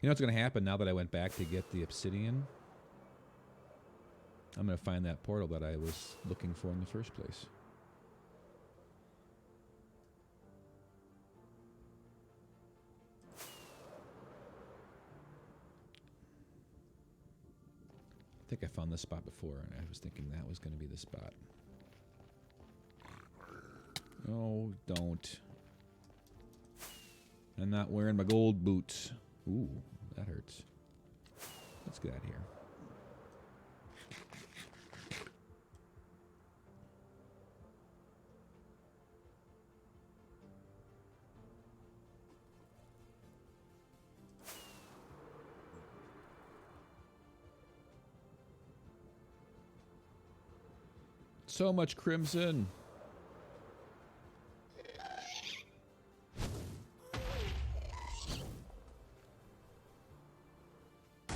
You know what's going to happen now that I went back to get the obsidian? I'm going to find that portal that I was looking for in the first place. think I found this spot before, and I was thinking that was going to be the spot. Oh, don't. I'm not wearing my gold boots. Ooh, that hurts. Let's get out of here. So much crimson. I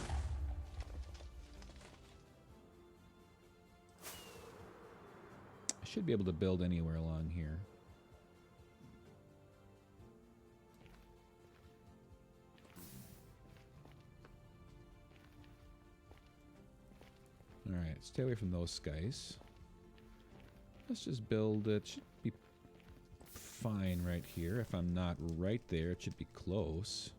should be able to build anywhere along here. Alright, stay away from those guys. Let's just build it. Should be fine right here. If I'm not right there, it should be close.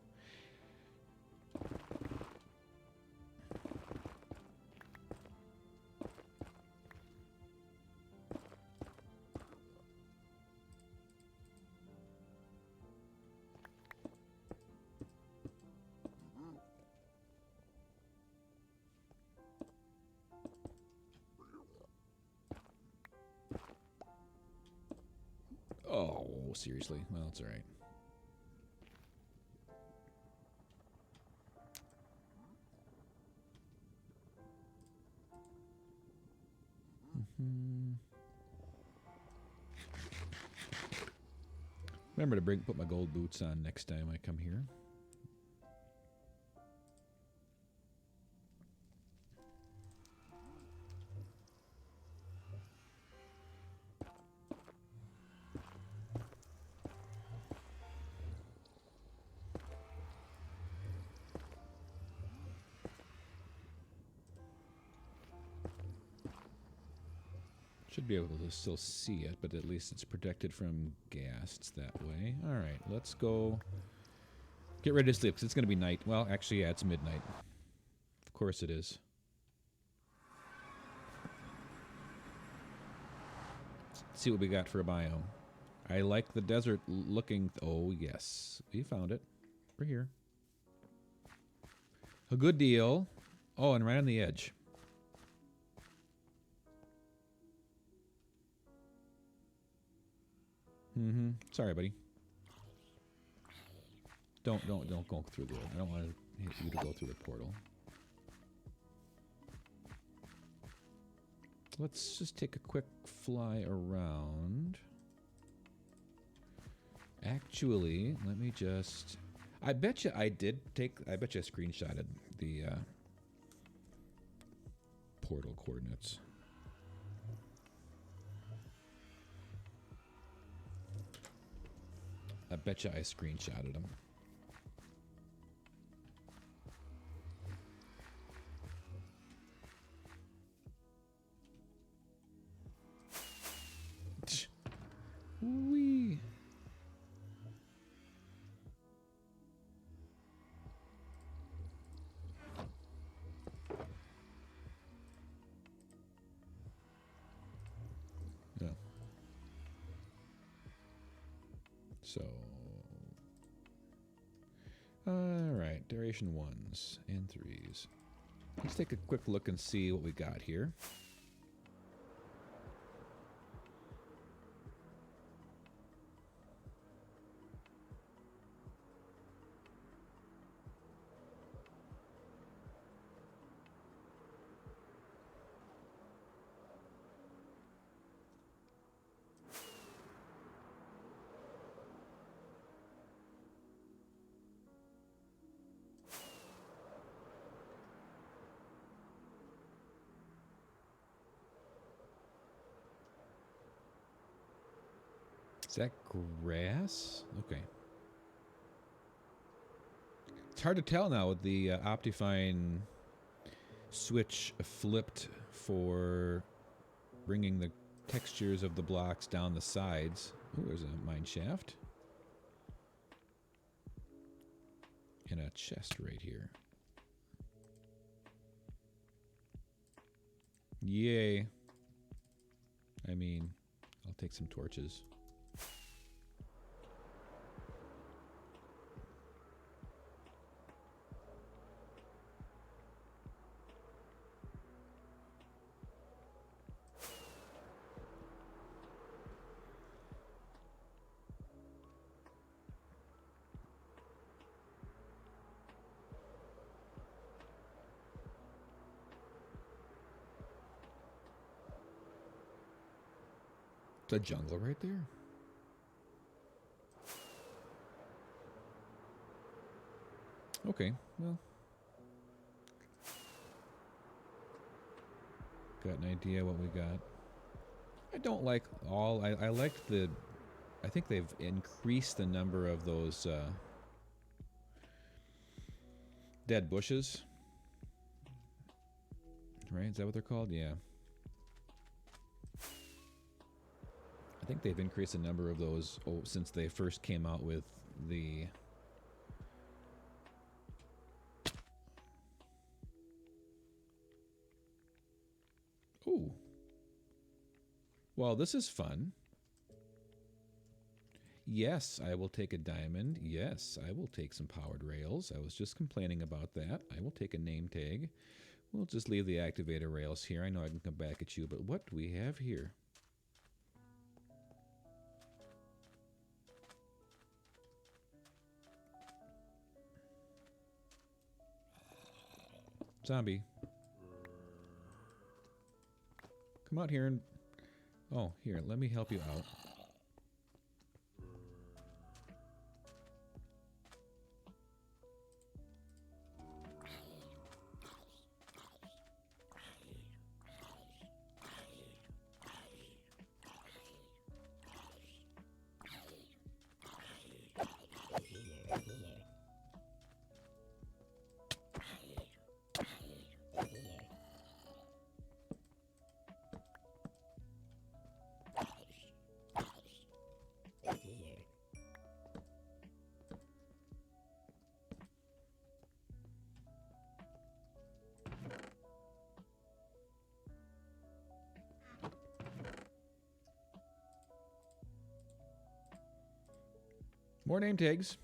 Oh, seriously? Well, it's all right. Remember to put my gold boots on next time I come here. Should be able to still see it, but at least it's protected from ghasts that way. Alright, let's go get ready to sleep, because it's going to be night. Well, actually, yeah, it's midnight. Of course it is. Let's see what we got for a biome. I like the desert looking... oh, yes. We found it. We're here. A good deal. Oh, and right on the edge. Sorry, buddy. Don't go through there. I don't want you to go through the portal. Let's just take a quick fly around. Actually, let me just... I bet you I did take... I bet you I screenshotted the portal coordinates. I bet you I screenshotted them. Wee. Yeah. So, all right, duration 1s and 3s. Let's take a quick look and see what we got here. Is that grass? Okay. It's hard to tell now with the Optifine switch flipped for bringing the textures of the blocks down the sides. Oh, there's a mine shaft. And a chest right here. Yay. I mean, I'll take some torches. It's a jungle right there. Okay, well. Got an idea what we got. I don't like all... I like the... I think they've increased the number of those dead bushes. Right? Is that what they're called? Yeah. I think they've increased the number of those since they first came out with the... Ooh. Well, this is fun. Yes, I will take a diamond. Yes, I will take some powered rails. I was just complaining about that. I will take a name tag. We'll just leave the activator rails here. I know I can come back at you, but what do we have here? Zombie. Come out here and... Oh, here, let me help you out. More name tags.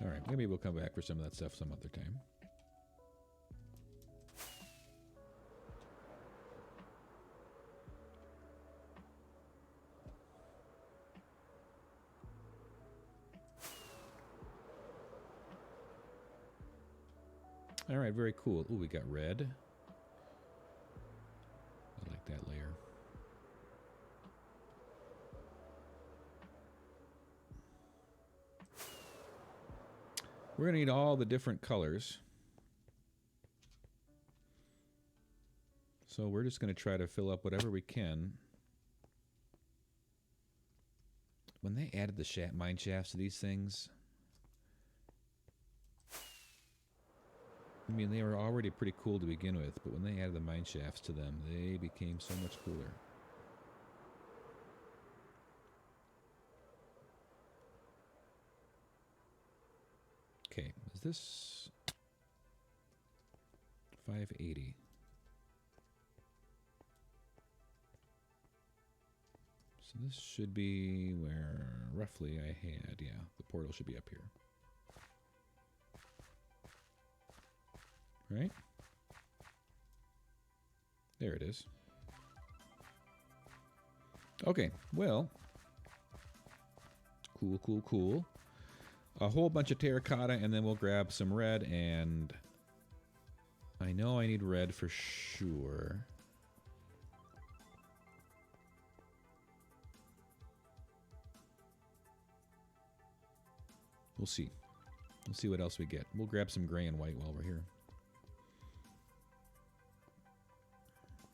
All right, maybe we'll come back for some of that stuff some other time. All right, very cool. Ooh, we got red. I like that layer. We're going to need all the different colors. So we're just going to try to fill up whatever we can. When they added the mine shafts to these things... I mean, they were already pretty cool to begin with, but when they added the mine shafts to them, they became so much cooler. Okay, is this 580? So this should be where roughly I had, yeah, the portal should be up here. Right? There it is. Okay, well. Cool, cool, cool. A whole bunch of terracotta, and then we'll grab some red, and... I know I need red for sure. We'll see. We'll see what else we get. We'll grab some gray and white while we're here.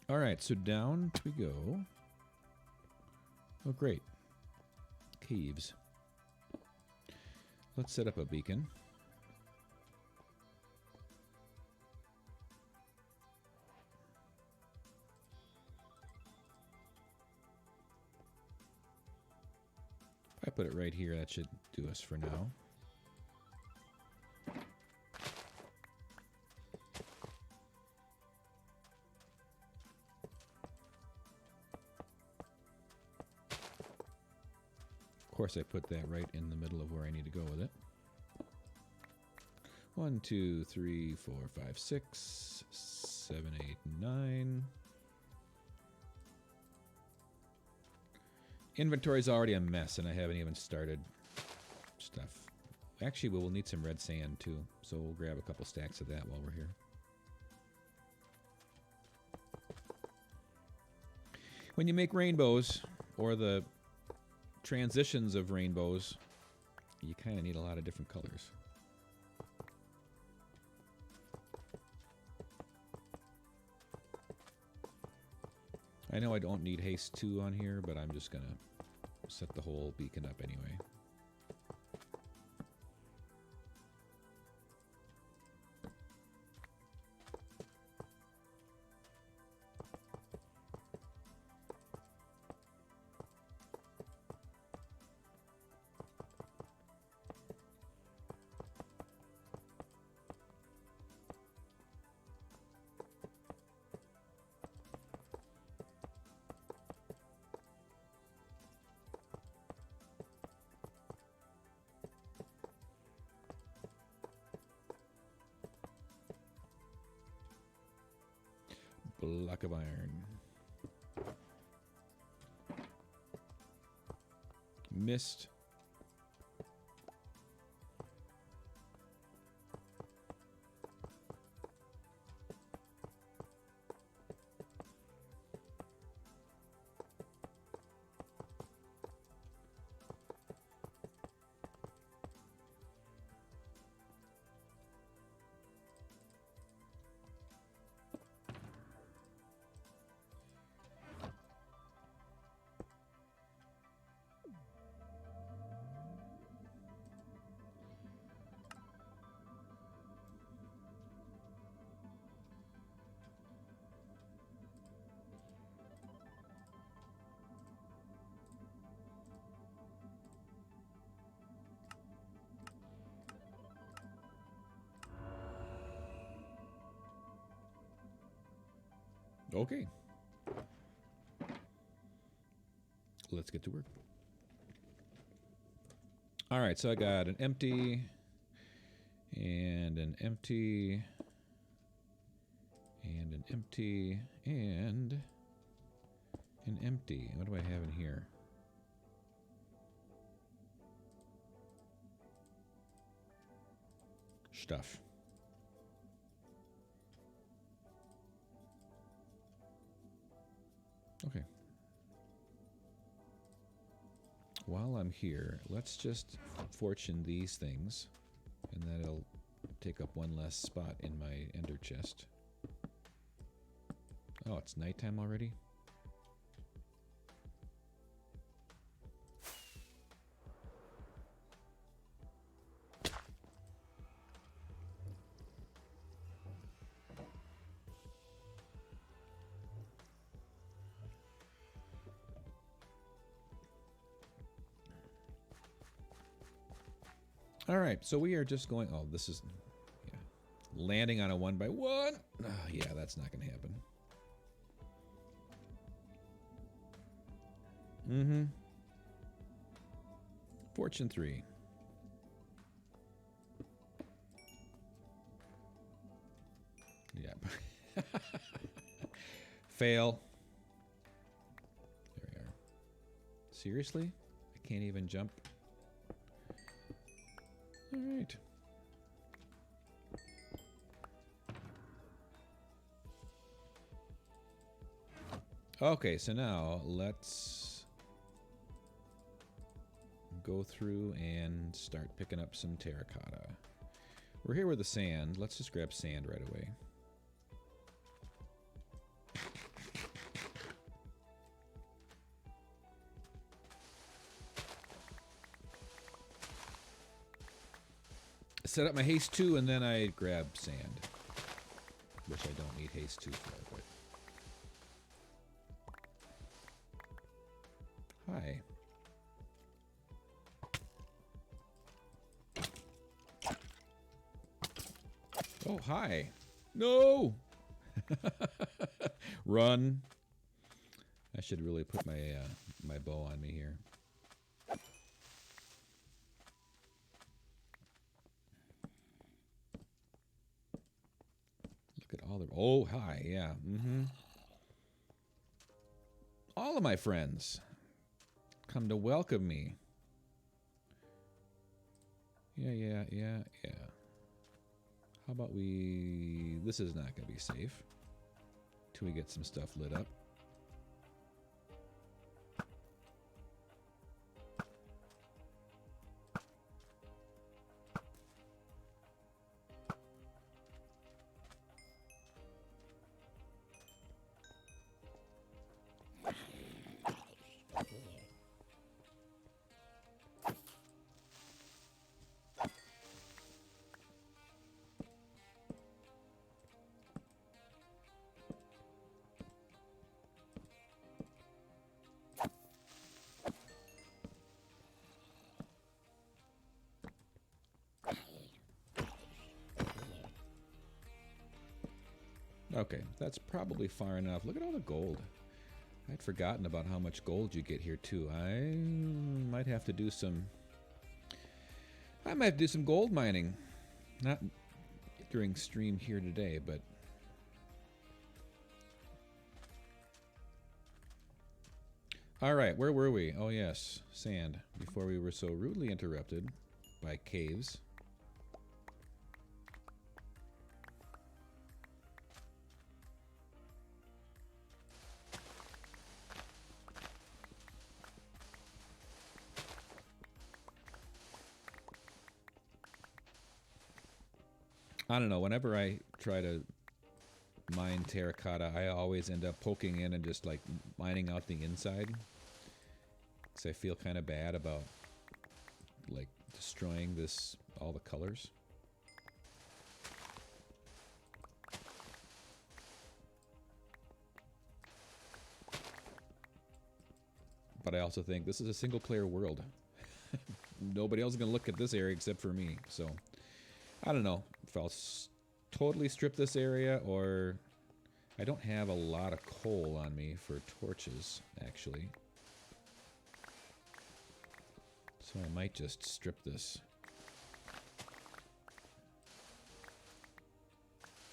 All right, so down we go. Oh, great. Caves. Let's set up a beacon. put it right here. That should do us for now. Of course, I put that right in the middle of where I need to go with it. 1, 2, 3, 4, 5, 6, 7, 8, 9. Inventory's already a mess, and I haven't even started stuff. Actually, we'll need some red sand, too, so we'll grab a couple stacks of that while we're here. When you make rainbows, or the transitions of rainbows, you kind of need a lot of different colors. I know I don't need haste 2 on here, but I'm just gonna set the whole beacon up anyway. Block of iron. Missed. Okay. Let's get to work. All right, so I got an empty and an empty and an empty and an empty. What do I have in here? Stuff. Okay. While I'm here, let's just fortune these things, and that'll take up one less spot in my ender chest. Oh, it's nighttime already? All right, so we are just going... Oh, this is... Yeah, landing on a 1x1. Oh, yeah, that's not going to happen. Mm-hmm. Fortune 3. Yeah. Fail. There we are. Seriously? I can't even jump. All right. Okay, so now let's go through and start picking up some terracotta. We're here with the sand. Let's just grab sand right away. Set up my haste 2 and then I grab sand, which I don't need haste 2 for. But hi. Oh, hi. No! Run. I should really put my my bow on me here. Look at all the... Oh, hi. Yeah. Mm-hmm. All of my friends come to welcome me. Yeah. How about we... This is not going to be safe. Till we get some stuff lit up. Okay, that's probably far enough. Look at all the gold. I'd forgotten about how much gold you get here too. I might have to do some gold mining. Not during stream here today, but all right, where were we? Oh yes, sand. Before we were so rudely interrupted by caves. I don't know, whenever I try to mine terracotta, I always end up poking in and just like mining out the inside. Because I feel kind of bad about like destroying all the colors. But I also think this is a single player world. Nobody else is going to look at this area except for me, so... I don't know if I'll totally strip this area, or I don't have a lot of coal on me for torches, actually. So I might just strip this.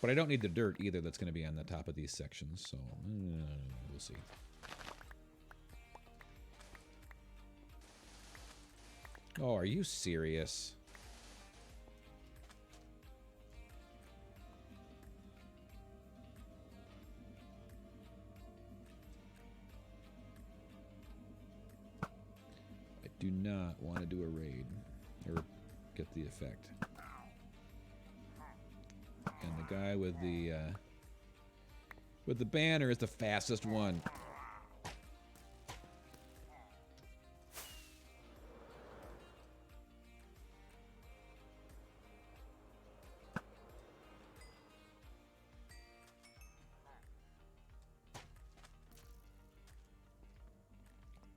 But I don't need the dirt either that's going to be on the top of these sections, so we'll see. Oh, are you serious? Do not want to do a raid or get the effect. And the guy with the banner is the fastest one.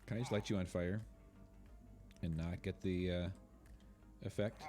Can I just light you on fire? And not get the effect.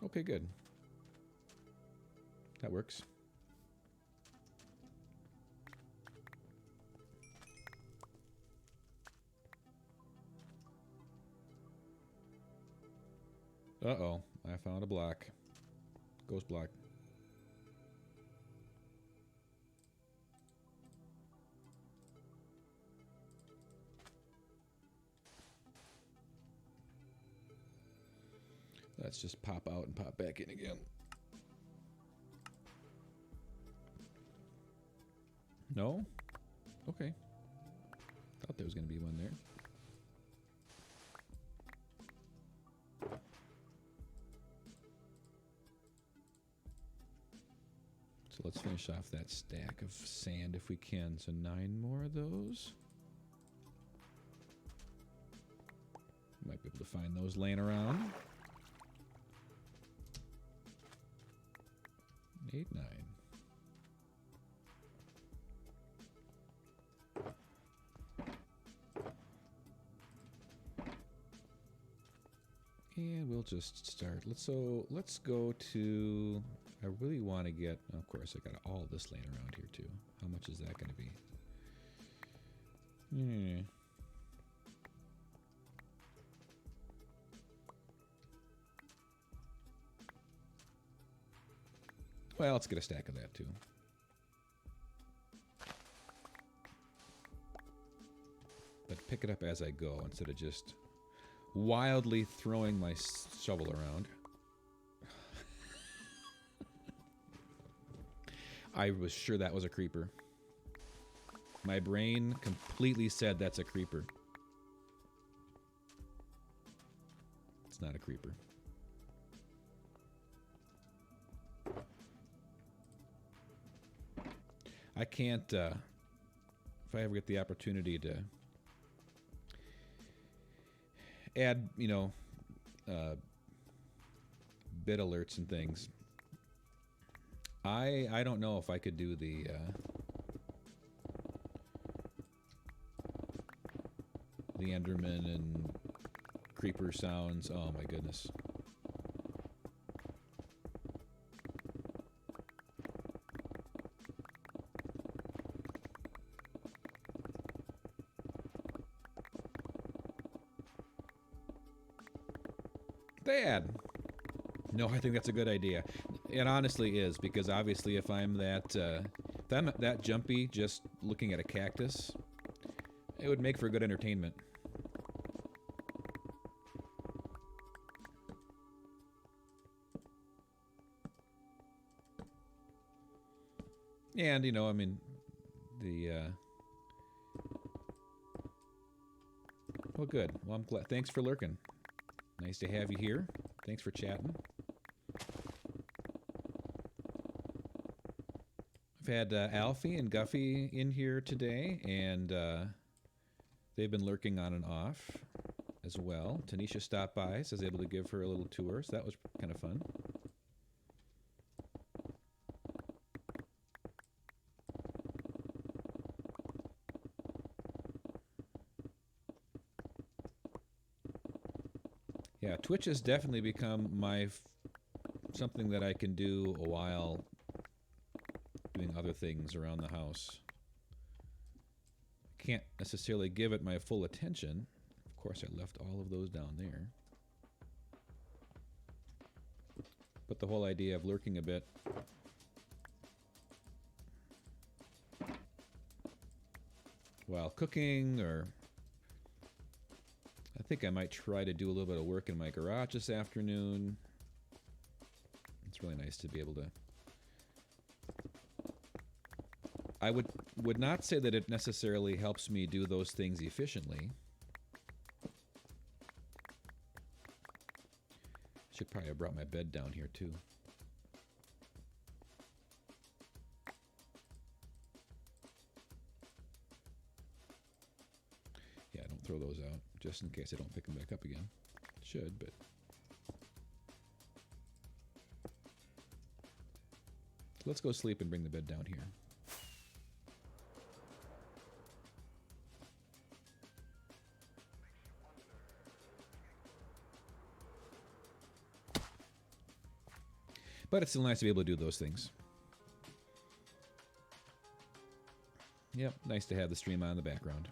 Okay, good. That works. Uh-oh. I found a block. Ghost block. Let's just pop out and pop back in again. No? Okay. Thought there was going to be one there. So let's finish off that stack of sand if we can. So 9 more of those. Might be able to find those laying around. 8, 9. And we'll just start. Let's go to. I really want to get. Of course, I got all this laying around here too. How much is that going to be? Well, let's get a stack of that too. But pick it up as I go instead of just wildly throwing my shovel around. I was sure that was a creeper. My brain completely said that's a creeper. It's not a creeper. I can't, if I ever get the opportunity to add, you know, bit alerts and things, I don't know if I could do the Enderman and creeper sounds. Oh my goodness. Bad. No, I think that's a good idea. It honestly is, because obviously if I'm that jumpy just looking at a cactus, it would make for good entertainment. And, you know, I mean, well, good. Well, I'm glad. Thanks for lurking. Nice to have you here. Thanks for chatting. I've had Alfie and Guffy in here today, and they've been lurking on and off as well. Tanisha stopped by, so I was able to give her a little tour, so that was kind of fun. Yeah, Twitch has definitely become my something that I can do a while doing other things around the house. Can't necessarily give it my full attention. Of course, I left all of those down there. But the whole idea of lurking a bit while cooking, or I think I might try to do a little bit of work in my garage this afternoon. It's really nice to be able to. I would not say that it necessarily helps me do those things efficiently. Should probably have brought my bed down here too. Yeah, don't throw those out, just in case I don't pick them back up again. Should, but... Let's go sleep and bring the bed down here. But it's still nice to be able to do those things. Yep, nice to have the stream on in the background.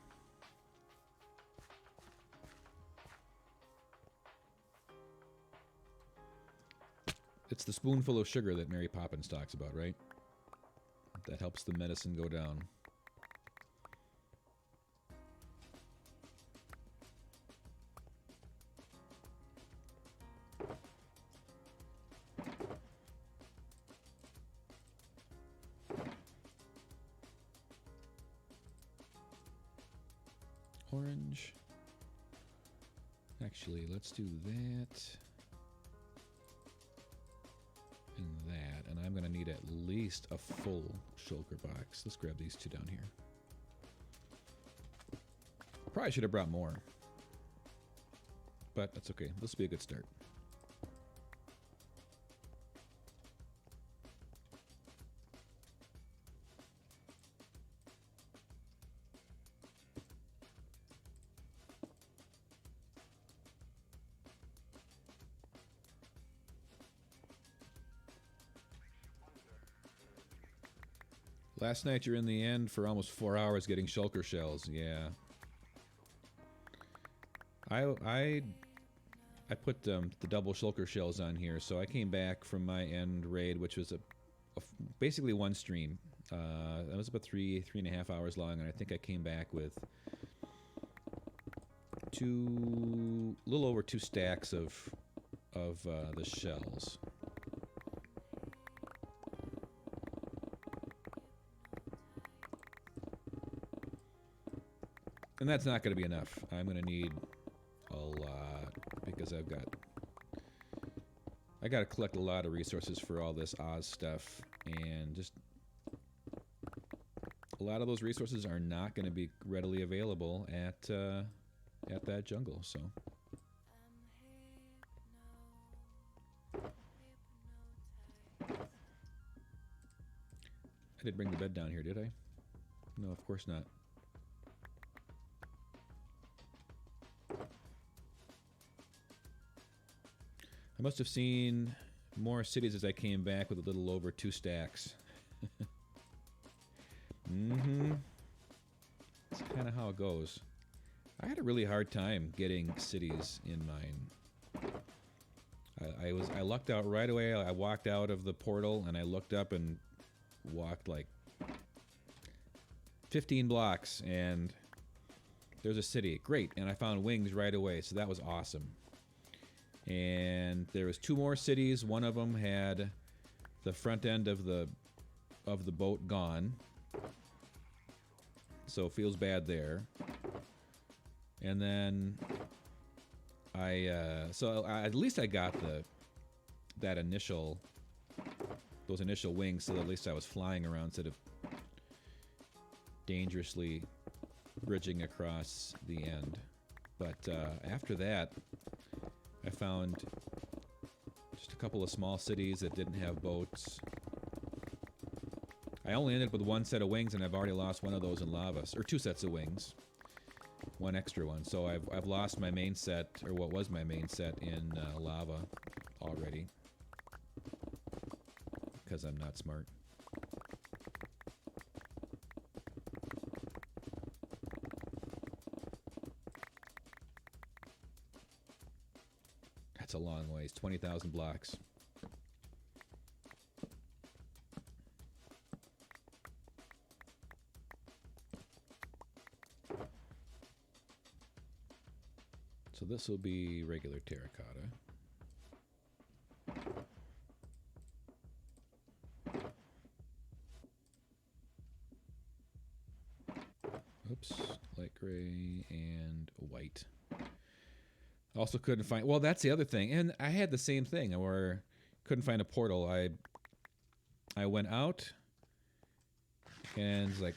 It's the spoonful of sugar that Mary Poppins talks about, right? That helps the medicine go down. Orange. Actually, let's do that. And that. And I'm going to need at least a full shulker box. Let's grab these two down here. Probably should have brought more. But that's okay. This will be a good start. Last night you're in the end for almost 4 hours getting shulker shells. Yeah. I put the double shulker shells on here, so I came back from my end raid, which was basically one stream. That was about 3.5 hours long, and I think I came back with a little over 2 stacks of the shells. And that's not going to be enough. I'm going to need a lot because I got to collect a lot of resources for all this Oz stuff, and just a lot of those resources are not going to be readily available at that jungle. So I didn't bring the bed down here, did I? No, of course not. I must have seen more cities as I came back with a little over 2 stacks. Mm-hmm. That's kind of how it goes. I had a really hard time getting cities in mine. I lucked out right away. I walked out of the portal and I looked up and walked like 15 blocks and there's a city. Great. And I found wings right away, so that was awesome. And there was 2 more cities. One of them had the front end of the boat gone, so it feels bad there. And then at least I got those initial wings, so that at least I was flying around instead of dangerously bridging across the end. But after that, I found just a couple of small cities that didn't have boats. I only ended up with 1 set of wings, and I've already lost one of those in lava. Or 2 sets of wings. 1 extra one. So I've lost my main set, or what was my main set, in lava already. Because I'm not smart. That's a long ways. 20,000 blocks. So this will be regular terracotta. Oops, light gray and white. Also couldn't find, well, that's the other thing. And I had the same thing where couldn't find a portal. I went out and it's like,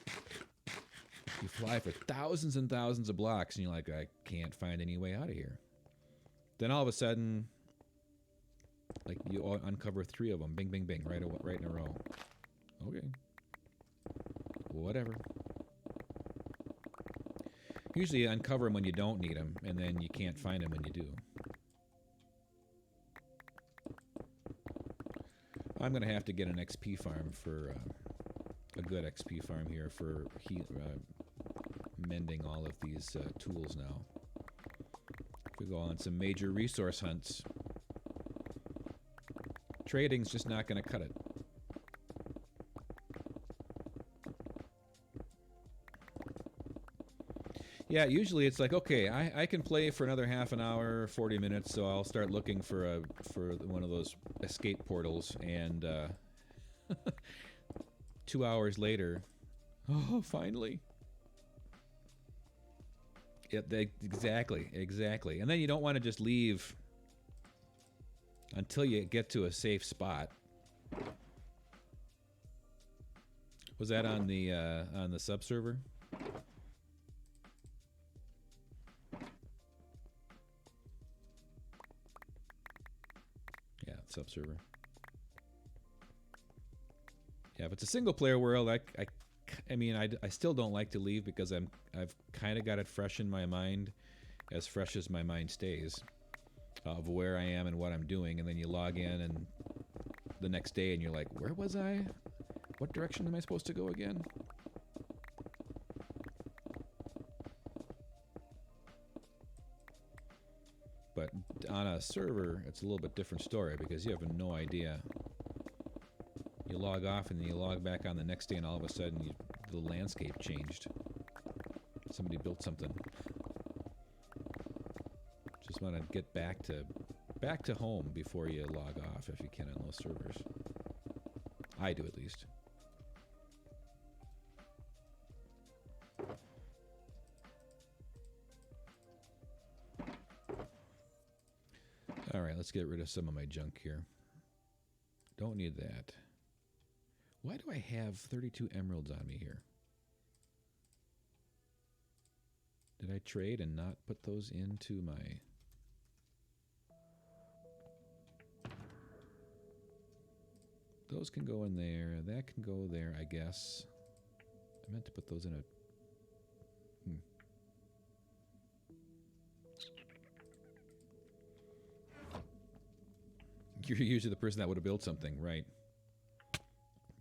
you fly for thousands and thousands of blocks and you're like, I can't find any way out of here. Then all of a sudden, like, you uncover 3 of them. Bing, bing, bing, right in a row. Okay. Whatever. Usually you uncover them when you don't need them, and then you can't find them when you do. I'm going to have to get an XP farm for a good XP farm here for mending all of these tools now. If we go on some major resource hunts, trading's just not going to cut it. Yeah, usually it's like, okay, I can play for another half an hour, 40 minutes, so I'll start looking for one of those escape portals, and 2 hours later, oh, finally. Yeah, exactly. And then you don't want to just leave until you get to a safe spot. Was that on the sub server? Yeah, sub server. Yeah, if it's a single player world, I mean, I still don't like to leave because I've kind of got it fresh in my mind, as fresh as my mind stays, of where I am and what I'm doing, and then you log in and the next day and you're like, where was I? What direction am I supposed to go again? But on a server, it's a little bit different story because you have no idea. You log off and then you log back on the next day and all of a sudden the landscape changed. Somebody built something. Just want to get back to home before you log off if you can on those servers. I do, at least. Alright, let's get rid of some of my junk here. Don't need that. Why do I have 32 emeralds on me here? Did I trade and not put those into my... Those can go in there. That can go there, I guess. I meant to put those in a... You're usually the person that would have built something, right?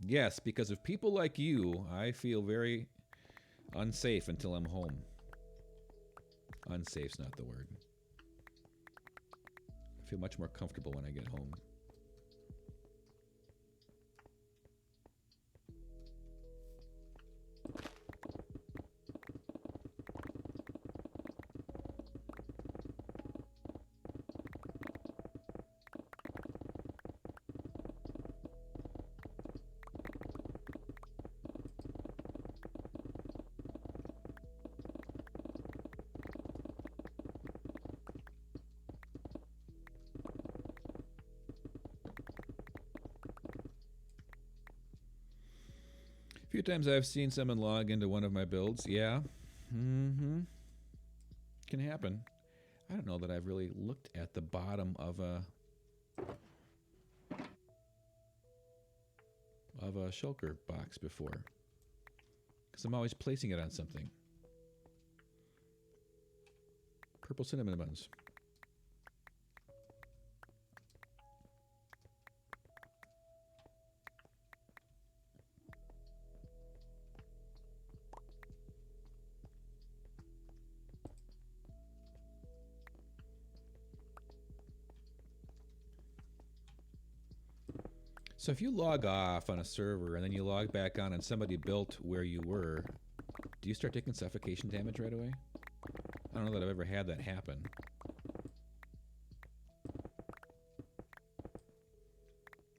Yes, because of people like you, I feel very unsafe until I'm home. Unsafe's not the word. I feel much more comfortable when I get home. A few times I've seen someone log into one of my builds. Yeah. Can happen. I don't know that I've really looked at the bottom of a shulker box before, because I'm always placing it on something. Purple cinnamon buns. So if you log off on a server and then you log back on and somebody built where you were, do you start taking suffocation damage right away? I don't know that I've ever had that happen.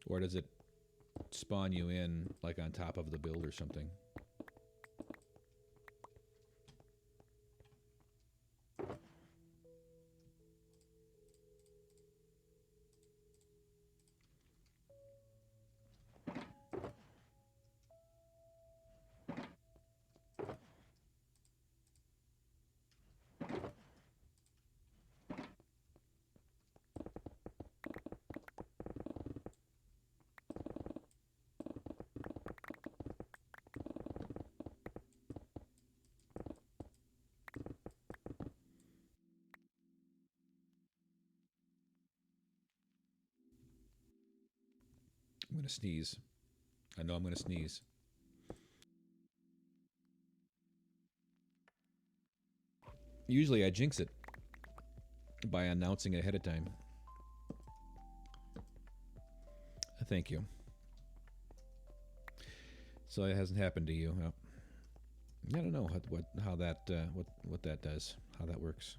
Or does it spawn you in like on top of the build or something? I'm gonna sneeze. I know I'm gonna sneeze. Usually I jinx it by announcing it ahead of time. Thank you. So it hasn't happened to you. Well, I don't know how that what that does, how that works.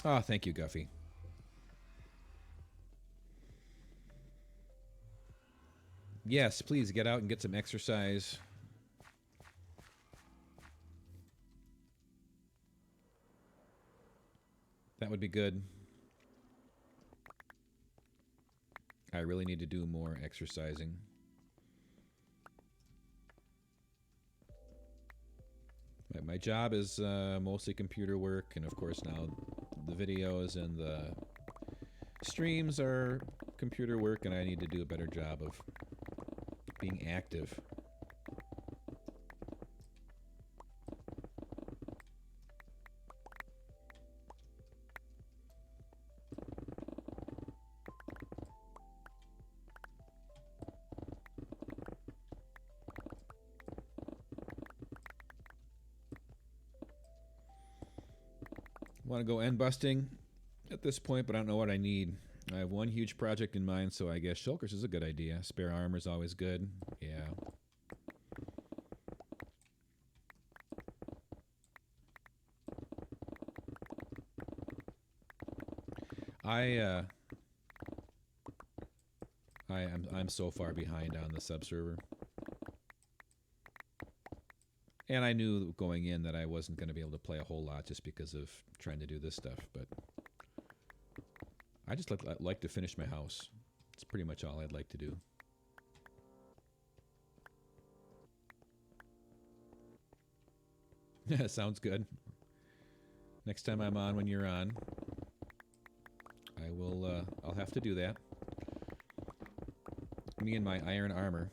Oh, thank you, Guffey. Yes, please get out and get some exercise. That would be good. I really need to do more exercising. My job is mostly computer work, and of course now the videos and the streams are computer work, and I need to do a better job of being active. Want to go end busting at this point, but I don't know what I need. I have one huge project in mind, so I guess shulkers is a good idea. Spare armor is always good. Yeah. I'm so far behind on the subserver. And I knew going in that I wasn't going to be able to play a whole lot just because of trying to do this stuff, but I just like to finish my house. It's pretty much all I'd like to do. Yeah, sounds good. Next time I'm on when you're on, I'll have to do that. Me and my iron armor.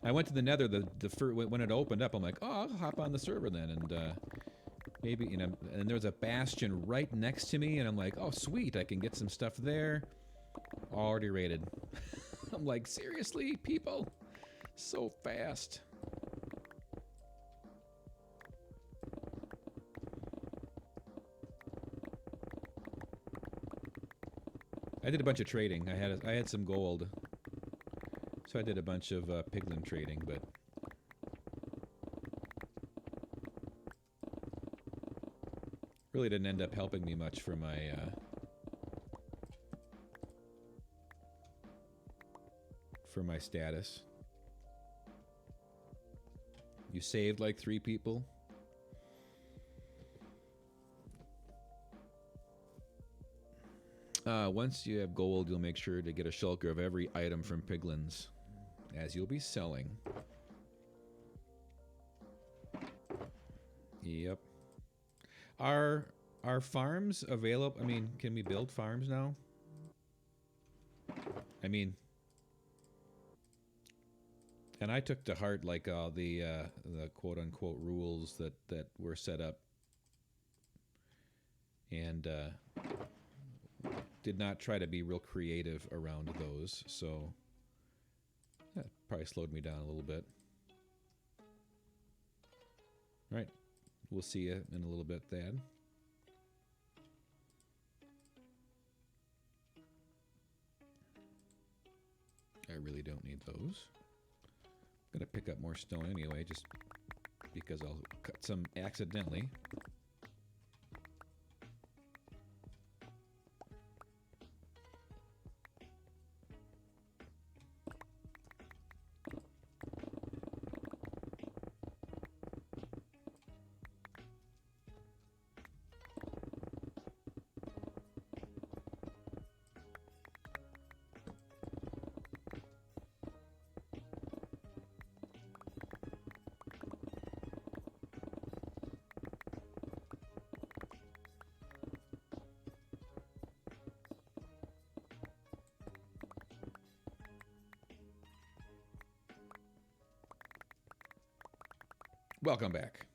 I went to the Nether when it opened up. I'm like, oh, I'll hop on the server then, and maybe, you know. And there was a bastion right next to me, and I'm like, oh, sweet, I can get some stuff there. Already raided. I'm like, seriously, people, so fast. I did a bunch of trading. I had some gold. So I did a bunch of piglin trading, but really didn't end up helping me much for my status. You saved like 3 people. Once you have gold, you'll make sure to get a shulker of every item from piglins, as you'll be selling. Yep. Are farms available? I mean, can we build farms now? I mean, and I took to heart like all the quote unquote rules that were set up, and did not try to be real creative around those, so that probably slowed me down a little bit. All right, we'll see you in a little bit, Thad. I really don't need those. I'm gonna pick up more stone anyway, just because I'll cut some accidentally. Welcome back.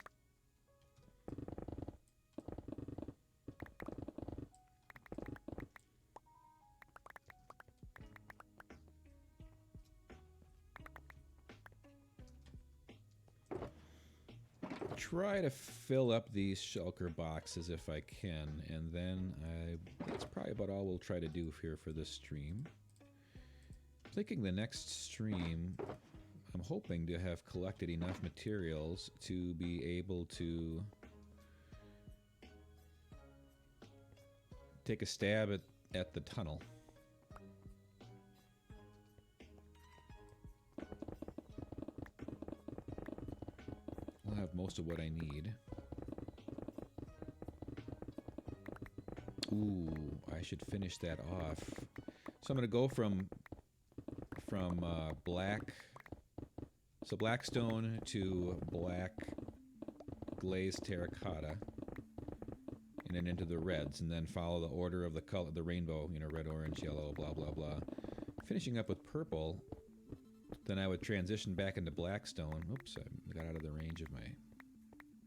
Try to fill up these shulker boxes if I can, and then that's probably about all we'll try to do here for this stream. Thinking the next stream, I'm hoping to have collected enough materials to be able to take a stab at the tunnel. most of what I need. Ooh, I should finish that off. So I'm going to go from blackstone to black glazed terracotta, and then into the reds, and then follow the order of the color, the rainbow, you know, red, orange, yellow, blah, blah, blah. Finishing up with purple, then I would transition back into blackstone. Oops, I got out of the range of my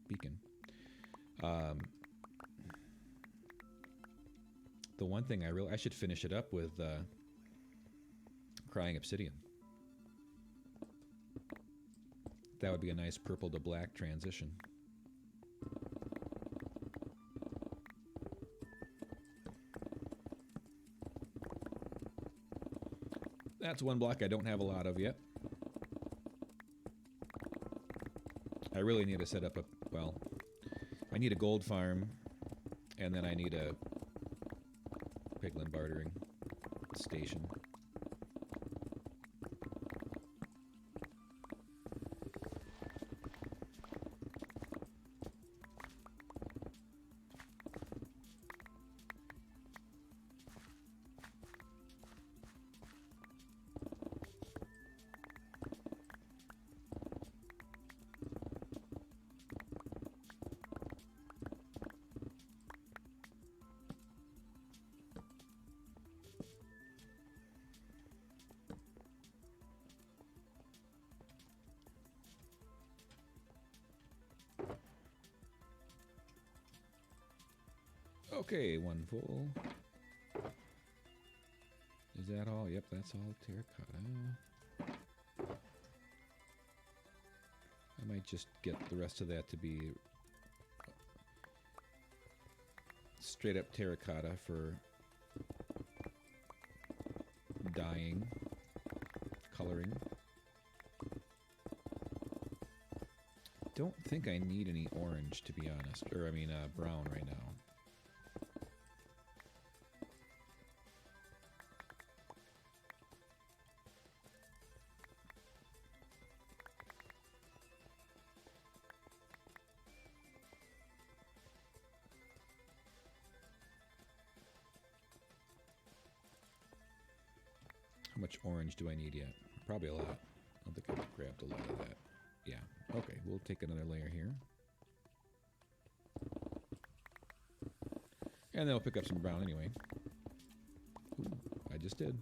beacon. The one thing I should finish it up with crying obsidian. That would be a nice purple to black transition. That's one block I don't have a lot of yet. I really need to set up a, well, I need a gold farm, and then I need a piglin bartering station. Okay, one full. Is that all? Yep, that's all terracotta. I might just get the rest of that to be straight up terracotta for dyeing, coloring. Don't think I need any orange, to be honest, or I mean brown right now. How much orange do I need yet? Probably a lot. I don't think I've grabbed a lot of that. Yeah. Okay, we'll take another layer here. And then we'll pick up some brown anyway. Ooh, I just did.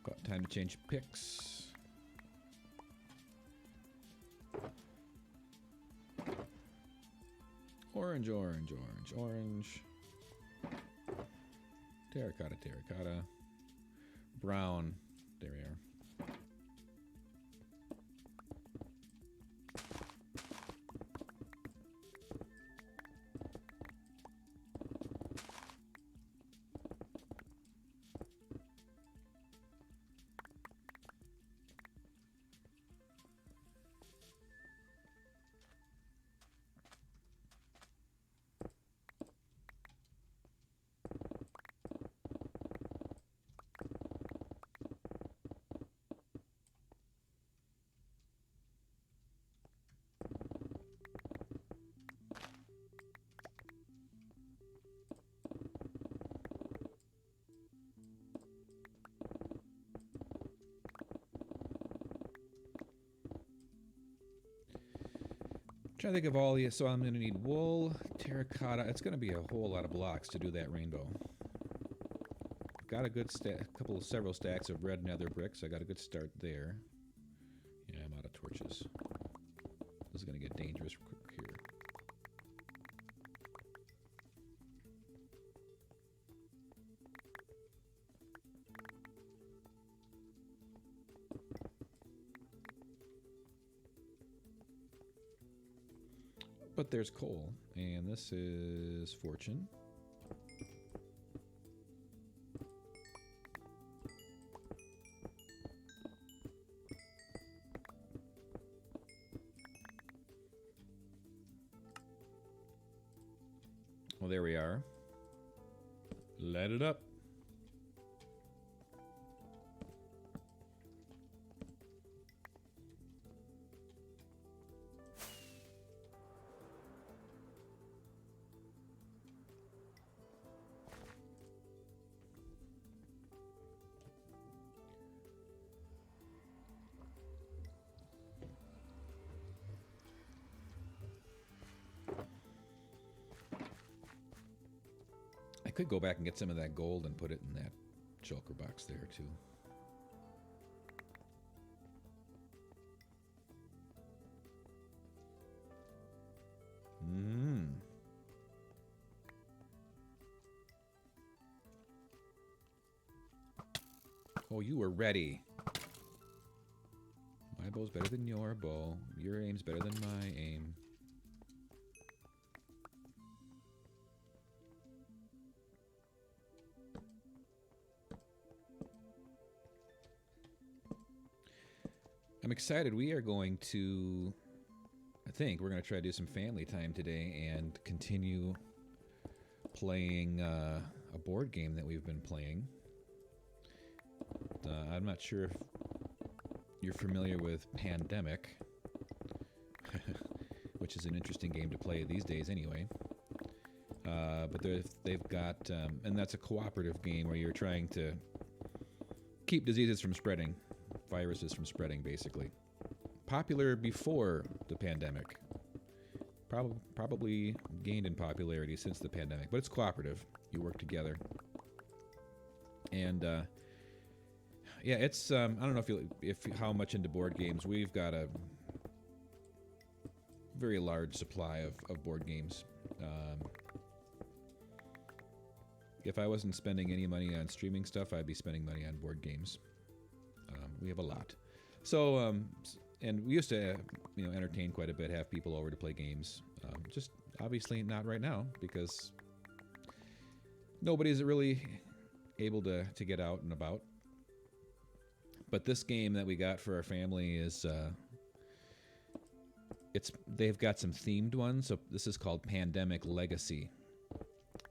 About time to change picks. Orange, orange, orange, orange. Terracotta, terracotta. Brown. There we are. Trying to think of all the, so I'm going to need wool, terracotta. It's going to be a whole lot of blocks to do that rainbow. Got a good several stacks of red nether bricks. I got a good start there. Yeah, I'm out of torches. This is going to get dangerous quick here. But there's coal, and this is fortune. Well, there we are. Light it up. I could go back and get some of that gold and put it in that shulker box there too. Oh, you were ready. My bow's better than your bow. Your aim's better than my aim. I'm excited. We are going to, I think we're going to try to do some family time today and continue playing a board game that we've been playing. I'm not sure if you're familiar with Pandemic, which is an interesting game to play these days anyway. But they've got, and that's a cooperative game where you're trying to keep diseases from spreading. Viruses from spreading, basically. Popular before the pandemic. Probably gained in popularity since the pandemic, but it's cooperative. You work together. And yeah, it's I don't know if how much into board games. We've got a very large supply of board games. If I wasn't spending any money on streaming stuff, I'd be spending money on board games. We have a lot. So, and we used to, entertain quite a bit, have people over to play games. Just obviously not right now because nobody's really able to get out and about. But this game that we got for our family is, they've got some themed ones. So this is called Pandemic Legacy.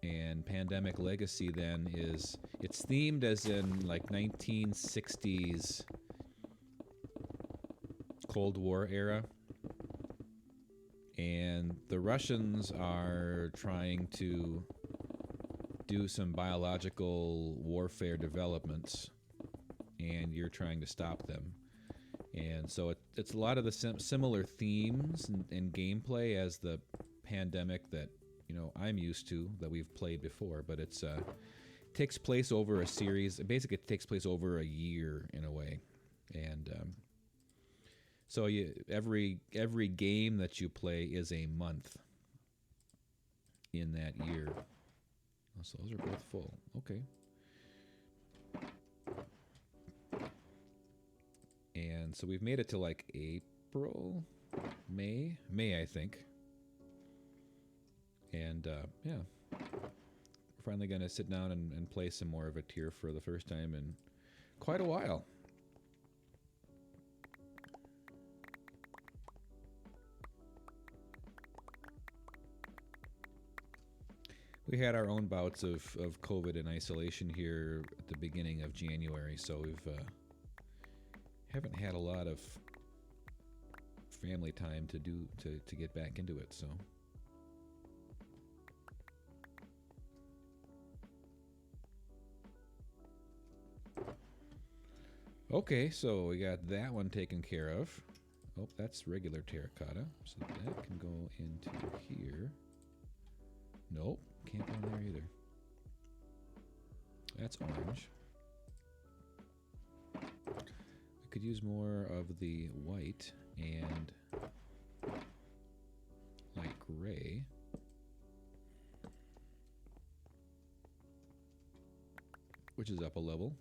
And Pandemic Legacy then it's themed as in like 1960s Cold War era. And the Russians are trying to do some biological warfare developments, and you're trying to stop them. And so it's a lot of the similar themes and gameplay as the Pandemic that I'm used to, that we've played before, but it's takes place over a series. Basically, it takes place over a year in a way, and so every game that you play is a month in that year. Oh, so those are both full. Okay. And so we've made it to like April, May, I think. And yeah, we're finally going to sit down and play some more of it here for the first time in quite a while. We had our own bouts of COVID and isolation here at the beginning of January, so we've haven't had a lot of family time to get back into it, so. Okay, so we got that one taken care of. Oh, that's regular terracotta, so that can go into here. Nope, can't go in there either. That's orange. I could use more of the white and light gray. Which is up a level.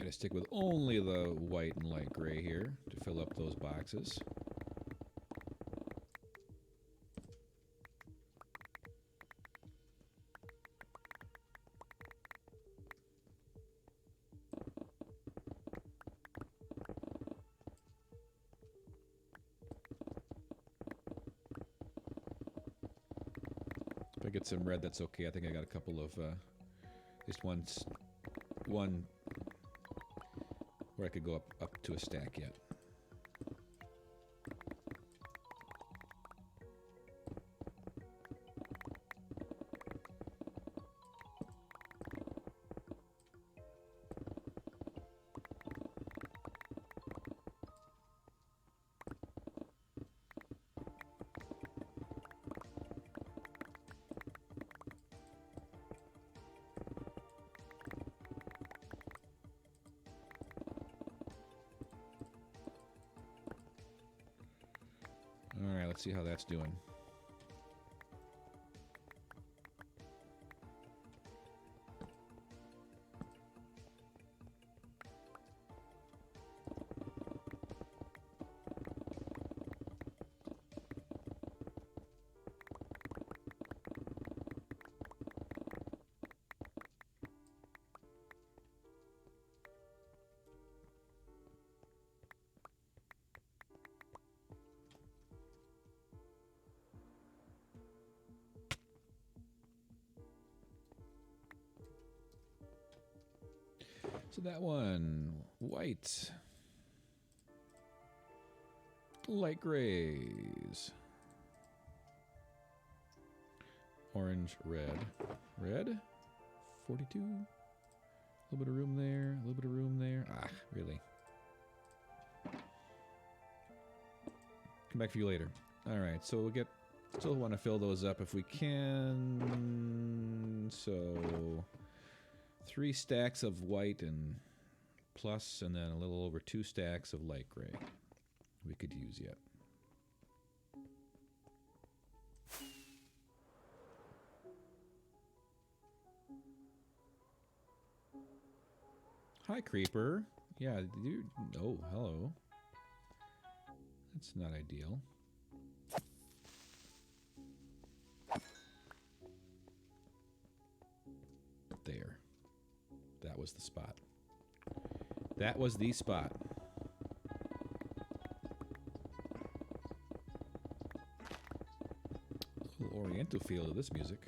Gonna stick with only the white and light gray here to fill up those boxes. If I get some red, that's okay. I think I got a couple of, at least one where I could go up to a stack yet. Alright, let's see how that's doing. So that one, white, light grays, orange, red, 42, a little bit of room there, a little bit of room there. Ah, really? Come back for you later. All right, so we'll get, still want to fill those up if we can, so 3 stacks of white and plus, and then a little over 2 stacks of light gray we could use yet. Hi, Creeper. Yeah, you. Oh, hello. That's not ideal. There. That was the spot. That was the spot. A little oriental feel to this music.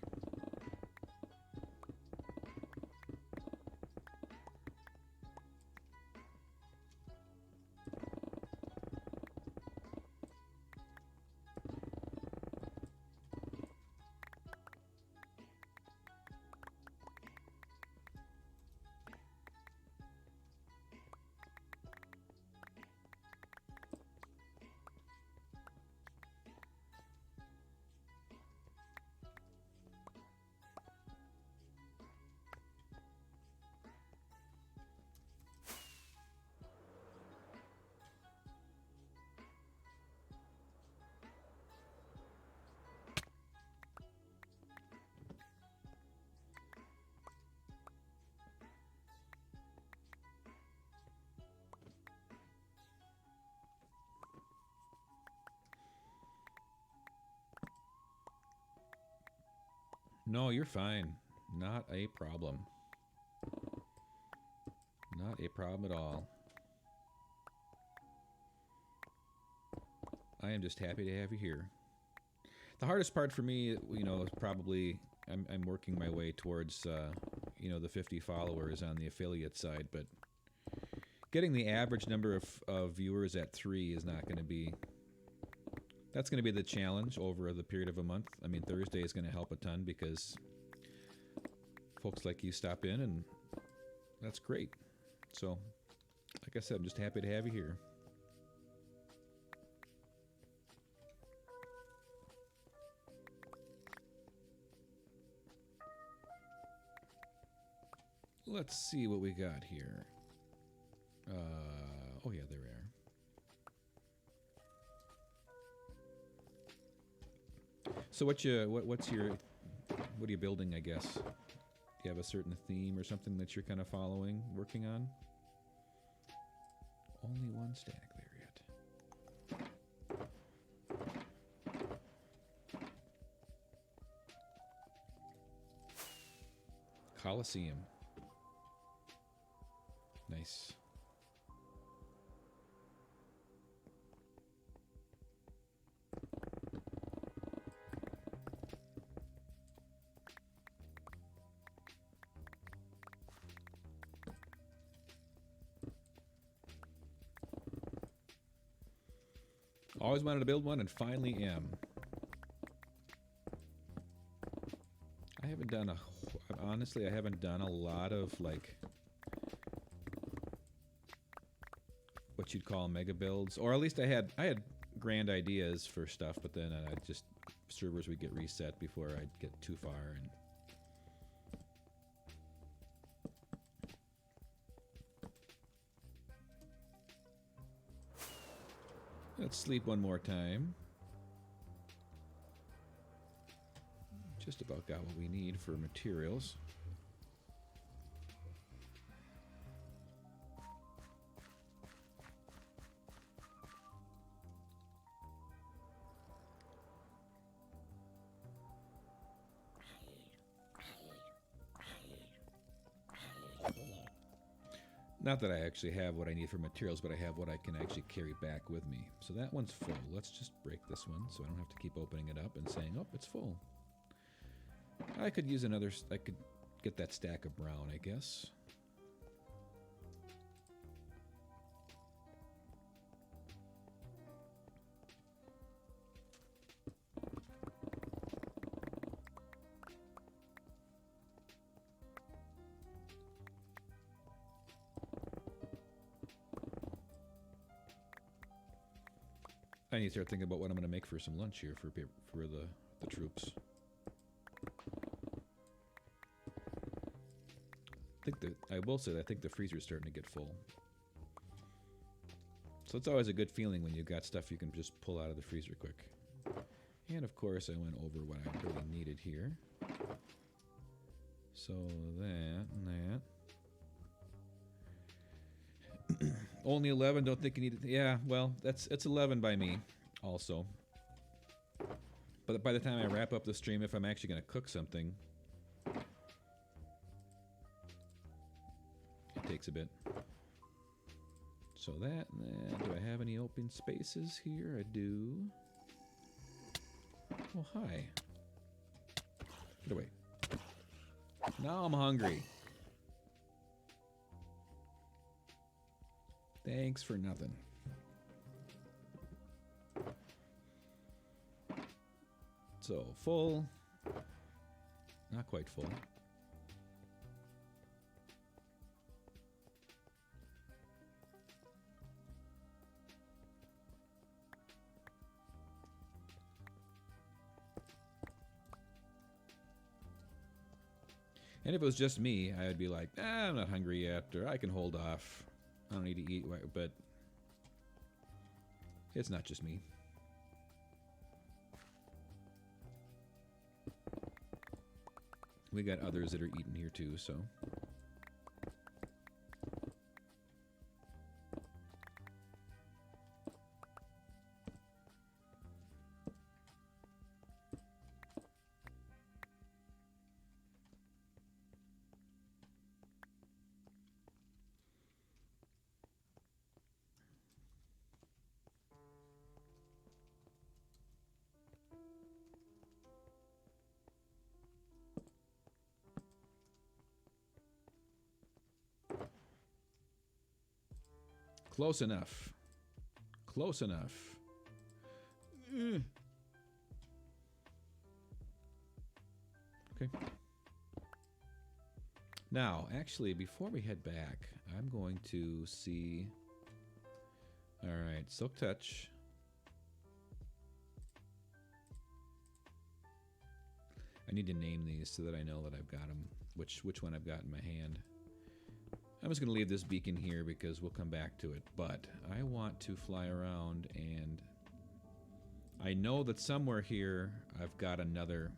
No, you're fine. Not a problem. Not a problem at all. I am just happy to have you here. The hardest part for me, you know, is probably I'm working my way towards, you know, the 50 followers on the affiliate side, but getting the average number of viewers at 3 is not going to be... That's going to be the challenge over the period of a month. I mean, Thursday is going to help a ton because folks like you stop in, and that's great. So, like I said, I'm just happy to have you here. Let's see what we got here. Oh yeah, there we are. So what are you building, I guess? Do you have a certain theme or something that you're kind of following, working on? only one stack there yet. Coliseum. Nice. Always wanted to build one and finally am. I haven't done honestly, I haven't done a lot of like what you'd call mega builds, or at least I had grand ideas for stuff, but then I just servers would get reset before I'd get too far. And let's sleep one more time. Just about got what we need for materials. Not that I actually have what I need for materials, but I have what I can actually carry back with me. So that one's full. Let's just break this one so I don't have to keep opening it up and saying, oh, it's full. I could use another, I could get that stack of brown, I guess. I need to start thinking about what I'm going to make for some lunch here for the troops. I will say that I think the freezer's starting to get full. So it's always a good feeling when you've got stuff you can just pull out of the freezer quick. And of course I went over what I really needed here. So that and that. Only 11, don't think you need it. Yeah, well, it's 11 by me also. But by the time I wrap up the stream, if I'm actually going to cook something, it takes a bit. So that and that. Do I have any open spaces here? I do. Oh, hi. Get away. Now I'm hungry. Thanks for nothing. So, full. Not quite full. And if it was just me, I would be like, I'm not hungry yet, or I can hold off. I don't need to eat, but it's not just me. We got others that are eating here too, so. Close enough. Close enough. Okay. Now, actually, before we head back, I'm going to see... Alright, Silk Touch. I need to name these so that I know that I've got them, which one I've got in my hand. I'm just going to leave this beacon here because we'll come back to it, but I want to fly around, and I know that somewhere here I've got another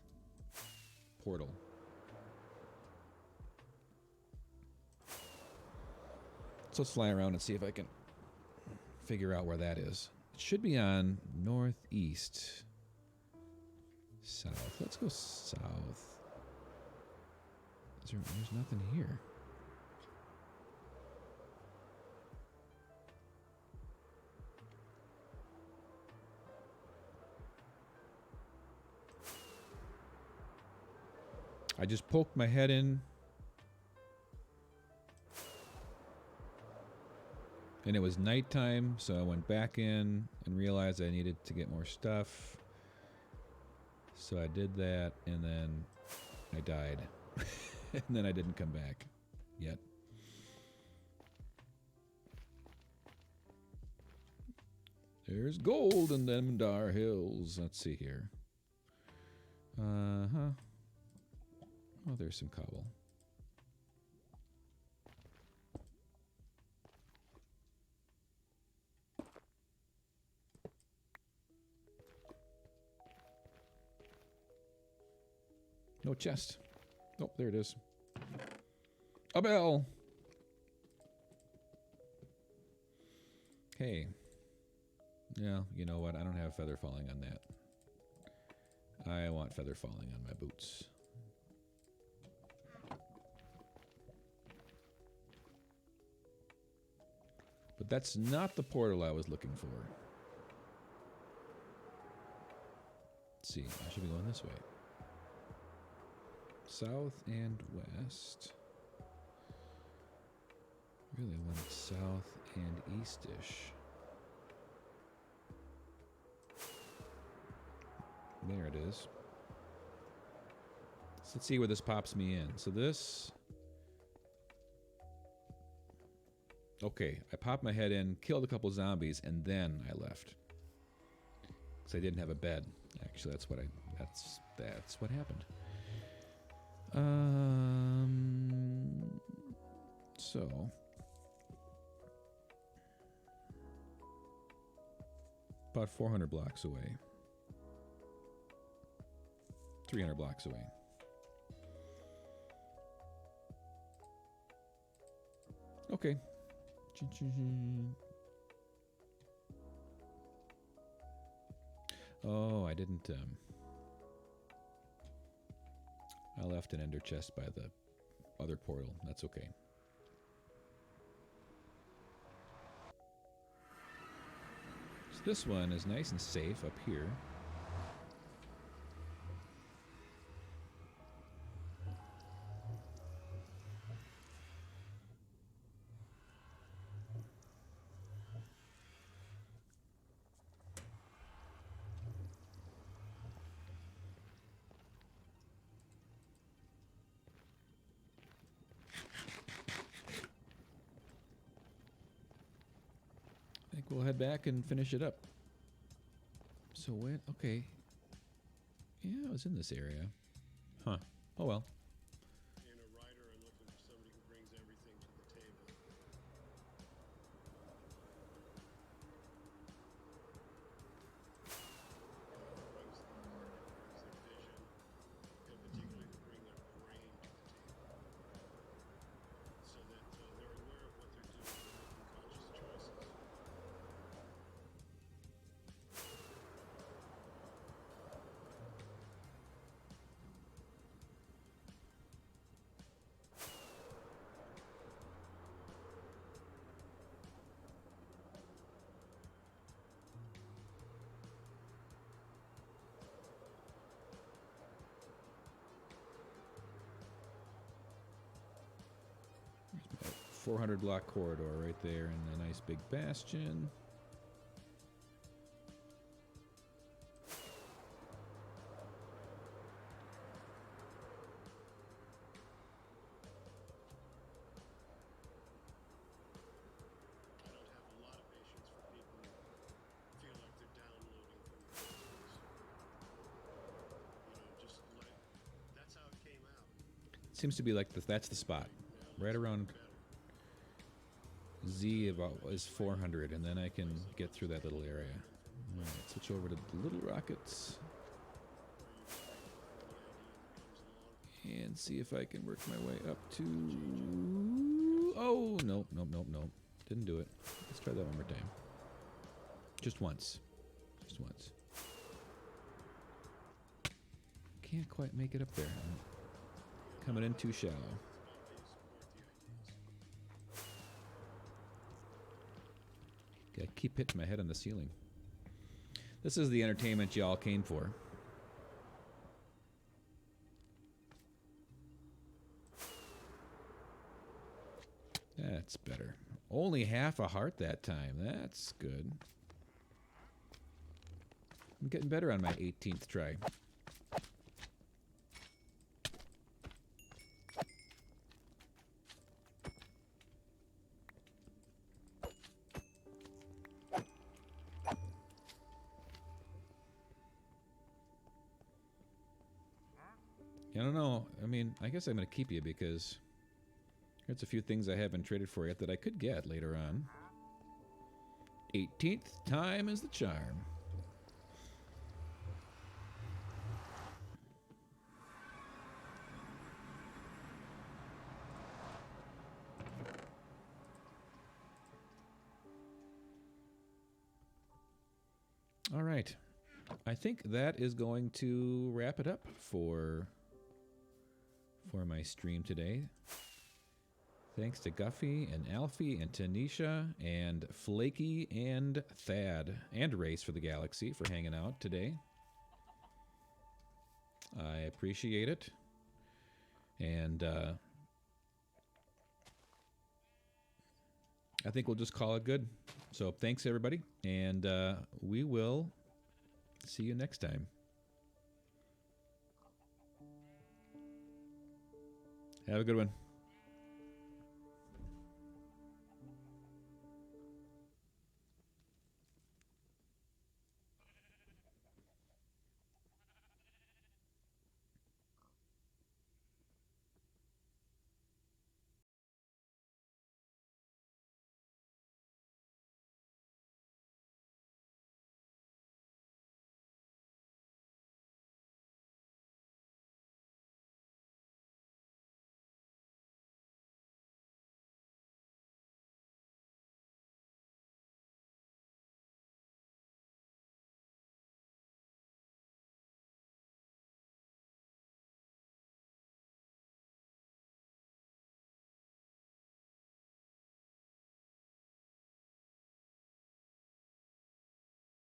portal. So let's fly around and see if I can figure out where that is. It should be on northeast. South. Let's go south. There's nothing here. I just poked my head in. And it was nighttime, so I went back in and realized I needed to get more stuff. So I did that, and then I died. And then I didn't come back yet. There's gold in them Dar Hills. Let's see here. Uh-huh. Oh, there's some cobble. No chest. Oh, there it is. A bell. Hey. Yeah, you know what? I don't have feather falling on that. I want feather falling on my boots. But that's not the portal I was looking for. Let's see. I should be going this way. South and west. Really want it south and eastish. There it is. So let's see where this pops me in. So this... Okay, I popped my head in, killed a couple zombies, and then I left. Because I didn't have a bed. Actually, that's what happened. So about 400 blocks away. 300 blocks away. Okay. Oh, I didn't I left an ender chest by the other portal. That's okay. So this one is nice and safe up here. We'll head back and finish it up. So when, okay. Yeah, I was in this area. Huh. Oh well. And a writer and looking for somebody who brings everything to the table. Brings the heart, brings their vision, and particularly to bring their brain to the table. So that they're aware of what they're doing and making conscious choices. About 400 block corridor right there and a nice big bastion. I don't have a lot of patience for people who feel like they're downloading from the photos. You know, just let, that's how it came out. Seems to be like that's the spot. Right around Z about is 400, and then I can get through that little area. All right, switch over to the little rockets and see if I can work my way up to. Oh, nope. Didn't do it. Let's try that one more time. Just once. Just once. Can't quite make it up there. I'm coming in too shallow. Gotta keep hitting my head on the ceiling. This is the entertainment y'all came for. That's better. Only half a heart that time. That's good. I'm getting better on my 18th try. I don't know. I mean, I guess I'm going to keep you because there's a few things I haven't traded for yet that I could get later on. 18th time is the charm. All right. I think that is going to wrap it up for my stream today. Thanks to Guffy and Alfie and Tanisha and Flaky and Thad and Race for the Galaxy for hanging out today. I appreciate it. And I think we'll just call it good. So thanks, everybody. And we will see you next time. Have a good one.